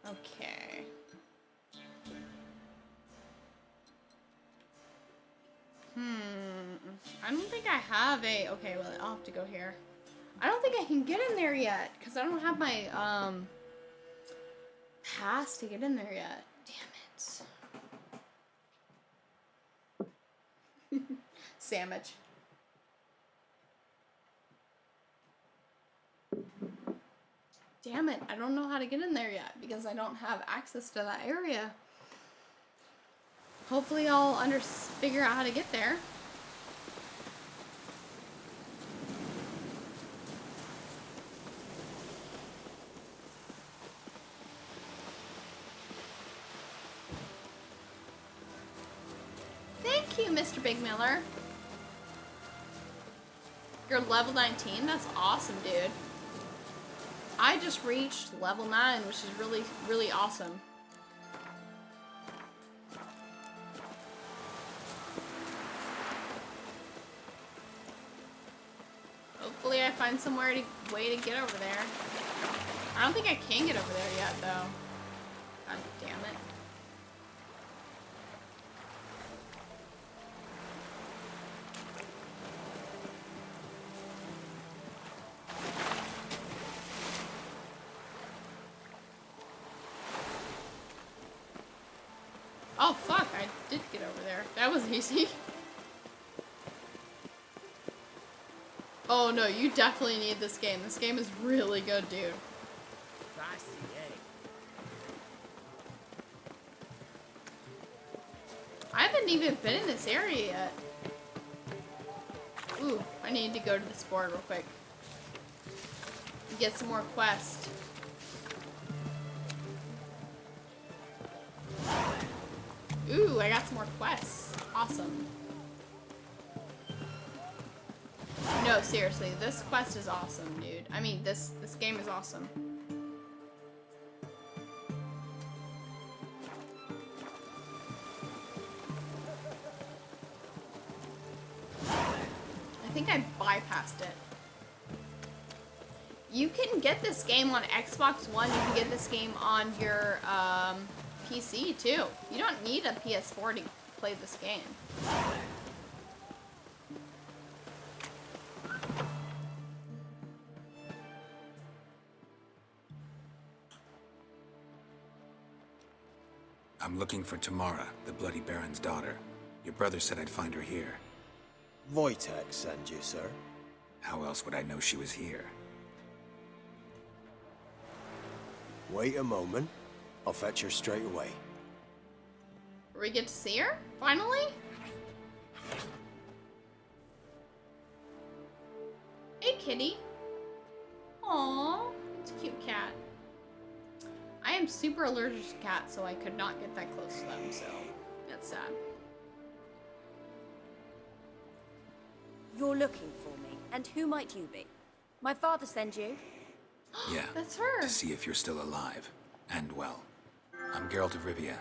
Okay. I don't think I have a... Okay, well, I'll have to go here. I don't think I can get in there yet, because I don't have my, pass to get in there yet. Damn it. Sandwich. Damn it, I don't know how to get in there yet, because I don't have access to that area. Hopefully I'll figure out how to get there. Thank you, Mr. Big Miller. You're level 19? That's awesome, dude. I just reached level 9, which is really, really awesome. Hopefully I find somewhere way to get over there. I don't think I can get over there yet, though. God damn it. Oh fuck, I did get over there. That was easy. Oh no, you definitely need this game. This game is really good, dude. I haven't even been in this area yet. Ooh, I need to go to this board real quick. get some more quests. Ooh, I got some more quests. Awesome. No, seriously, this quest is awesome, dude. I mean, this game is awesome. I think I bypassed it. You can get this game on Xbox One. You can get this game on your PC too. You don't need a PS4 to play this game.
I'm looking for Tamara, the Bloody Baron's daughter. Your brother said I'd find her here.
Wojtek sent you, sir.
How else would I know she was here?
Wait a moment. I'll fetch her straight away.
We get to see her? Finally? Hey, kitty. Aww, it's a cute cat. I am super allergic to cats, so I could not get that close to them, so that's sad.
You're looking for me, and who might you be? My father sent you?
Yeah,
that's her.
To see if you're still alive and well. I'm Geralt of Rivia.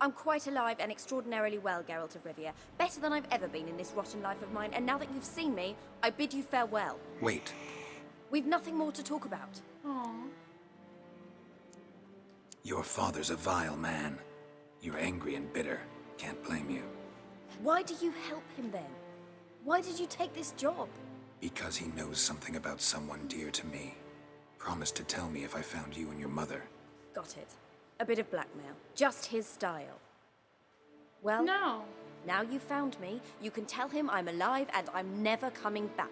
I'm quite alive and extraordinarily well, Geralt of Rivia. Better than I've ever been in this rotten life of mine, and now that you've seen me, I bid you farewell.
Wait.
We've nothing more to talk about.
Aww.
Your father's a vile man. You're angry and bitter. Can't blame you.
Why do you help him then? Why did you take this job?
Because he knows something about someone dear to me. Promised to tell me if I found you and your mother.
Got it. A bit of blackmail. Just his style. Well,
no.
Now you found me, you can tell him I'm alive and I'm never coming back.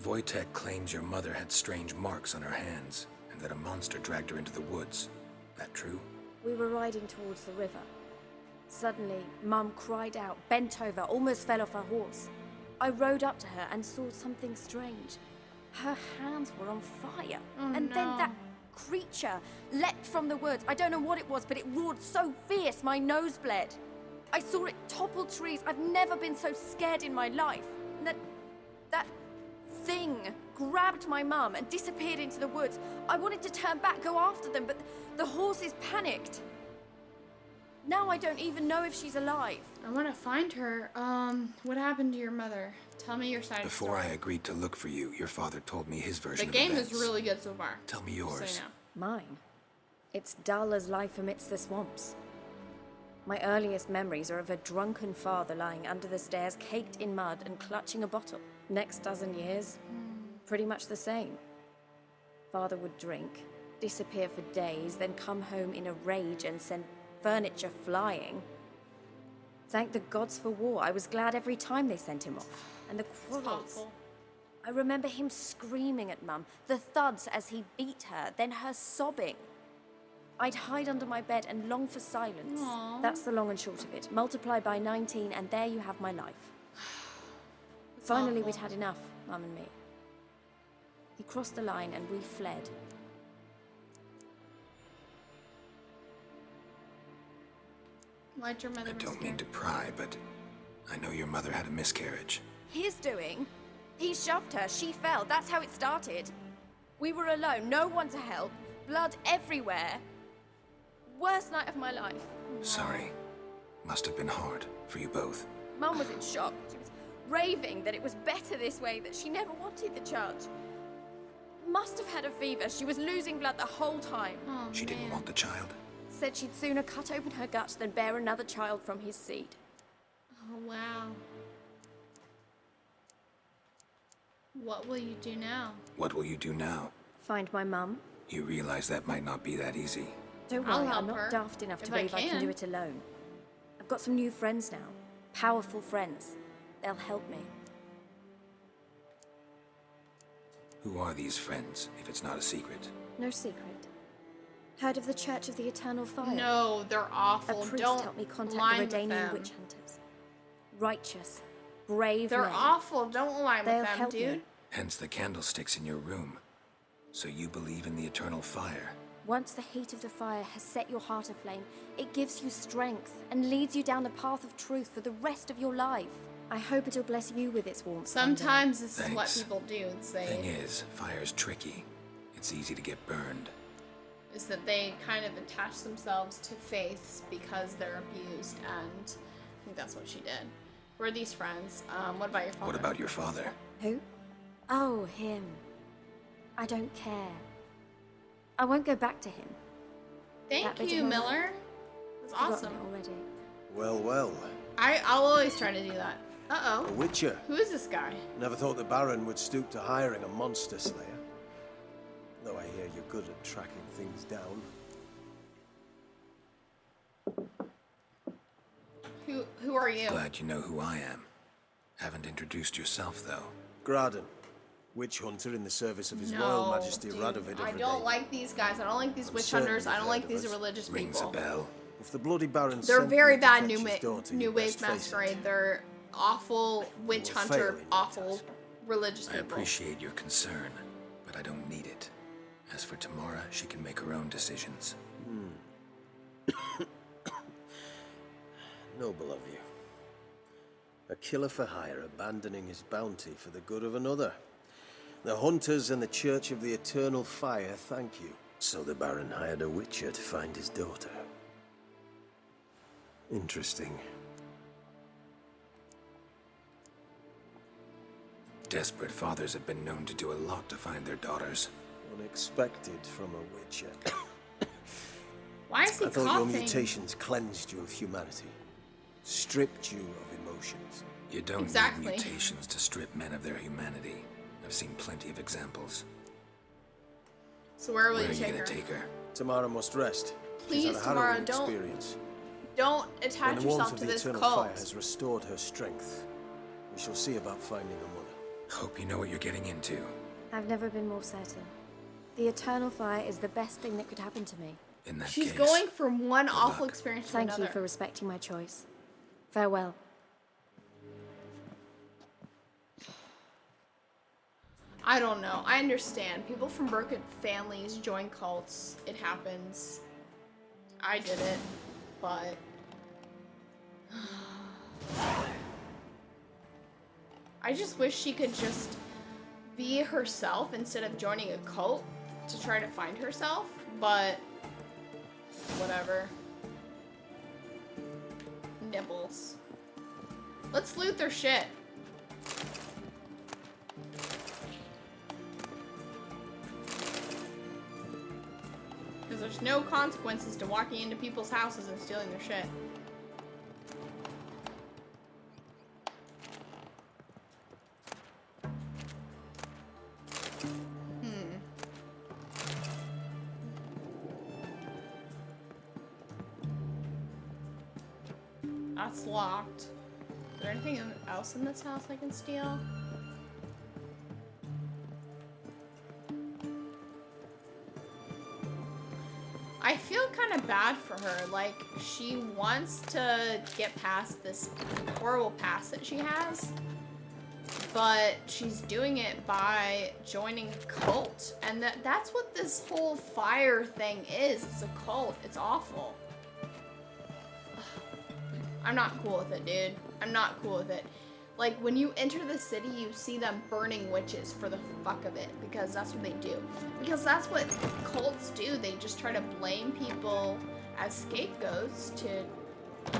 Wojtek claims your mother had strange marks on her hands, and that a monster dragged her into the woods. That true?
We were riding towards the river. Suddenly, Mum cried out, bent over, almost fell off her horse. I rode up to her and saw something strange. Her hands were on fire. And then that creature leapt from the woods. I don't know what it was, but it roared so fierce my nose bled. I saw it topple trees. I've never been so scared in my life. And that thing grabbed my mum and disappeared into the woods. I wanted to turn back, go after them, but the horses panicked. Now I don't even know if she's alive.
I want to find her. What happened to your mother? Tell me your side
Before
story.
I agreed to look for you, your father told me his version
The
of
game
events.
is really good so far.
Tell me yours.
So you know.
Mine? It's dull as life amidst the swamps. My earliest memories are of a drunken father lying under the stairs, caked in mud and clutching a bottle. Next dozen years, pretty much the same. Father would drink, disappear for days, then come home in a rage and send furniture flying. Thank the gods for war. I was glad every time they sent him off. And the quarrels. I remember him screaming at Mum, the thuds as he beat her, then her sobbing. I'd hide under my bed and long for silence.
Aww.
That's the long and short of it. Multiply by 19 and there you have my life. Finally, we'd had enough, Mum and me. He crossed the line and we fled.
Why'd your mother
I don't mean to pry, but I know your mother had a miscarriage.
His doing? He shoved her, she fell, that's how it started. We were alone, no one to help, blood everywhere. Worst night of my life.
Sorry. Must have been hard for you both.
Mum was in shock. She was raving that it was better this way, that she never wanted the child. Must have had a fever. She was losing blood the whole time.
Oh,
she didn't want the child?
Said she'd sooner cut open her guts than bear another child from his seed.
Oh, wow. What will you do now?
What will you do now?
Find my mum.
You realize that might not be that easy.
Don't
I'll
worry,
help
I'm not
her
daft enough to
if I
believe I can do it alone. I've got some new friends now. Powerful friends. They'll help me.
Who are these friends, if it's not a secret?
No secret. Heard of the Church of the Eternal Fire?
No, they're awful.
A priest
Don't
helped me contact
line
the
with
Redanian
them.
witch hunters. Righteous, brave
They're
men.
awful. Don't align
They'll
with them,
help
dude.
me.
Hence the candlesticks in your room. So you believe in the eternal fire?
Once the heat of the fire has set your heart aflame, it gives you strength and leads you down the path of truth for the rest of your life. I hope it'll bless you with its warmth.
Sometimes this is what
Thanks.
people do.
Thing is, fire's tricky. It's easy to get burned.
Is that they kind of attach themselves to faiths because they're abused, and I think that's what she did. Who are these friends? What about your father?
What about your father?
Who? Oh, him. I don't care. I won't go back to him.
Thank you, Miller. That's awesome.
Already.
Well, well.
I'll always try to do that. Uh-oh.
A witcher.
Who is this guy?
Never thought the Baron would stoop to hiring a monster slayer. Though I hear you're good at tracking things down.
Who are you?
Glad you know who I am. Haven't introduced yourself, though.
Graden, witch hunter in the service of His Royal Majesty
dude,
Radovid.
I don't like these guys. I don't like these witch hunters. I don't like these religious
Rings
people.
a bell.
If the bloody Baron
They're
sent
very
me to
bad
fetch
new
his daughter,
new
you'd
wave
best face it.
masquerade. They're awful witch
You will
hunter,
fail in
awful religious
I
people.
appreciate your concern, but I don't need it. As for Tamara, she can make her own decisions.
Noble of you. A killer for hire abandoning his bounty for the good of another. The hunters and the Church of the Eternal Fire thank you. So the Baron hired a witcher to find his daughter. Interesting.
Desperate fathers have been known to do a lot to find their daughters.
Unexpected from a witcher.
Why is he
I thought
coughing?
your mutations cleansed you of humanity. Stripped you of emotions.
You don't
Exactly.
need mutations to strip men of their humanity. I've seen plenty of examples.
So where will
Where
you
are you
take
gonna
her?
take her?
Tamara must rest.
Please,
She's had a
Tamara,
harrowing
don't
experience.
attach
When the warmth
yourself
of
to
the
this
Eternal
cult.
Fire has restored her strength, we shall see about finding a mother.
Hope you know what you're getting into.
I've never been more certain. The Eternal Fire is the best thing that could happen to me.
In that
She's
case,
going from one awful experience to
Thank
another.
you for respecting my choice. Farewell.
I don't know. I understand. People from broken families join cults. It happens. I did it, but I just wish she could just be herself instead of joining a cult to try to find herself, but whatever. Nibbles. Let's loot their shit. Because there's no consequences to walking into people's houses and stealing their shit. That's locked. Is there anything else in this house I can steal? I feel kind of bad for her. Like, she wants to get past this horrible past that she has, but she's doing it by joining a cult. And that's what this whole fire thing is. It's a cult. It's awful. I'm not cool with it, dude. I'm not cool with it. Like, when you enter the city, you see them burning witches for the fuck of it, because that's what they do. Because that's what cults do. They just try to blame people as scapegoats to,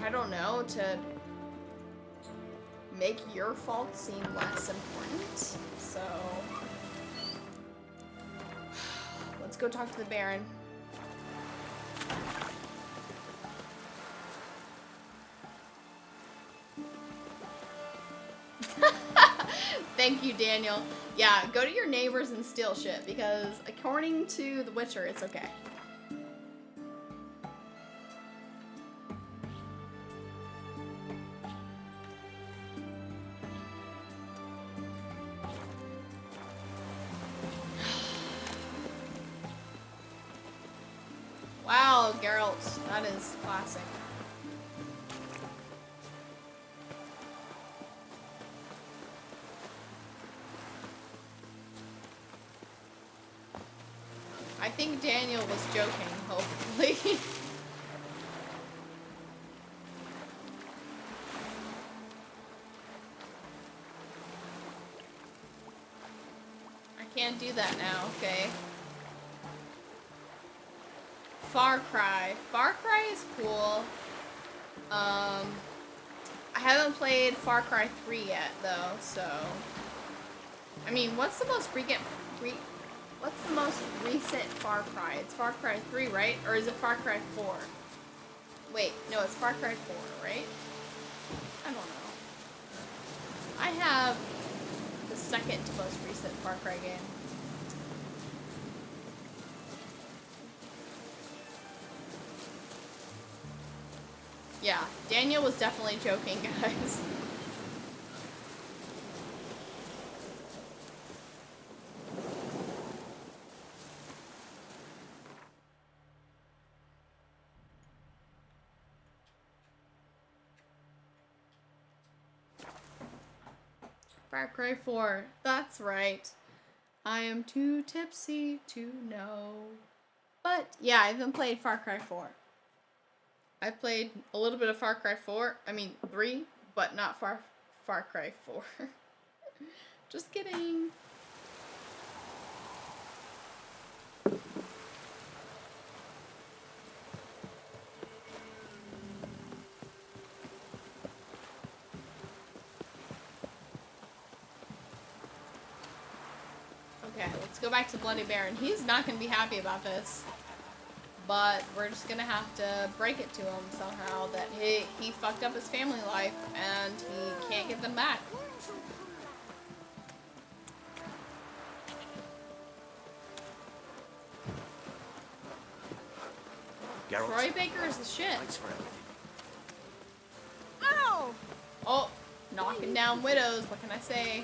I don't know, to make your fault seem less important. So, let's go talk to the Baron. Thank you, Daniel. Yeah, go to your neighbors and steal shit, because according to The Witcher, it's okay. Wow, Geralt, that is classic. joking, hopefully. I can't do that now, okay? Far Cry. Far Cry is cool. I haven't played Far Cry 3 yet, though, so... I mean, what's the most recent Far Cry? It's Far Cry 3, right? Or is it Far Cry 4? Wait, no, it's Far Cry 4, right? I don't know. I have the second to most recent Far Cry game. Yeah, Daniel was definitely joking, guys. Far Cry 4, that's right. I am too tipsy to know. But, yeah, I haven't played Far Cry 4. I've played a little bit of Far Cry 3, but not Far Cry 4. Just kidding. Okay, let's go back to Bloody Baron. He's not going to be happy about this. But we're just gonna have to break it to him somehow that he fucked up his family life and he can't get them back. Troy Baker is the shit.
Thanks for everything.
Ow! Oh, knocking down widows. What can I say?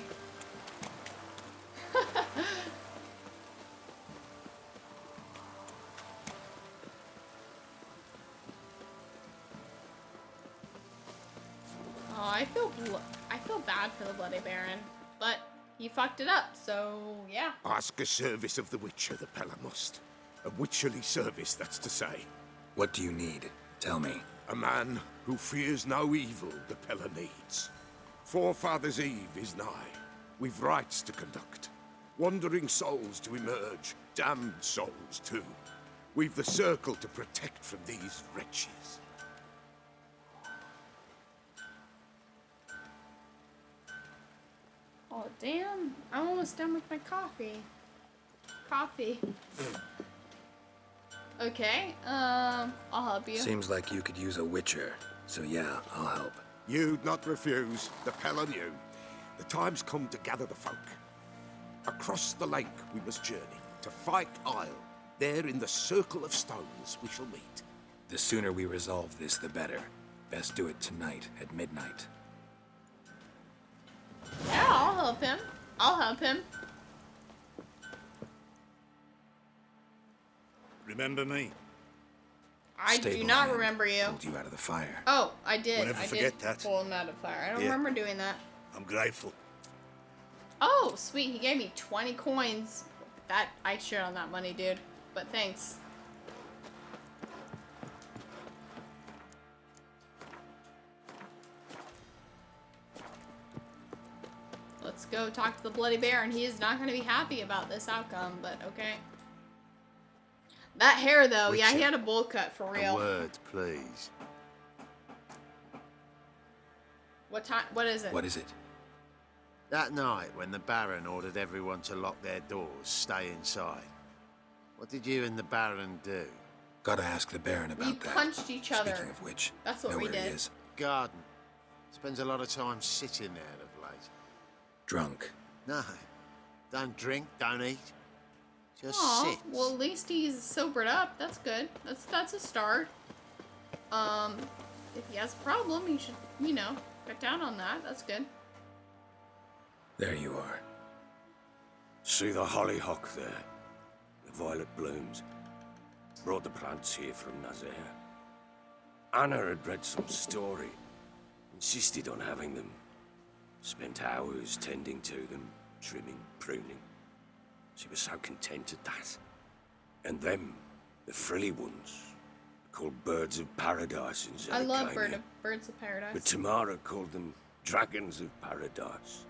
Oh, I feel bad for the Bloody Baron, but he fucked it up, so yeah.
Ask a service of the Witcher, the Pella must. A witcherly service, that's to say.
What do you need? Tell me.
A man who fears no evil the Pella needs. Forefathers' Eve is nigh. We've rites to conduct. Wandering souls to emerge, damned souls too. We've the circle to protect from these wretches.
Oh, damn. I'm almost done with my coffee. Okay, I'll help you.
Seems like you could use a witcher, so yeah, I'll help.
You'd not refuse, the Pella knew. The time's come to gather the folk. Across the lake we must journey, to Fyke Isle. There in the circle of stones we shall meet.
The sooner we resolve this, the better. Best do it tonight, at midnight.
Yeah, I'll help him.
Remember me?
I do not remember you.
Pulled you out of the fire.
Oh, I did.
Won't ever forget that.
Pull him out of fire. I don't remember doing that.
I'm grateful.
Oh, sweet. He gave me 20 coins. That I shared on that money, dude. But thanks. Let's go talk to the Bloody Baron. He is not going to be happy about this outcome, but okay. That hair, though, yeah, he had a bowl cut for real.
A word, please.
What time? What is it?
What is it?
That night when the Baron ordered everyone to lock their doors, stay inside. What did you and the Baron do?
Gotta ask the Baron about that.
We punched each other.
Speaking of which,
that's what
know
we
where
did.
He is.
Garden. Spends a lot of time sitting there of late.
Drunk.
No. Don't drink, don't eat. Just
Aw,
sit.
well, at least he's sobered up. That's good. That's a start. If he has a problem, he should, you know, cut down on that. That's good.
There you are.
See the hollyhock there? The violet blooms. Brought the plants here from Nazaire. Anna had read some story. Insisted on having them. Spent hours tending to them, trimming, pruning. She was so content at that. And them The frilly ones, called birds of paradise in Zelicania.
I love birds of paradise.
But Tamara called them dragons of paradise.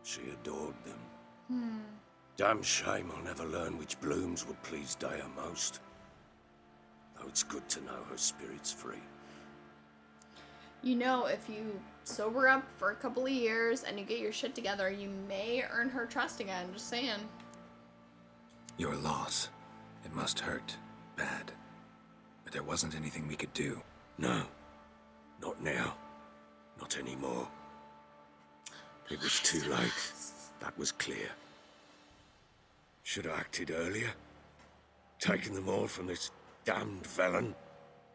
She adored them. Damn shame I'll never learn which blooms would please Dea most. Though it's good to know her spirit's free.
You know, if you sober up for a couple of years and you get your shit together, you may earn her trust again. Just saying.
Your loss. It must hurt. Bad. But there wasn't anything we could do.
No. Not now. Not anymore. It was too late. That was clear. Should have acted earlier. Taken them all from this damned felon.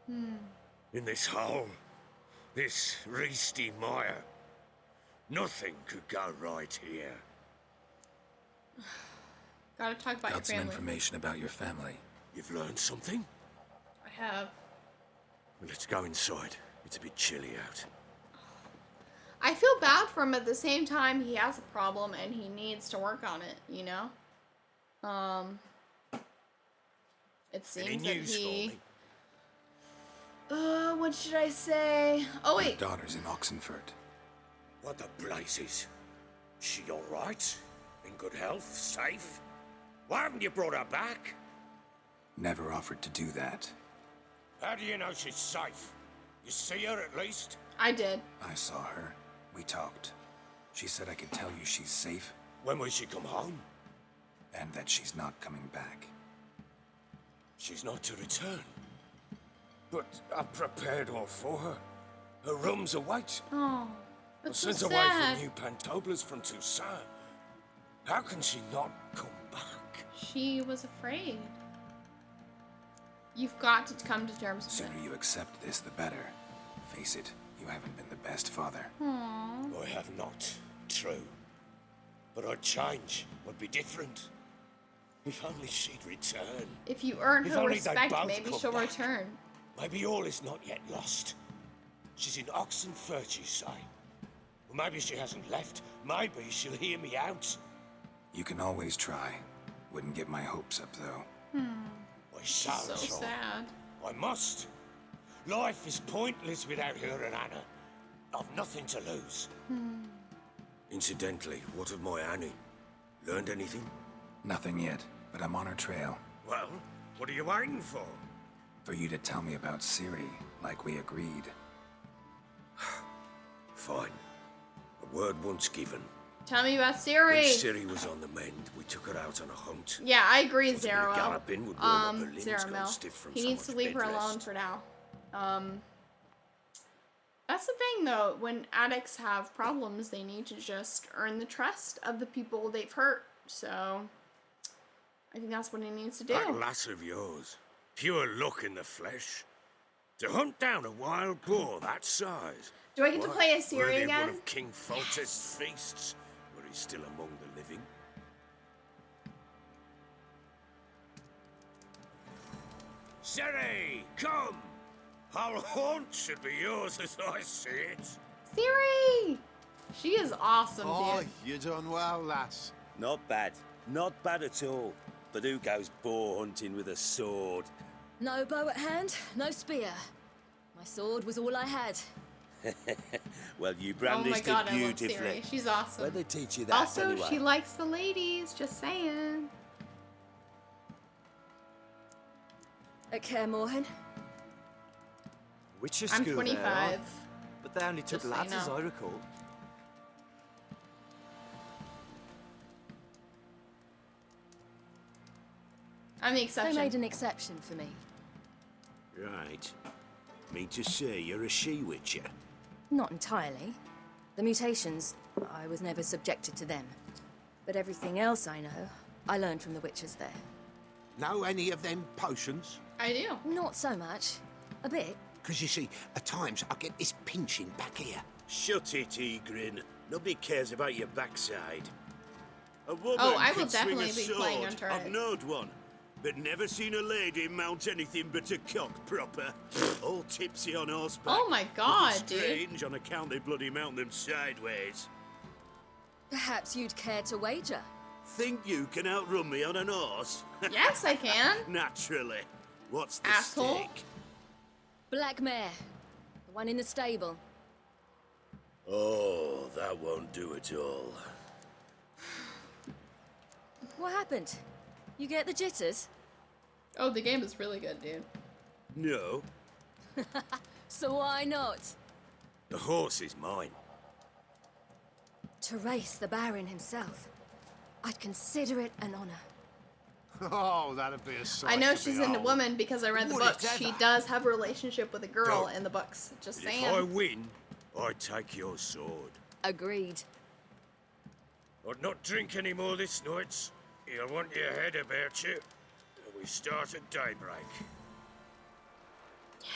In this hole. This reesty mire. Nothing could go right here.
Gotta talk about
Got
your
some
family.
information about your family.
You've learned something?
I have.
Well, let's go inside. It's a bit chilly out.
I feel bad for him at the same time. He has a problem and he needs to work on it, you know? It seems that he... what should I say? Oh, wait.
Your daughter's in Oxenford.
What the blazes? She all right? In good health? Safe? Why haven't you brought her back?
Never offered to do that.
How do you know she's safe? You see her at least?
I did.
I saw her. We talked. She said I could tell you she's safe.
When will she come home?
And that she's not coming back.
She's not to return. But I've prepared all for her. Her room's await.
Oh, that's so
sent
sad.
away from New Pantoblas from Toussaint. How can she not come back?
She was afraid. You've got to come to terms with
The sooner you accept this, the better. Face it, you haven't been the best father.
it. Aww.
I have not. True. But I'd change. Would be different. If only she'd return.
If you earn
If
her
only they'd
respect,
both
maybe
come
she'll
back.
return.
Maybe all is not yet lost. She's in Oxenford, you say? Well, maybe she hasn't left. Maybe she'll hear me out.
You can always try. Wouldn't get my hopes up, though.
I shall
So
try.
sad.
I must. Life is pointless without her and Anna. I've nothing to lose. Incidentally, what of my Annie? Learned anything?
Nothing yet, but I'm on her trail.
Well, what are you waiting for?
For you to tell me about Ciri, like we agreed.
Fine. A word once given.
Tell me about
When
Ciri.
Ciri was on the mend, we took her out on a hunt.
Yeah, I agree,
Thought a bit of
Zero.
galloping would warm up her limbs
Zero
gone
Mel.
stiff from
He
so
needs to
much
leave her
bed
alone
rest.
for now. That's the thing, though. When addicts have problems, they need to just earn the trust of the people they've hurt. So, I think that's what he needs to do.
That lass of yours, pure luck in the flesh. To hunt down a wild boar that size.
Do I get to
Why,
play as Ciri
worthy of
again?
one of King Foltest's feasts, where he's still among the living. Ciri, come! Our haunt should be yours as I see it.
Ciri! She is awesome, dude.
You done well, lass.
Not bad. Not bad at all. But who goes boar hunting with a sword?
No bow at hand, no spear. My sword was all I had.
Well, you
Oh my
brandished
god,
it
I love
beautifully.
Ciri. She's awesome.
Where'd they teach you that,
Also,
anyway?
she likes the ladies, just saying.
At Kair Morhen.
Witcher
I'm
school
25.
there, aye? But they only took
Just so you
lads, as
know.
I recall.
I'm the
They
exception.
made an exception for me.
Right. Mean to say you're a she-witcher?
Not entirely. The mutations, I was never subjected to them. But everything else I know, I learned from the witches there.
Know any of them potions?
I do.
Not so much. A bit.
Because you see, at times I get this pinching back here.
Shut it, Egrin. Nobody cares about your backside. A woman
Oh, I will
could swing
definitely
a
be
sword.
playing on turret.
I've knowed one, but never seen a lady mount anything but a cock proper. All tipsy on horseback.
Oh my god,
Looking
dude.
strange on account they bloody mount them sideways.
Perhaps you'd care to wager.
Think you can outrun me on an horse?
Yes, I can.
Naturally. What's the
Asshole.
stake?
Black mare. The one in the stable.
Oh, that won't do it all.
What happened? You get the jitters?
Oh, the game is really good, dude.
No,
So why not?
the horse is mine.
To race the Baron himself. I'd consider it an honor.
Oh, that'd be a sight
I know
to
she's into
behold.
women because I read the
Would it
books. She
ever?
does have a relationship with a girl
Don't.
in the books. Just
If
saying.
I win, I take your sword.
Agreed.
I'd not drink any more this night. You'll want your head about you. We start at daybreak.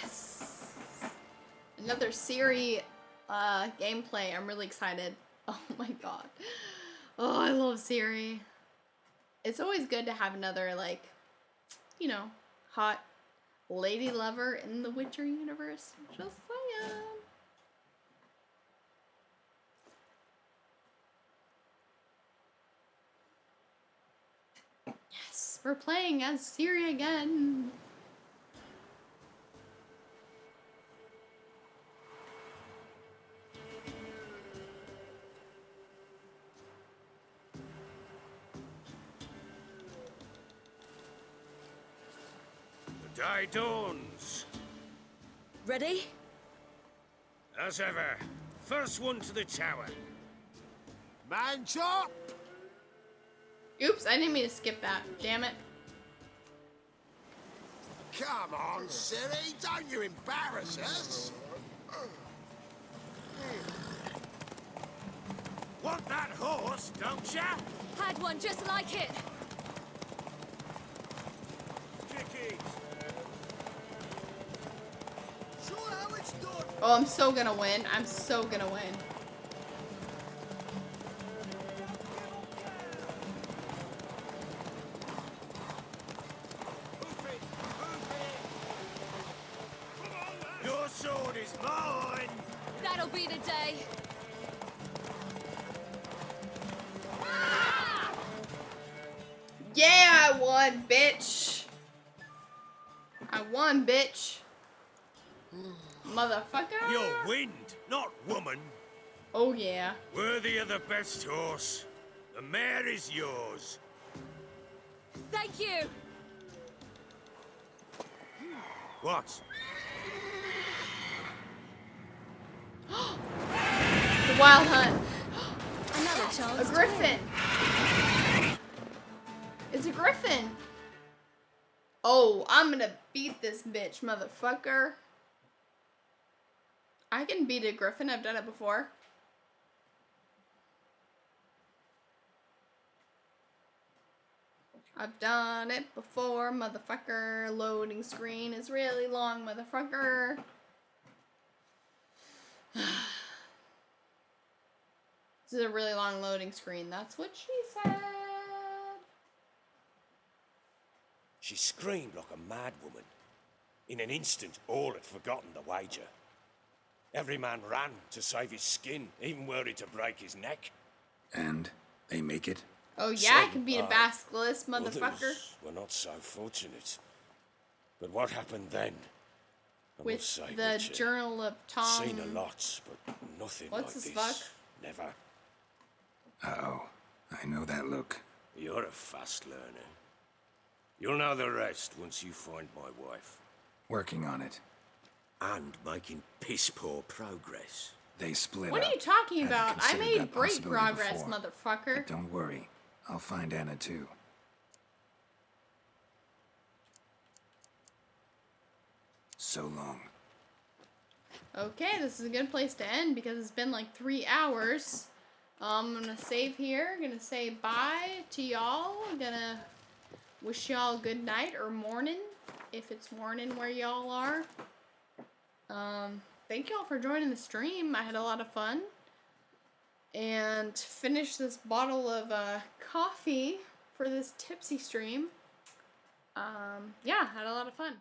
Yes. Another Ciri gameplay. I'm really excited. Oh my god. Oh, I love Ciri. It's always good to have another, like, you know, hot lady lover in the Witcher universe. Just saying. Yes, we're playing as Ciri again.
The day dawns.
Ready?
As ever, first one to the tower.
Man chop!
Oops, I didn't mean to skip that. Damn it.
Come on, Ciri, don't you embarrass us.
Want that horse, don't ya?
Had one just like it.
Chickies.
Sure how it's done.
Oh, I'm so gonna win. I'm so gonna win.
Your sword is mine.
That'll be the day.
Yeah, I won, bitch. I won, bitch. Motherfucker.
You're wind, not woman.
Oh, yeah.
Worthy of the best horse. The mare is yours.
Thank you.
What?
The Wild Hunt.
Another chance.
A griffin. It's a griffin. Oh, I'm gonna beat this bitch, motherfucker. I can beat a griffin. I've done it before. I've done it before, motherfucker. Loading screen is really long, motherfucker. This is a really long loading screen. That's what she said.
She screamed like a mad woman. In an instant, all had forgotten the wager. Every man ran to save his skin, even worried to break his neck.
And they make it?
Oh yeah, I
Some
can beat a
are.
basilisk, motherfucker.
Others were not so fortunate. But what happened then? I
With
must say,
the
Richard,
Journal of Tom.
seen a lot, but nothing
What's
like
this
this.
fuck?
Never.
Uh-oh. I know that look.
You're a fast learner. You'll know the rest once you find my wife.
Working on it.
And making piss-poor progress.
They split
What
up.
are you talking
Hadn't
about? I
considered
made
that
great
possibility
progress,
before.
motherfucker.
But don't worry. I'll find Anna too. So long.
Okay, this is a good place to end because it's been like 3 hours. I'm gonna save here. Gonna say bye to y'all. Gonna wish y'all good night or morning if it's morning where y'all are. Thank y'all for joining the stream. I had a lot of fun. And finish this bottle of coffee for this tipsy stream. Yeah, had a lot of fun.